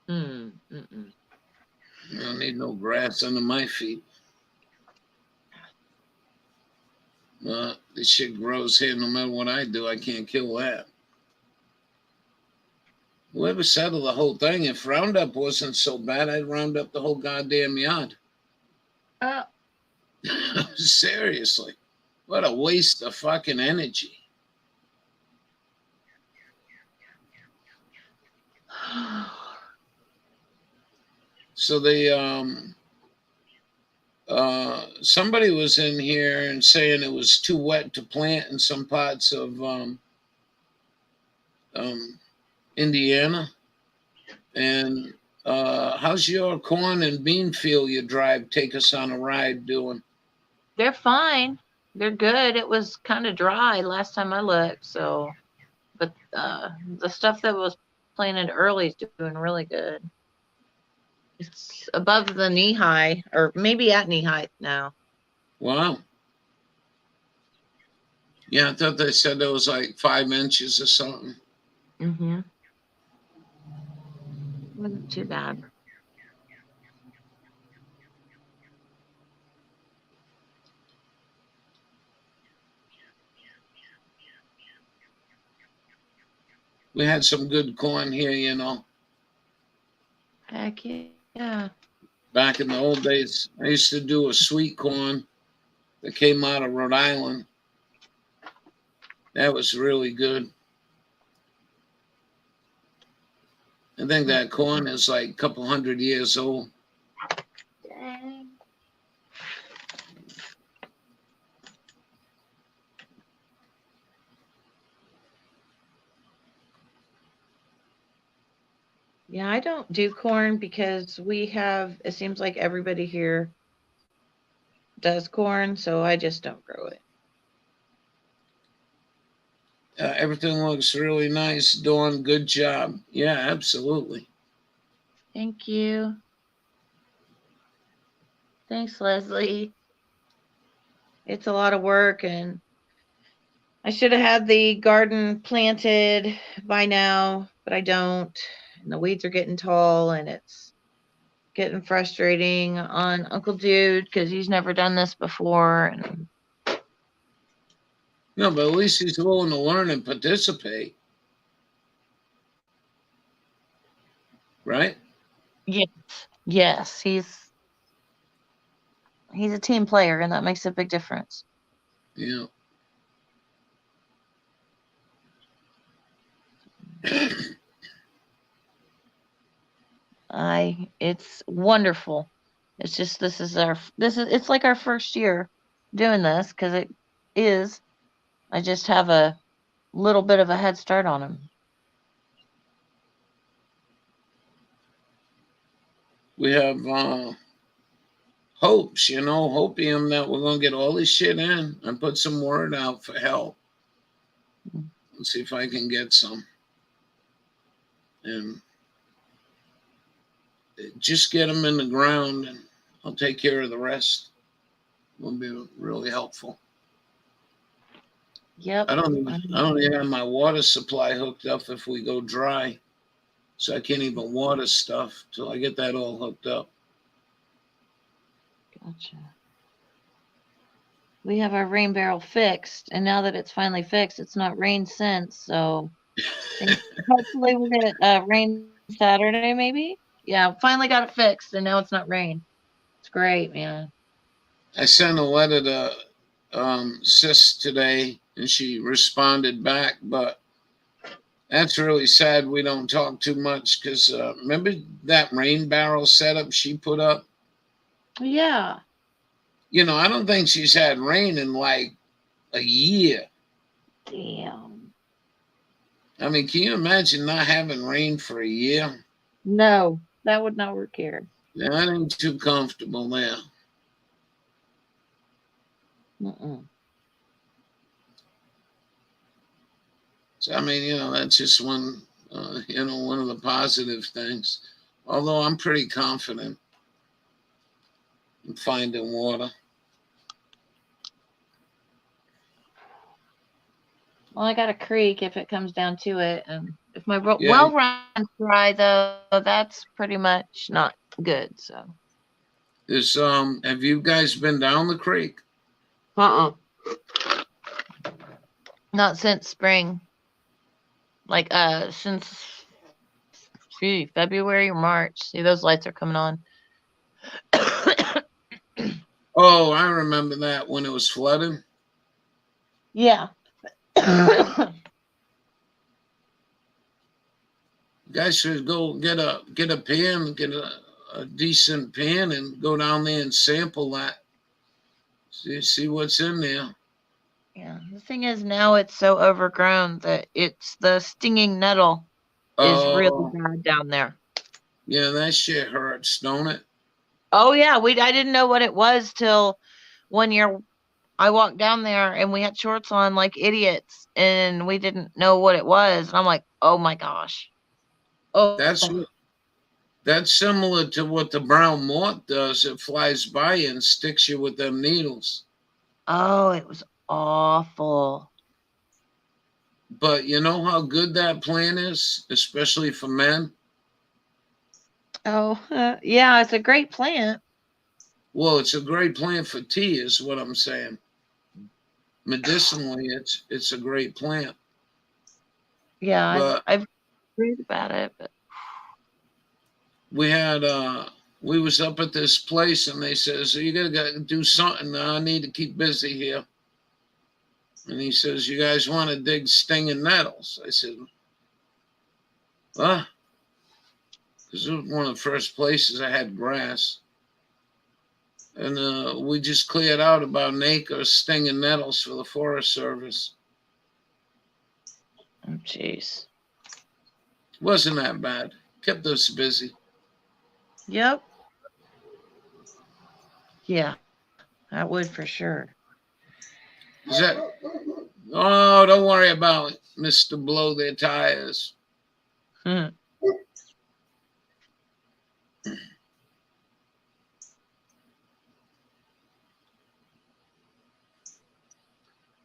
Mm-mm. I don't need no grass under my feet. This shit grows here no matter what I do. I can't kill that. Whoever settled the whole thing, if Roundup wasn't so bad, I'd round up the whole goddamn yard. Oh. Seriously. What a waste of fucking energy. So somebody was in here and saying it was too wet to plant in some parts of Indiana. And how's your corn and bean field you drive? Take us on a ride doing. They're fine. They're good. It was kind of dry last time I looked, so but the stuff that was planted early is doing really good. It's above the knee high, or maybe at knee height now. Wow. Yeah, I thought they said it was like 5 inches or something. Mm-hmm. Wasn't too bad. We had some good corn here, you know. Heck yeah. Back in the old days, I used to do a sweet corn that came out of Rhode Island. That was really good. I think that corn is like a couple 100 years old. Dang. Yeah, I don't do corn because we have, it seems like everybody here does corn, so I just don't grow it. Everything looks really nice. Dawn, good job. Yeah, absolutely. Thank you. Thanks, Leslie. It's a lot of work, and I should have had the garden planted by now, but I don't. And the weeds are getting tall, and it's getting frustrating on Uncle Dude because he's never done this before. And No, but at least he's willing to learn and participate. Right? yes, he's a team player, and that makes a big difference. Yeah. It's wonderful. It's just it's like our first year doing this because it is. I just have a little bit of a head start on him. We have hopes, hopium that we're going to get all this shit in and put some word out for help. Let's see if I can get some. And just get them in the ground and I'll take care of the rest. Will be really helpful. Yep. I don't even have my water supply hooked up if we go dry. So I can't even water stuff till I get that all hooked up. Gotcha. We have our rain barrel fixed, and now that it's finally fixed, it's not rained since. So hopefully we'll get rain Saturday, maybe. Yeah, finally got it fixed, and now it's not rain. It's great, man. I sent a letter to Sis today, and she responded back, but that's really sad we don't talk too much because remember that rain barrel setup she put up? Yeah. You know, I don't think she's had rain in like a year. Damn. I mean, can you imagine not having rain for a year? No, that would not work here. That ain't too comfortable there. Mm-mm. So, I mean, you know, that's just one, one of the positive things. Although I'm pretty confident in finding water. Well, I got a creek if it comes down to it, and if my Yeah. well runs dry, though, that's pretty much not good. So. Is have you guys been down the creek? Not since spring. Like since February or March. See, those lights are coming on. Oh, I remember that when it was flooding. Yeah. You guys should go get a pan, get a decent pan, and go down there and sample that. See what's in there. Yeah. The thing is, now it's so overgrown that it's the stinging nettle is really Oh, bad down there. yeah, that shit hurts, don't it? Oh yeah, I didn't know what it was till one year I walked down there and we had shorts on like idiots and we didn't know what it was. And I'm like, oh my gosh. Oh, That's similar to what the brown moth does. It flies by you and sticks you with them needles. oh, it was awful. But you know how good that plant is, especially for men? Oh, yeah, it's a great plant. Well, it's a great plant for tea, is what I'm saying. Medicinally, it's a great plant. Yeah, But I've read about it, but we had we was up at this place and they says, so you gotta do something. I need to keep busy here. And he says, you guys want to dig stinging nettles? I said, what? Because it was one of the first places I had grass. And we just cleared out about an acre of stinging nettles for the Forest Service. oh jeez. Wasn't that bad. Kept us busy. Yep. Yeah, I would for sure. Is that? Oh, don't worry about it, Mr. Blow their tires. Hmm.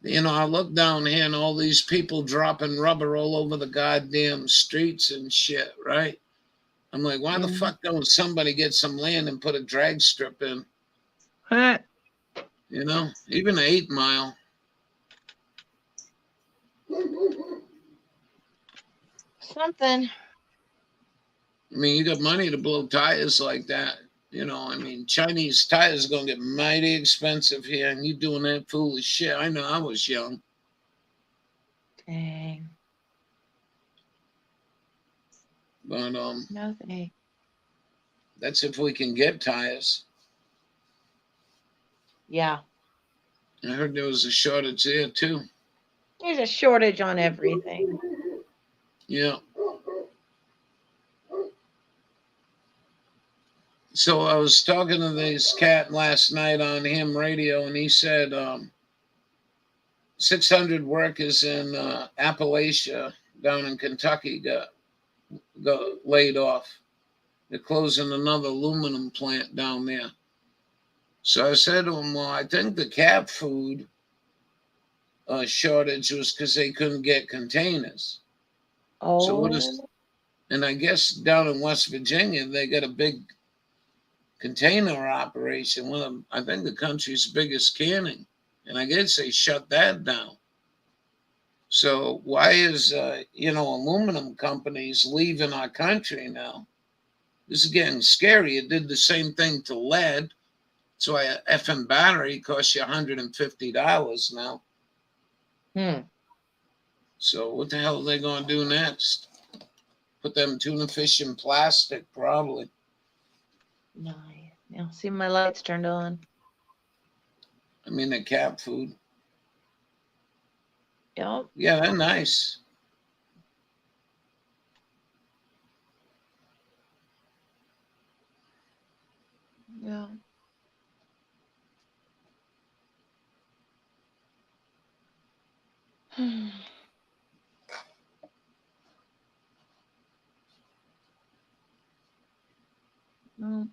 You know, I look down here and all these people dropping rubber all over the goddamn streets and shit, right? I'm like, why the fuck don't somebody get some land and put a drag strip in? Huh. You know, even an 8 Mile. Something. I mean, you got money to blow tires like that. You know, I mean, Chinese tires are going to get mighty expensive here, and you doing that foolish shit. I know I was young. Dang. But No thanks. that's if we can get tires. Yeah. I heard there was a shortage there too. There's a shortage on everything. Yeah. So I was talking to this cat last night on ham radio, and he said 600 workers in Appalachia down in Kentucky got laid off. They're closing another aluminum plant down there. So I said to him, well, I think the cat food shortage was because they couldn't get containers. Oh. So what is? And I guess down in West Virginia, they got a big container operation, one of, I think, the country's biggest canning. And I guess they shut that down. So why is aluminum companies leaving our country now? This is getting scary. It did the same thing to lead. So a effing battery costs you $150 now. So what the hell are they going to do next? Put them tuna fish in plastic, probably. Nice. Yeah, see, my lights turned on. I mean, the cat food. Yep. Yeah, they're nice. Yeah. Well,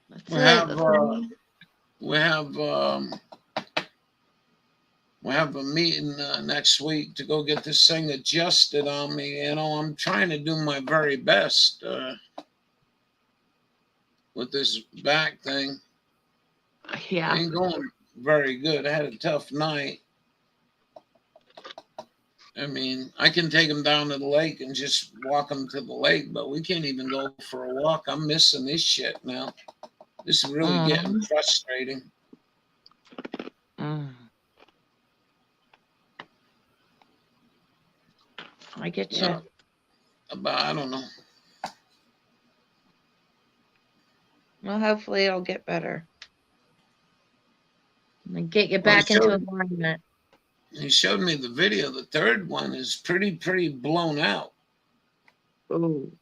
that's We it. have That's all. we have we have a meeting next week to go get this thing adjusted on me. I'm trying to do my very best with this back thing. Yeah. Ain't going very good. I had a tough night. I mean, I can take them down to the lake and just walk them to the lake, but we can't even go for a walk. I'm missing this shit now. This is really getting frustrating. I get you. But I don't know. Well, hopefully it'll get better. And get you back into alignment. He showed me the video. The third one is pretty blown out. Ooh.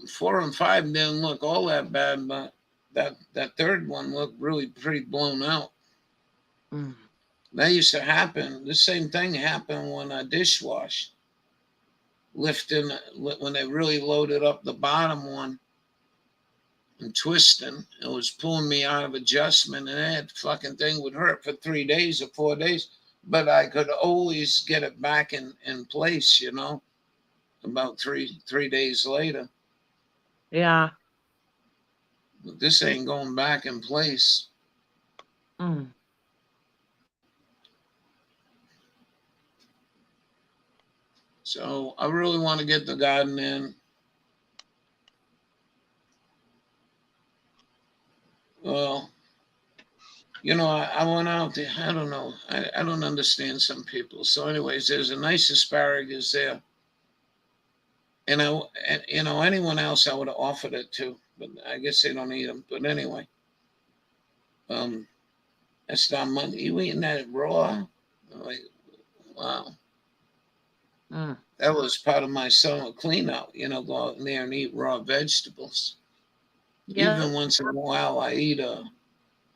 4 and 5 didn't look all that bad, but that third one looked really pretty blown out. That used to happen. The same thing happened when I dishwashed. Lifting, when they really loaded up the bottom one and twisting, it was pulling me out of adjustment, and that fucking thing would hurt for 3 days or 4 days. But I could always get it back in place, about three days later. Yeah. But this ain't going back in place. So I really want to get the garden in. Well, I went out there. I don't know. I don't understand some people. So anyways, there's a nice asparagus there. And anyone else I would have offered it to, but I guess they don't eat them. But anyway, that's not money. You eating that raw? I'm like, wow. That was part of my summer clean out, go out in there and eat raw vegetables. Yeah. Even once in a while, I eat a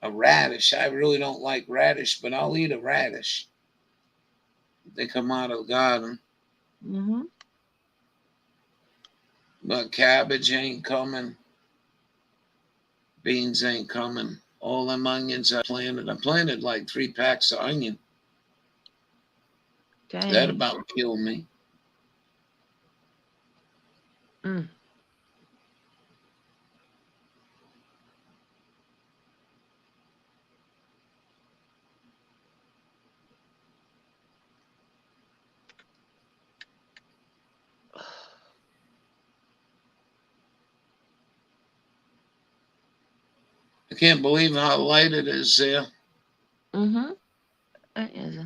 radish. I really don't like radish, but I'll eat a radish. They come out of the garden. But cabbage ain't coming. Beans ain't coming. All them onions I planted like 3 packs of onion. Dang. That about killed me. I can't believe how light it is there. It is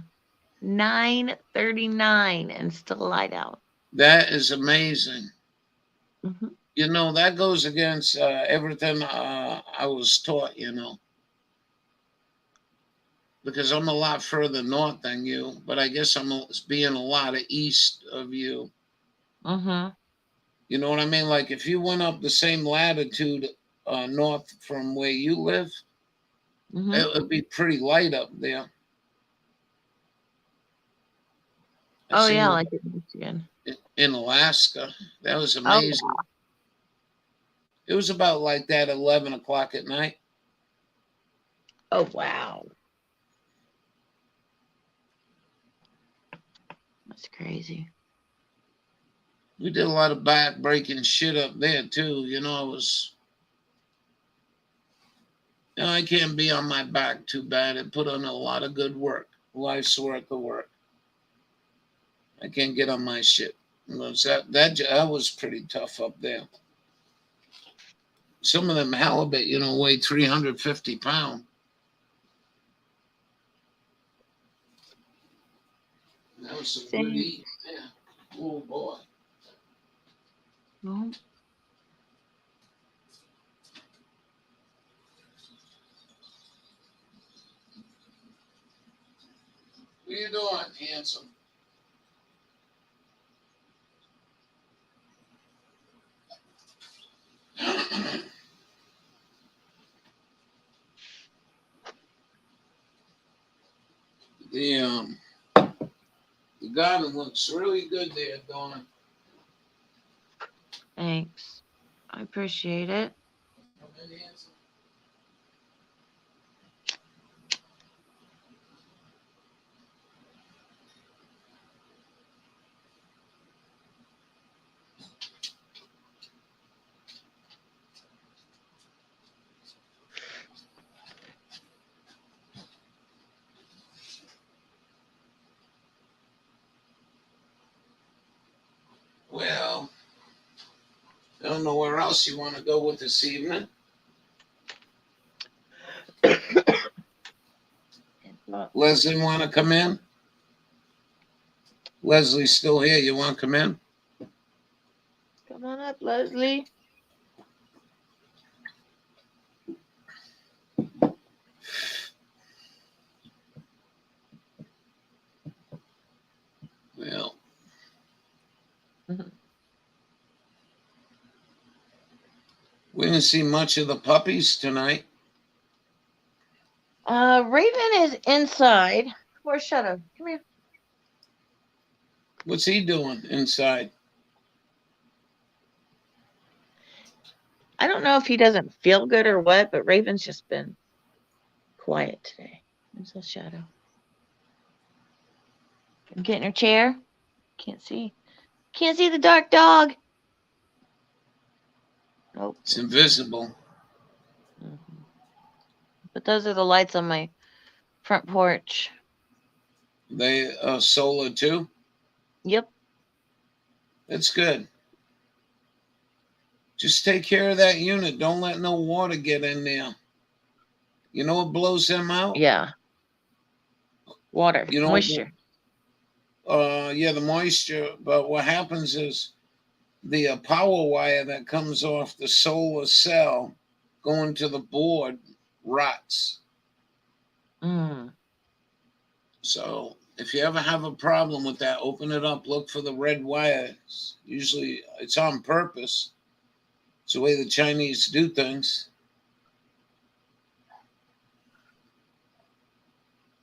9:39 and still light out. That is amazing. That goes against everything I was taught, because I'm a lot further north than you, but I guess I'm being a lot east of you. You know what I mean? Like if you went up the same latitude north from where you live, it would be pretty light up there. Oh yeah, like in Michigan. In Alaska. That was amazing. Oh, wow. It was about like that 11 o'clock at night. Oh wow. That's crazy. We did a lot of back breaking shit up there too. I can't be on my back too bad. I put on a lot of good work. Life's worth of work. I can't get on my shit. That was pretty tough up there. Some of them halibut, weigh 350 pounds. That was some good eating. Yeah. Oh boy. No. What are you doing, handsome? The garden looks really good there, Donna. Thanks. I appreciate it. Come in, handsome. Well, I don't know where else you want to go with this evening. Leslie, want to come in? Leslie's still here. You want to come in? Come on up, Leslie. Well, we didn't see much of the puppies tonight. Raven is inside. Where's Shadow? Come here. What's he doing inside? I don't know if he doesn't feel good or what, but Raven's just been quiet today. There's a Shadow. Get in her chair. Can't see. Can't see the dark dog. Nope. It's invisible. But those are the lights on my front porch. They solar too? Yep. That's good. Just take care of that unit. Don't let no water get in there. You know what blows them out? Yeah. Water. Moisture. Yeah, the moisture. But what happens is the power wire that comes off the solar cell going to the board rots. So if you ever have a problem with that, open it up, look for the red wires. Usually it's on purpose. It's the way the Chinese do things.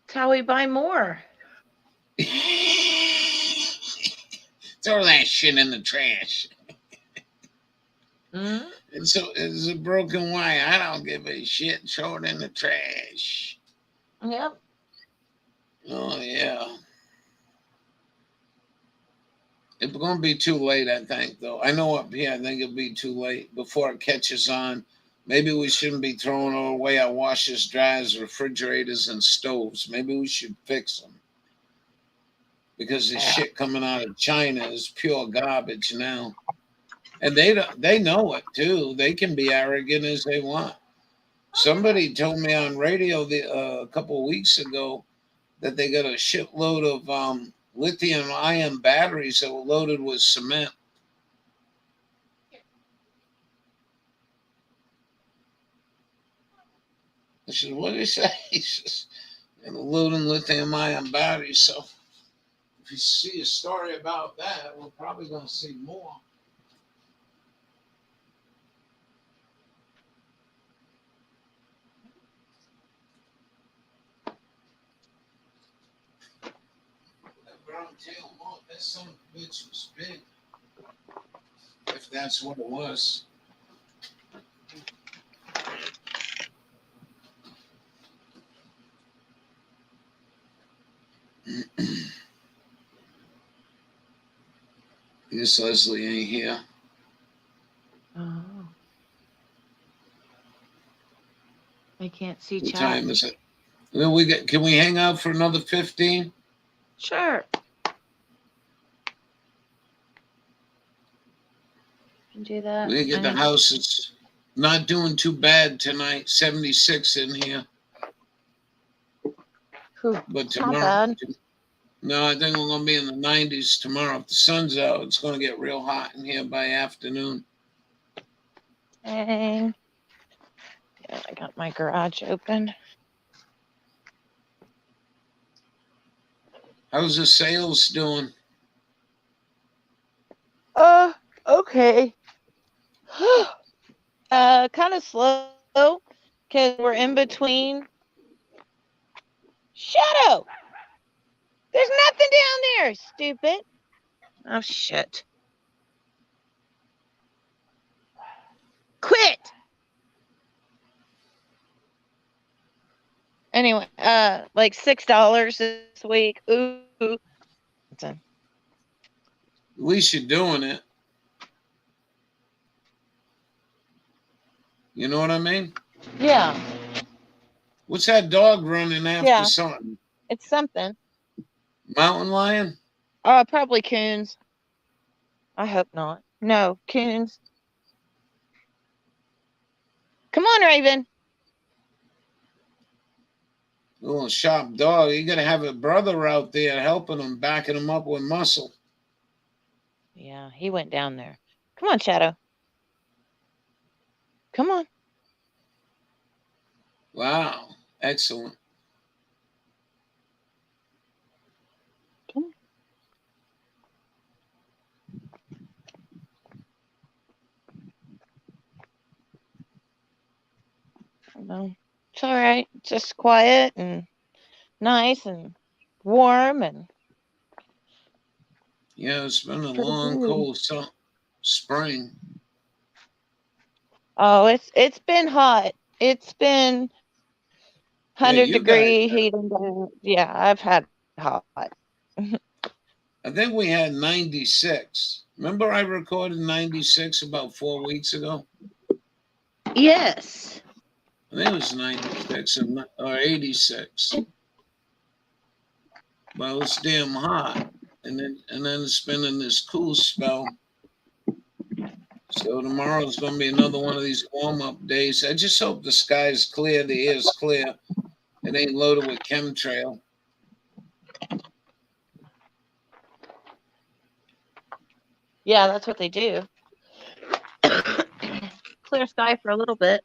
That's how we buy more. Throw that shit in the trash. Mm-hmm. It's a broken wire. I don't give a shit. Throw it in the trash. Yep. Oh, yeah. It's going to be too late, I think, though. I know up here, I think it'll be too late before it catches on. Maybe we shouldn't be throwing away our washers, dryers, refrigerators, and stoves. Maybe we should fix them. Because the shit coming out of China is pure garbage now. And they know it, too. They can be arrogant as they want. Somebody told me on radio a couple of weeks ago that they got a shitload of lithium-ion batteries that were loaded with cement. I said, what did he say? He says, they're loading lithium-ion batteries. So if you see a story about that, we're probably going to see more. That brown tail moth, that son of a bitch was big. If that's what it was. This Leslie ain't here. Oh. I can't see What chat. time is it? Well, can we hang out for another 15? Sure. can do that. We get the house is not doing too bad tonight. 76 in here. Whew, But it's not tomorrow, bad. no, I think we're going to be in the 90s tomorrow. If the sun's out, it's going to get real hot in here by afternoon. Dang. Yeah, I got my garage open. How's the sales doing? Okay. Kind of slow because we're in between. Shadow! There's nothing down there, stupid. Oh, shit. Quit! Anyway, like $6 this week. Ooh. At least you're doing it. You know what I mean? Yeah. What's that dog running after something? It's something. Mountain lion? Probably coons. I hope not. No, coons. Come on, Raven. Little sharp dog. You got to have a brother out there helping him, backing him up with muscle. Yeah, he went down there. Come on, Shadow. Come on. Wow. Excellent. Come on. No, it's all right. Just quiet and nice and warm and Yeah, it's been a pretty long, good. cold spring. Oh, it's been hot. It's been Yeah, 100 you guys. degree heat and yeah, I've had hot. I think we had 96. Remember I recorded 96 about 4 weeks ago? Yes. I think it was 96 or 86. But it was damn hot. And then it's been in this cool spell. So tomorrow's going to be another one of these warm-up days. I just hope the sky's clear, the air's clear. It ain't loaded with chemtrail. Yeah, that's what they do. Clear sky for a little bit.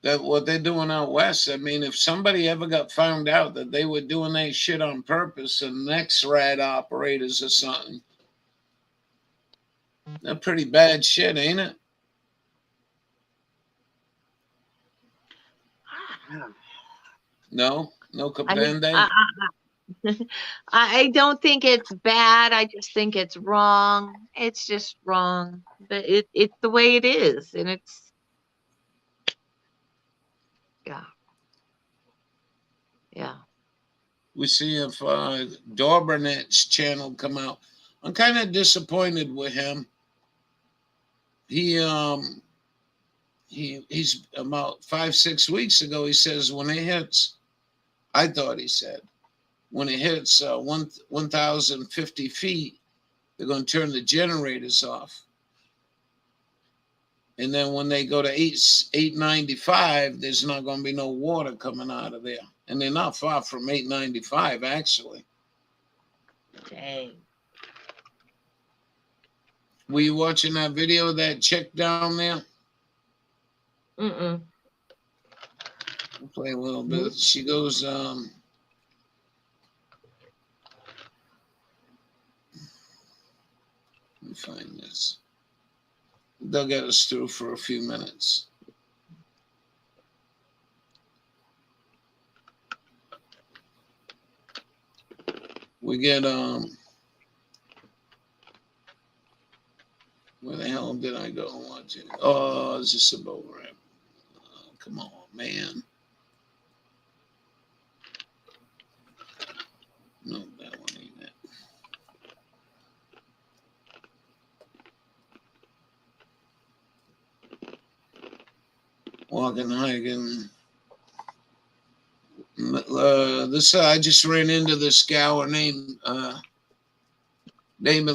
That what they're doing out west. I mean, if somebody ever got found out that they were doing that shit on purpose and next rad operators or something, that's pretty bad shit, ain't it? No Capende. I don't think it's bad. I just think it's wrong. It's just wrong. But it's the way it is, and it's yeah. We see if Dorbernet's channel come out. I'm kind of disappointed with him. He's about 5-6 weeks ago. He says when it hits, I thought he said when it hits 1,050 feet, they're going to turn the generators off. And then when they go to 895, there's not going to be no water coming out of there. And they're not far from 895, actually. Dang. Were you watching that video of that chick down there? Mm-mm. I'll play a little bit. She goes, let me find this. They'll get us through for a few minutes. We get, where the hell did I go and watch it? Oh, it's just a boat ramp. Come on, man. No, that one ain't it. Walking, hiking. This I just ran into this gal. Her name of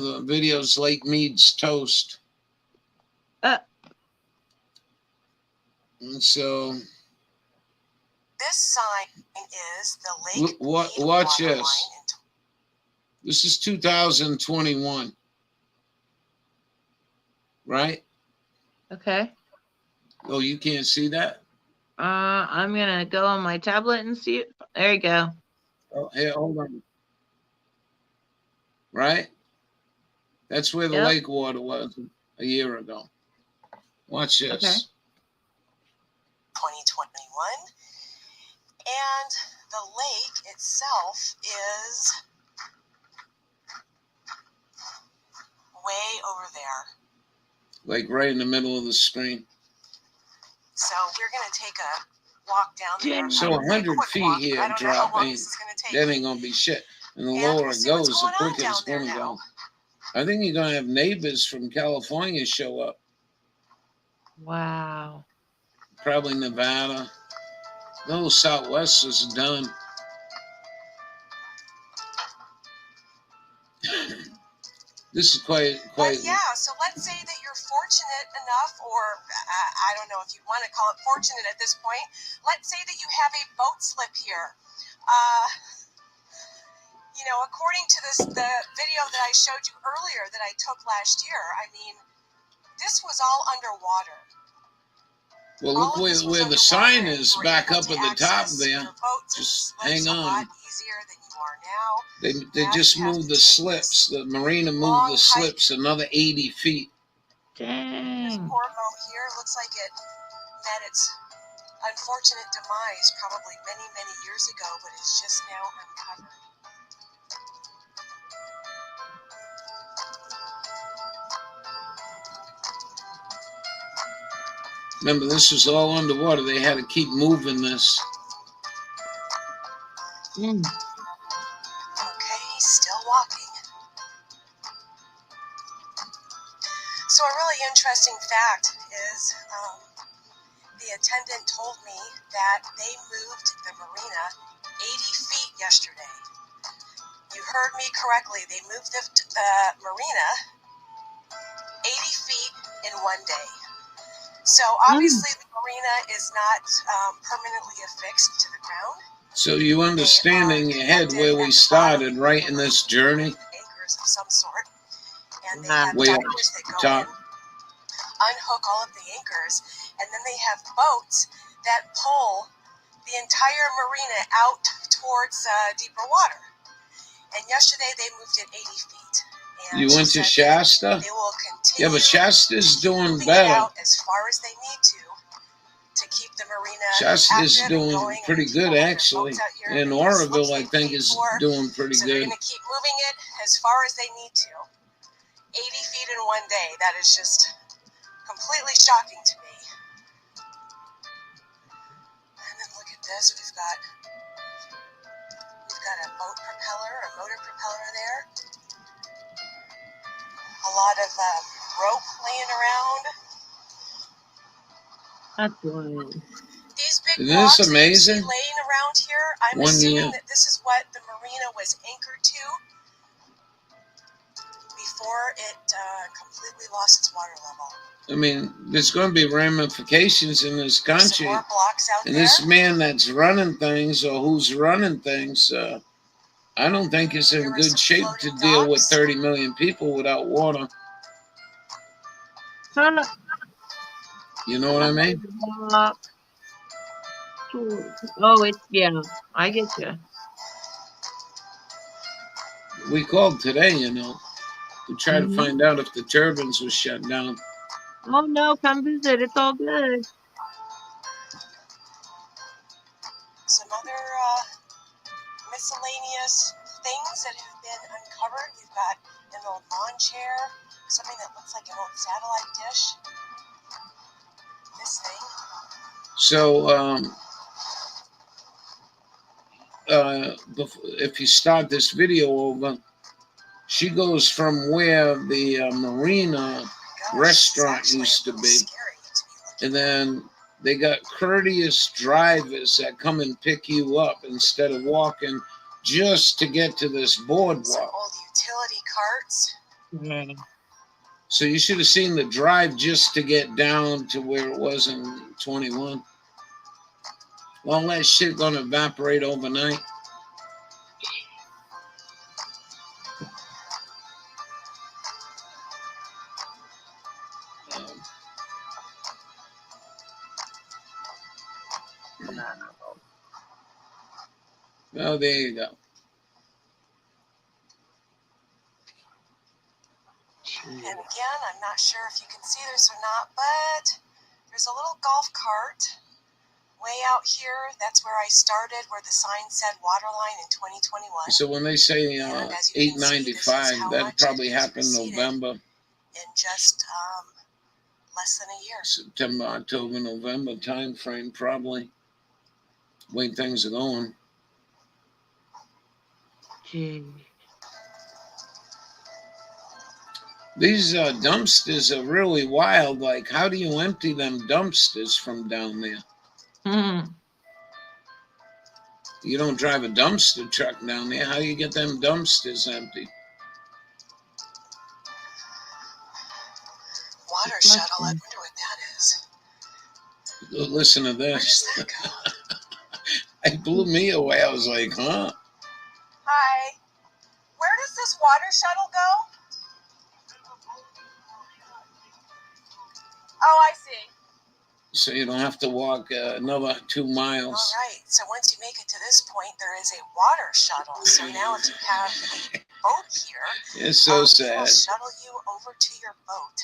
the video is Lake Mead's Toast. And so This sign is the Lake watch water this. line. This is 2021, right? Okay. Oh, you can't see that? I'm gonna go on my tablet and see it. There you go. Oh, here, hold on. Right? That's where the Yep. lake water was a year ago. Watch this. Okay. 2021. And the lake itself is way over there. Like right in the middle of the screen. So we're going to take a walk down there. So 100 feet here drop ain't, that ain't going to be shit. And the lower it goes, the quicker it's going to go. I think you're going to have neighbors from California show up. Wow. Probably Nevada. No, Southwest is done. This is quite. But yeah, so let's say that you're fortunate enough, or I don't know if you want to call it fortunate at this point. Let's say that you have a boat slip here. You know, according to the video that I showed you earlier that I took last year, I mean, this was all underwater. Well, look where the sign is back up at the top there. Just hang on. They just moved the slips. The marina moved the slips another 80 feet. Dang. This poor boat here looks like it met its unfortunate demise probably many, many years ago, but it's just now uncovered. Remember, this was all underwater. They had to keep moving this. Okay, he's still walking. So a really interesting fact is the attendant told me that they moved the marina 80 feet yesterday. You heard me correctly. They moved the marina 80 feet in one day. So obviously the marina is not permanently affixed to the ground. So you understand in your head where we started, right in this journey? Anchors of some sort. And they have way up divers that go top. in, unhook all of the anchors, and then they have boats that pull the entire marina out towards deeper water. And yesterday they moved it 80 feet. And You went to Shasta? they will continue Yeah, but Shasta's doing moving it better. out as far as they need to keep the marina Shasta's active and doing going, and pretty keep good, all their actually. boats out here And making as Oroville, much I as think, they is need for. doing pretty So they're good. going to keep moving it as far as they need to. 80 feet in one day. That is just completely shocking to me. And then look at this. We've got a boat propeller, a motor propeller there. A lot of rope laying around. That's wild. These big Isn't rocks this that you see amazing? laying around here, I'm 1 assuming year. that this is what the marina was anchored to before it completely lost its water level. I mean, there's going to be ramifications in this Some country. more blocks out And there. this man that's running things, or who's running things, I don't think is in good shape to deal with 30 million people without water. You know what I mean? Oh, it's, yeah, I get you. We called today, you know, to try to find out if the turbines were shut down. Oh, no, come visit. It's all good. Some other miscellaneous things that have been uncovered. We've got an old lawn chair, something that looks like an old satellite dish. This thing. So, if you start this video over, she goes from where the marina restaurant used to be, and then They got courteous drivers that come and pick you up instead of walking just to get to this Some boardwalk. old utility carts. Yeah. So you should have seen the drive just to get down to where it was in 21. All that shit gonna evaporate overnight. Oh, there you go. And again, I'm not sure if you can see this or not, but there's a little golf cart way out here. That's where I started, where the sign said Waterline in 2021. So when they say And as you can see, this is 895, how that much probably it has happened receded November, in just less than a year. September, October, November time frame, probably. Way things are going. Gee. These dumpsters are really wild. Like, how do you empty them dumpsters from down there? Hmm. You don't drive a dumpster truck down there. How do you get them dumpsters empty? Water shuttle, I wonder what that is. Listen to Where does this. that go? It blew me away. I was like, huh? Hi. Where does this water shuttle go? Oh, I see. So you don't have to walk another 2 miles. All right. So once you make it to this point, there is a water shuttle. So now if you have a boat here, It's so it sad. will shuttle you over to your boat.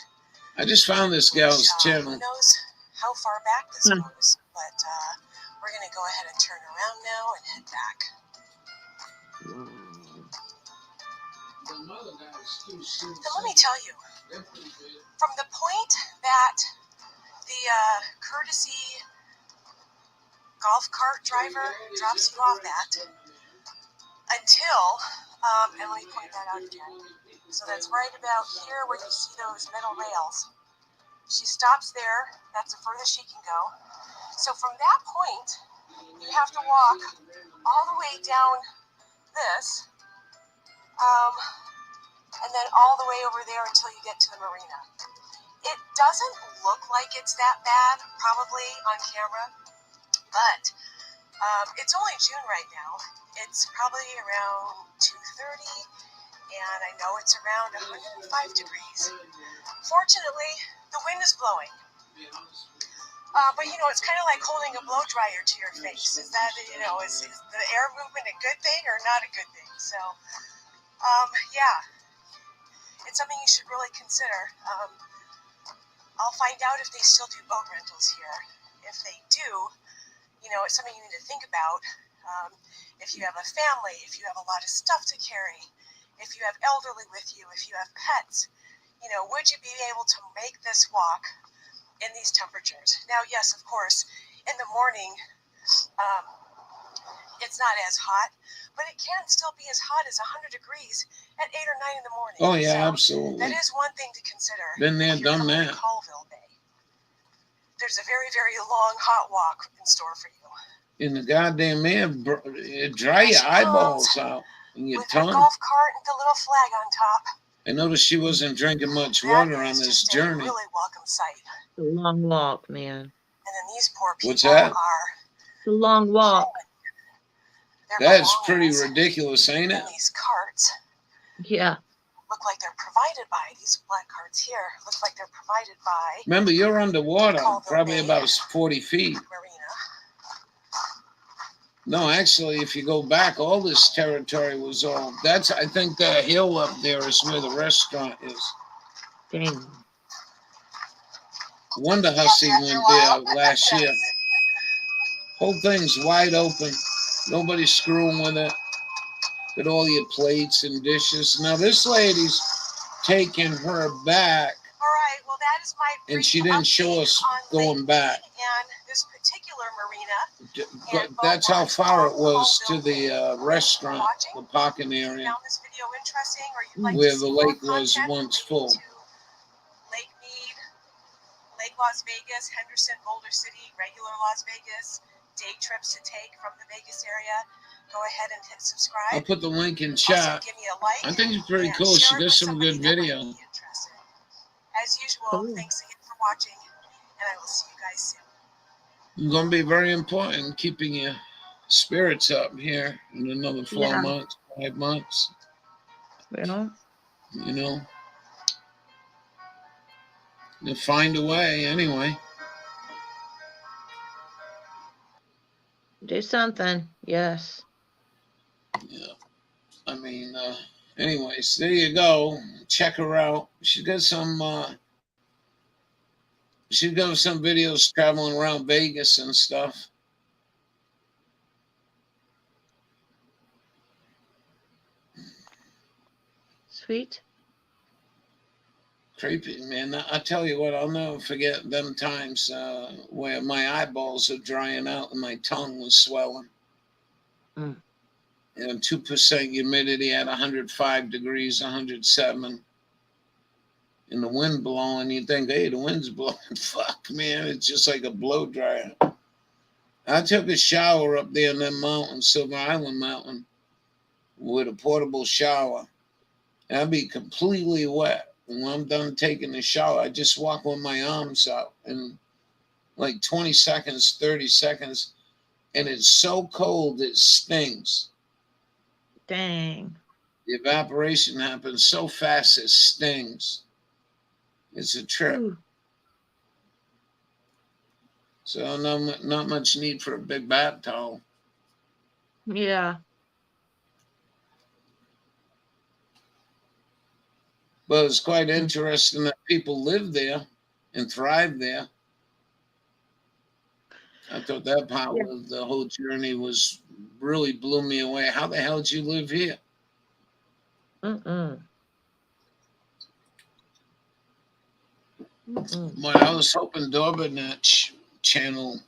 I just found this gal's channel. Who knows how far back this Hmm. goes? But we're going to go ahead and turn around now and head back. And let me tell you, from the point that the courtesy golf cart driver drops you off at until, and let me point that out again. So that's right about here where you see those metal rails. She stops there. That's the furthest she can go. So from that point, you have to walk all the way down this, and then all the way over there until you get to the marina. It doesn't look like it's that bad, probably on camera, but it's only June right now. It's probably around 2:30, and I know it's around 105 degrees. Fortunately, the wind is blowing. But you know, it's kind of like holding a blow dryer to your face. Is that, you know, is the air movement a good thing or not a good thing? So, yeah, it's something you should really consider. I'll find out if they still do boat rentals here. If they do, you know, it's something you need to think about. If you have a family, if you have a lot of stuff to carry, if you have elderly with you, if you have pets, you know, would you be able to make this walk in these temperatures? Now, yes, of course, in the morning, it's not as hot, but it can still be as hot as 100 degrees at 8 or 9 in the morning. Oh, yeah, So absolutely. that is one thing to consider. Been there, if you're done coming that. to Colville Bay. There's a very, very long hot walk in store for you. In the goddamn air, it dry your eyeballs out and your With her tongue. golf cart and the little flag on top. I noticed she wasn't drinking much That water on is this just journey. a really welcome sight. It's a long walk, man. And then these poor people What's that? are It's a long walk. their That's pretty belongings ridiculous, ain't it? in these carts Yeah. look like they're provided by, these black carts here, look like they're provided by Remember, you're underwater, probably about 40 feet. Marina. No, actually, if you go back, all this territory was all. That's, I think, the hill up there is where the restaurant is. Dang. Wonder Hussy went there last year. Whole thing's wide open. Nobody's screwing with it. Got all your plates and dishes. Now this lady's taking her back, All right, well, that is my and she brief didn't show update us on going Lake back. Mead and this particular marina. But that's how far it was to the restaurant, the parking If you area, found this video interesting or you'd like where to the see more lake was content once related full. to Lake Mead, Lake Las Vegas, Henderson, Boulder City, regular Las Vegas, day trips to take from the Vegas area, go ahead and hit subscribe. I'll put the link in Also, chat. give me a like. I think it's pretty and cool. She share it does with some somebody good that might video. be interested. As usual, Cool. thanks again for watching, and I will see you guys soon. It's going to be very important keeping your spirits up here in another 4 Yeah. months, 5 months. You know, You know, to find a way anyway. do something. Yes. Yeah. I mean, anyways, there you go. Check her out. She's got some videos traveling around Vegas and stuff. Sweet. Creepy, man. I tell you what, I'll never forget them times where my eyeballs are drying out and my tongue was swelling. Mm. And 2% humidity at 105 degrees, 107. And the wind blowing, you think, hey, the wind's blowing. Fuck, man, it's just like a blow dryer. I took a shower up there in that mountain, Silver Island Mountain, with a portable shower. And I'd be completely wet. And when I'm done taking the shower, I just walk with my arms out and like 20 seconds, 30 seconds. And it's so cold, it stings. Dang. The evaporation happens so fast, it stings. It's a trip. Ooh. So not much need for a big bath towel. Yeah. But it's quite interesting that people live there and thrive there. I thought that part of the whole journey was really blew me away. How the hell did you live here? Mm-mm. Mm-mm. But I was hoping Dorbanet's channel,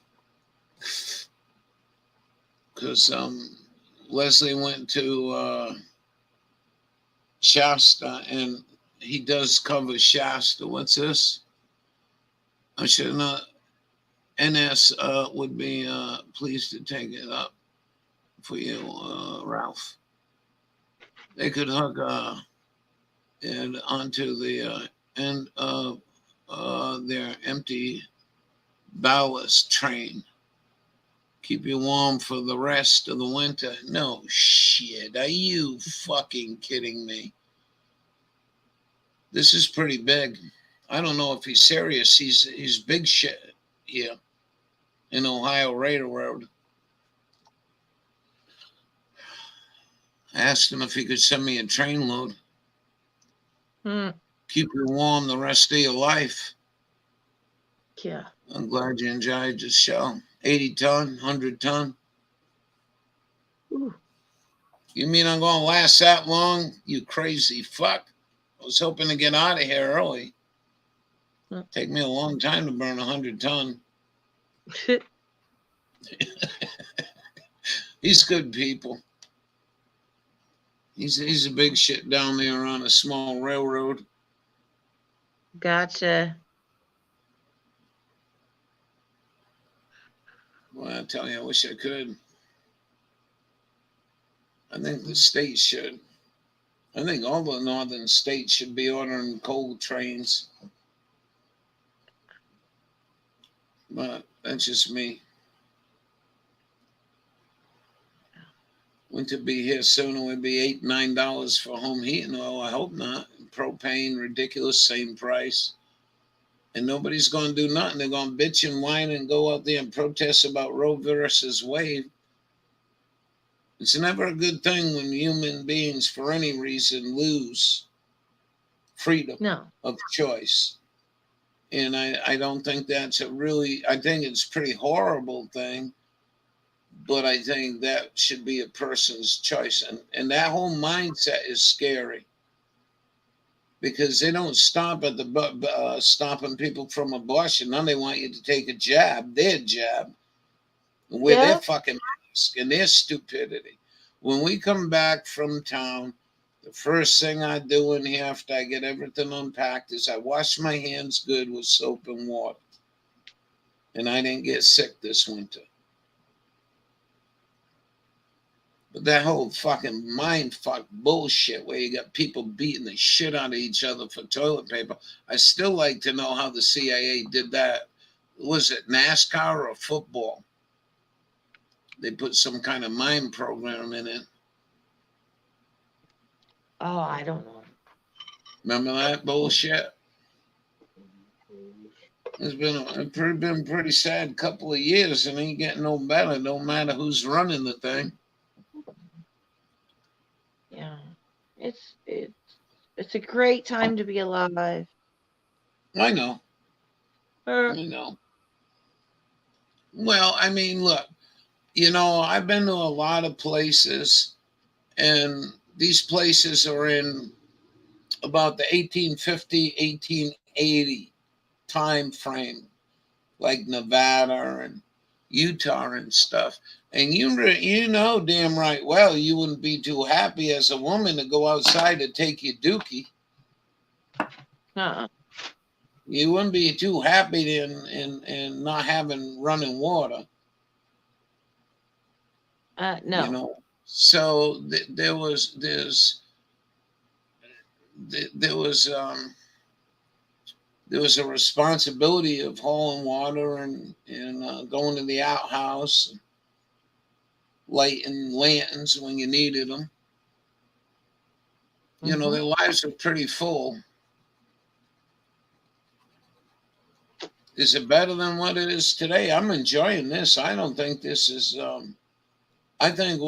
because Leslie went to Shasta and he does cover Shasta. What's this? I should not. NS would be pleased to take it up for you, Ralph. They could hook it onto the end of their empty ballast train. Keep you warm for the rest of the winter. No shit. Are you fucking kidding me? This is pretty big. I don't know if he's serious. He's big shit here in Ohio Railroad. I asked him if he could send me a train load. Keep you warm the rest of your life. Yeah. I'm glad you enjoyed the show. 80 ton, 100 ton. Ooh. You mean I'm going to last that long? You crazy fuck. I was hoping to get out of here early. Take me a long time to burn 100 ton. He's good people. He's a big shit down there on a small railroad. Gotcha. Well, I tell you, I wish I could. I think the state should. I think all the northern states should be ordering coal trains. But that's just me. Winter be here soon. It would be $8, $9 for home heating oil. I hope not. Propane, ridiculous, same price. And nobody's going to do nothing. They're going to bitch and whine and go out there and protest about Roe versus Wade. It's never a good thing when human beings, for any reason, lose freedom of choice. And I don't think that's I think it's a pretty horrible thing. But I think that should be a person's choice. And that whole mindset is scary. Because they don't stop at the stopping people from abortion. Now they want you to take a jab, their jab, with their fucking mask and their stupidity. When we come back from town, the first thing I do in here after I get everything unpacked is I wash my hands good with soap and water. and I didn't get sick this winter. But that whole fucking mind fuck bullshit where you got people beating the shit out of each other for toilet paper. I still like to know how the CIA did that. Was it NASCAR or football? They put some kind of mind program in it. Oh, I don't know. Remember that bullshit? It's been pretty sad couple of years and ain't getting no better. No matter who's running the thing. Yeah. It's a great time to be alive. I know. Uh, I know. Well, I mean, look, you know, I've been to a lot of places, and these places are in about the 1850, 1880 time frame, like Nevada and Utah and stuff. And you know damn right well you wouldn't be too happy as a woman to go outside to take your dookie. uh-uh. You wouldn't be too happy in not having running water. No. You know, so there was a responsibility of hauling water and going to the outhouse, lighting lanterns when you needed them. You know, Mhm. their lives were pretty full. Is it better than what it is today? I'm enjoying this. I don't think this is. I think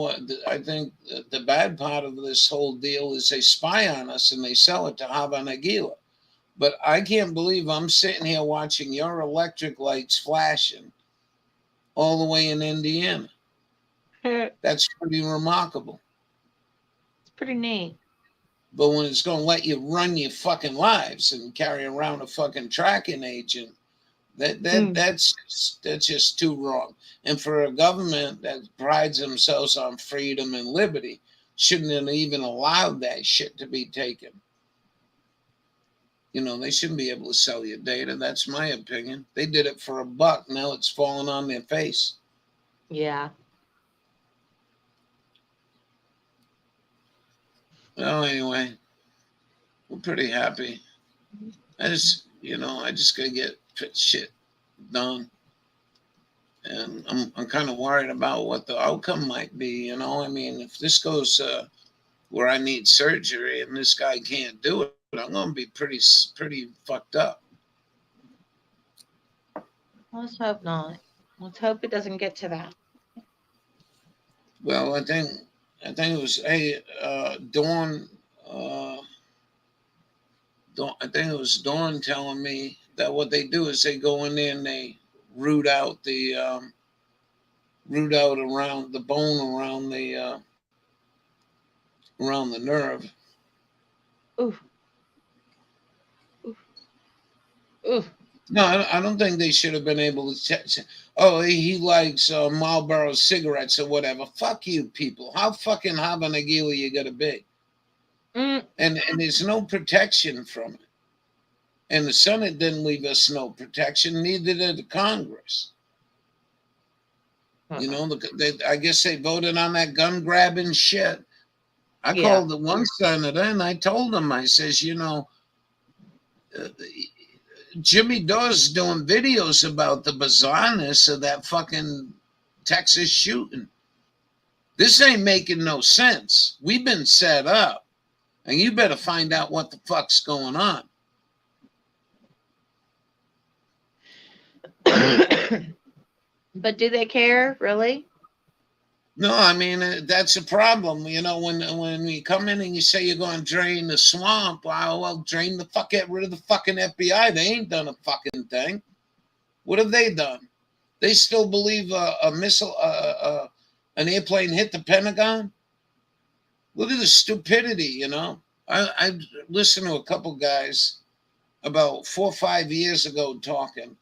the bad part of this whole deal is they spy on us and they sell it to Hava Nagila. But I can't believe I'm sitting here watching your electric lights flashing all the way in Indiana. It's That's pretty remarkable. pretty neat. But when it's going to let you run your fucking lives and carry around a fucking tracking agent, that's just too wrong. And for a government that prides themselves on freedom and liberty, shouldn't have even allowed that shit to be taken. You know, they shouldn't be able to sell your data. That's my opinion. They did it for $1. Now it's falling on their face. Yeah. Well, anyway, we're pretty happy. I just gotta get shit done. And I'm kind of worried about what the outcome might be. You know, I mean, if this goes where I need surgery and this guy can't do it, I'm going to be pretty fucked up. Let's hope not. Let's hope it doesn't get to that. Well, I think it was Dawn. I think it was Dawn telling me that what they do is they go in there and they root out around the bone around the nerve. Ooh. Ooh. Ooh. No, I don't think they should have been able to. Oh, he likes Marlboro cigarettes or whatever. Fuck you, people. How fucking Habanagila you gotta be? Mm. And there's no protection from it. And the Senate didn't leave us no protection. Neither did the Congress. You know, I guess they voted on that gun grabbing shit. I called the one senator and I told him, I says, you know, Jimmy Dawes doing videos about the bizarreness of that fucking Texas shooting. This ain't making no sense. We've been set up, and you better find out what the fuck's going on. But do they care, really? No, I mean, that's a problem. You know, when you come in and you say you're going to drain the swamp, well, drain the fuck, get rid of the fucking FBI. They ain't done a fucking thing. What have they done? They still believe a missile, an airplane hit the Pentagon? Look at the stupidity, you know. I listened to a couple guys about 4 or 5 years ago talking,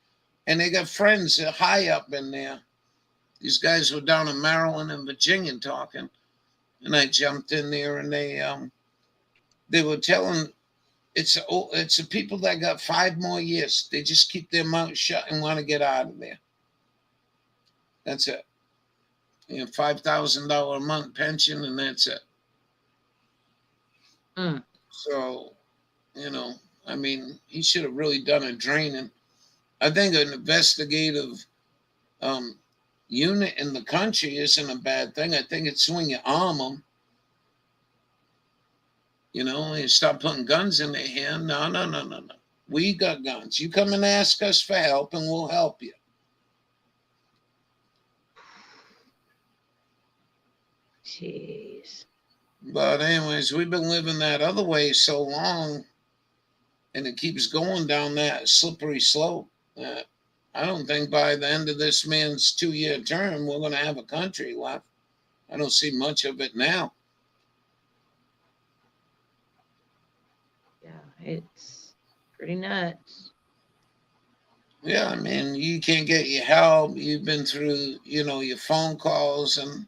and they got friends high up in there. These guys were down in Maryland and Virginia talking, and I jumped in there, and they were telling it's the people that got 5 more years. They just keep their mouth shut and want to get out of there. That's it. $5,000 a month pension, and that's it. Mm. So, I mean, he should have really done a draining. I think an investigative unit in the country isn't a bad thing. I think it's when you arm them, you stop putting guns in their hand. No, no, no, no, no. We got guns. You come and ask us for help, and we'll help you. Jeez. But anyways, we've been living that other way so long, and it keeps going down that slippery slope. I don't think by the end of this man's 2-year term, we're going to have a country left. I don't see much of it now. Yeah, it's pretty nuts. Yeah, I mean, you can't get your help. You've been through, your phone calls, and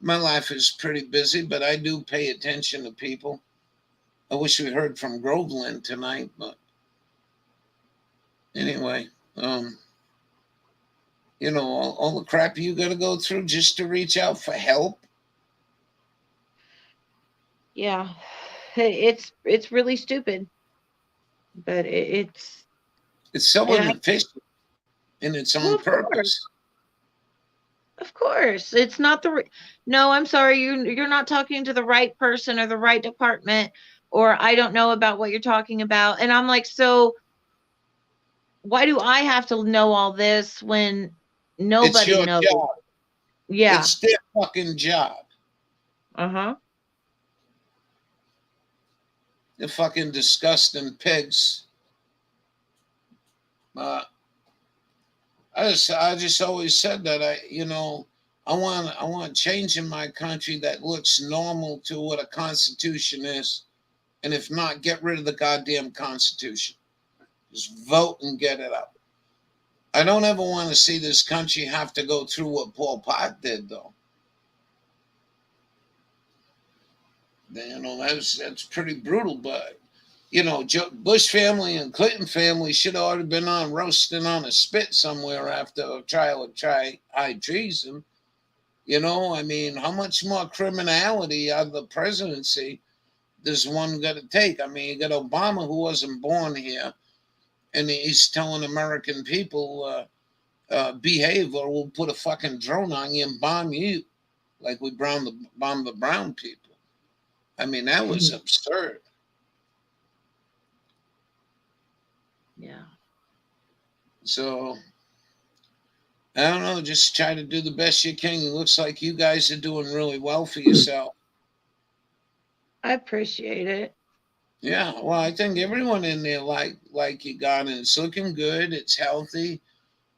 my life is pretty busy, but I do pay attention to people. I wish we heard from Groveland tonight, but anyway, all the crap you got to go through just to reach out for help. Yeah, it's really stupid, but it's so inefficient in its own purpose. Of course, it's not the. No, I'm sorry, you're not talking to the right person or the right department, or I don't know about what you're talking about. And I'm like, so why do I have to know all this when nobody it's your knows? Job. Yeah, it's their fucking job. The fucking disgusting pigs. I just always said that I want change in my country that looks normal to what a constitution is, and if not, get rid of the goddamn constitution. Just vote and get it out. I don't ever want to see this country have to go through what Pol Pot did, though. That's pretty brutal, but Bush family and Clinton family should have already been on roasting on a spit somewhere after a trial of high treason. I mean, how much more criminality out of the presidency does one got to take? I mean, you got Obama, who wasn't born here, and he's telling American people, behave or we'll put a fucking drone on you and bomb you like we bombed the brown people. I mean, that was absurd. Yeah. So, I don't know. Just try to do the best you can. It looks like you guys are doing really well for yourself. I appreciate it. Yeah, well, I think everyone in there like you got it. It's looking good. It's healthy.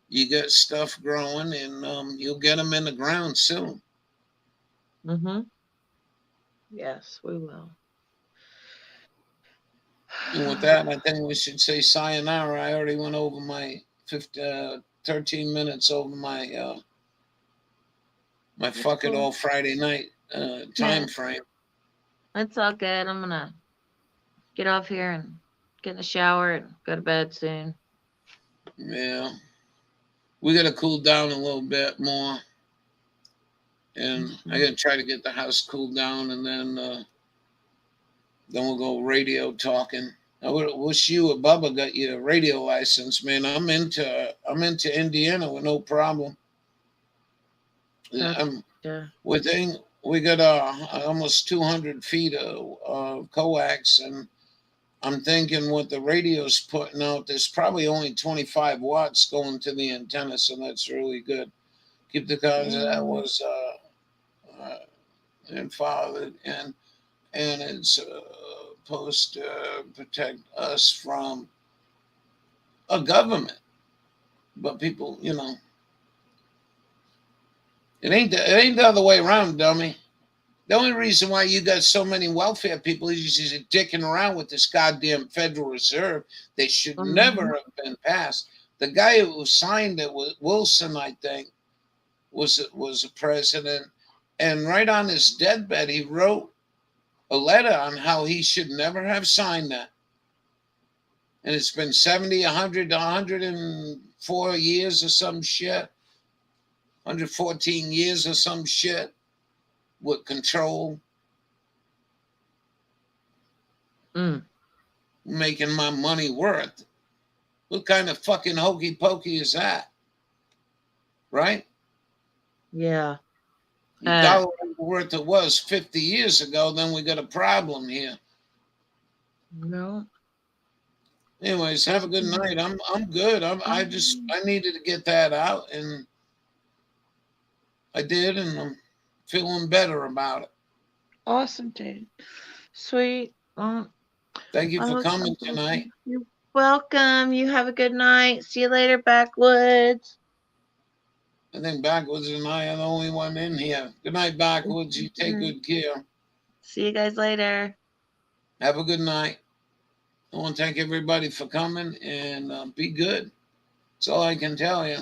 You got stuff growing, and you'll get them in the ground soon. Yes, we will. And with that, I think we should say sayonara. I already went over my 13 minutes over my my Fuckit All Friday night time frame. That's all good. I'm gonna get off here and get in the shower and go to bed soon. Yeah, we gotta cool down a little bit more, and I gotta try to get the house cooled down, and then we'll go radio talking. I wish you or Bubba got your radio license, man. I'm into Indiana with no problem. We got almost 200 feet of coax, and I'm thinking what the radio's putting out, there's probably only 25 watts going to the antenna, so that's really good. Keep the concept that was and followed, and it's supposed to protect us from a government. But people, it ain't the other way around, dummy. The only reason why you got so many welfare people is you're dicking around with this goddamn Federal Reserve. They should never have been passed. The guy who signed it was Wilson, I think, was a president. And right on his deathbed, he wrote a letter on how he should never have signed that. And it's been 70, 100, 104 years or some shit. 114 years or some shit with control. Making my money worth. What kind of fucking hokey pokey is that? Right? Yeah. The dollar worth it was 50 years ago, then we got a problem here. No. Anyways, have a good night. I'm good. I needed to get that out, and I did, and I'm feeling better about it. Awesome, dude. Sweet. Thank you for coming tonight. You're welcome. You have a good night. See you later, Backwoods. I think Backwoods and I are the only one in here. Good night, Backwoods. You take good care. See you guys later. Have a good night. I want to thank everybody for coming, and be good. That's all I can tell you.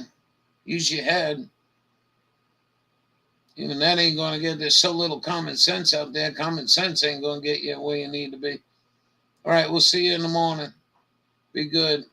Use your head. Even that ain't going to get, there's so little common sense out there. Common sense ain't going to get you where you need to be. All right, we'll see you in the morning. Be good.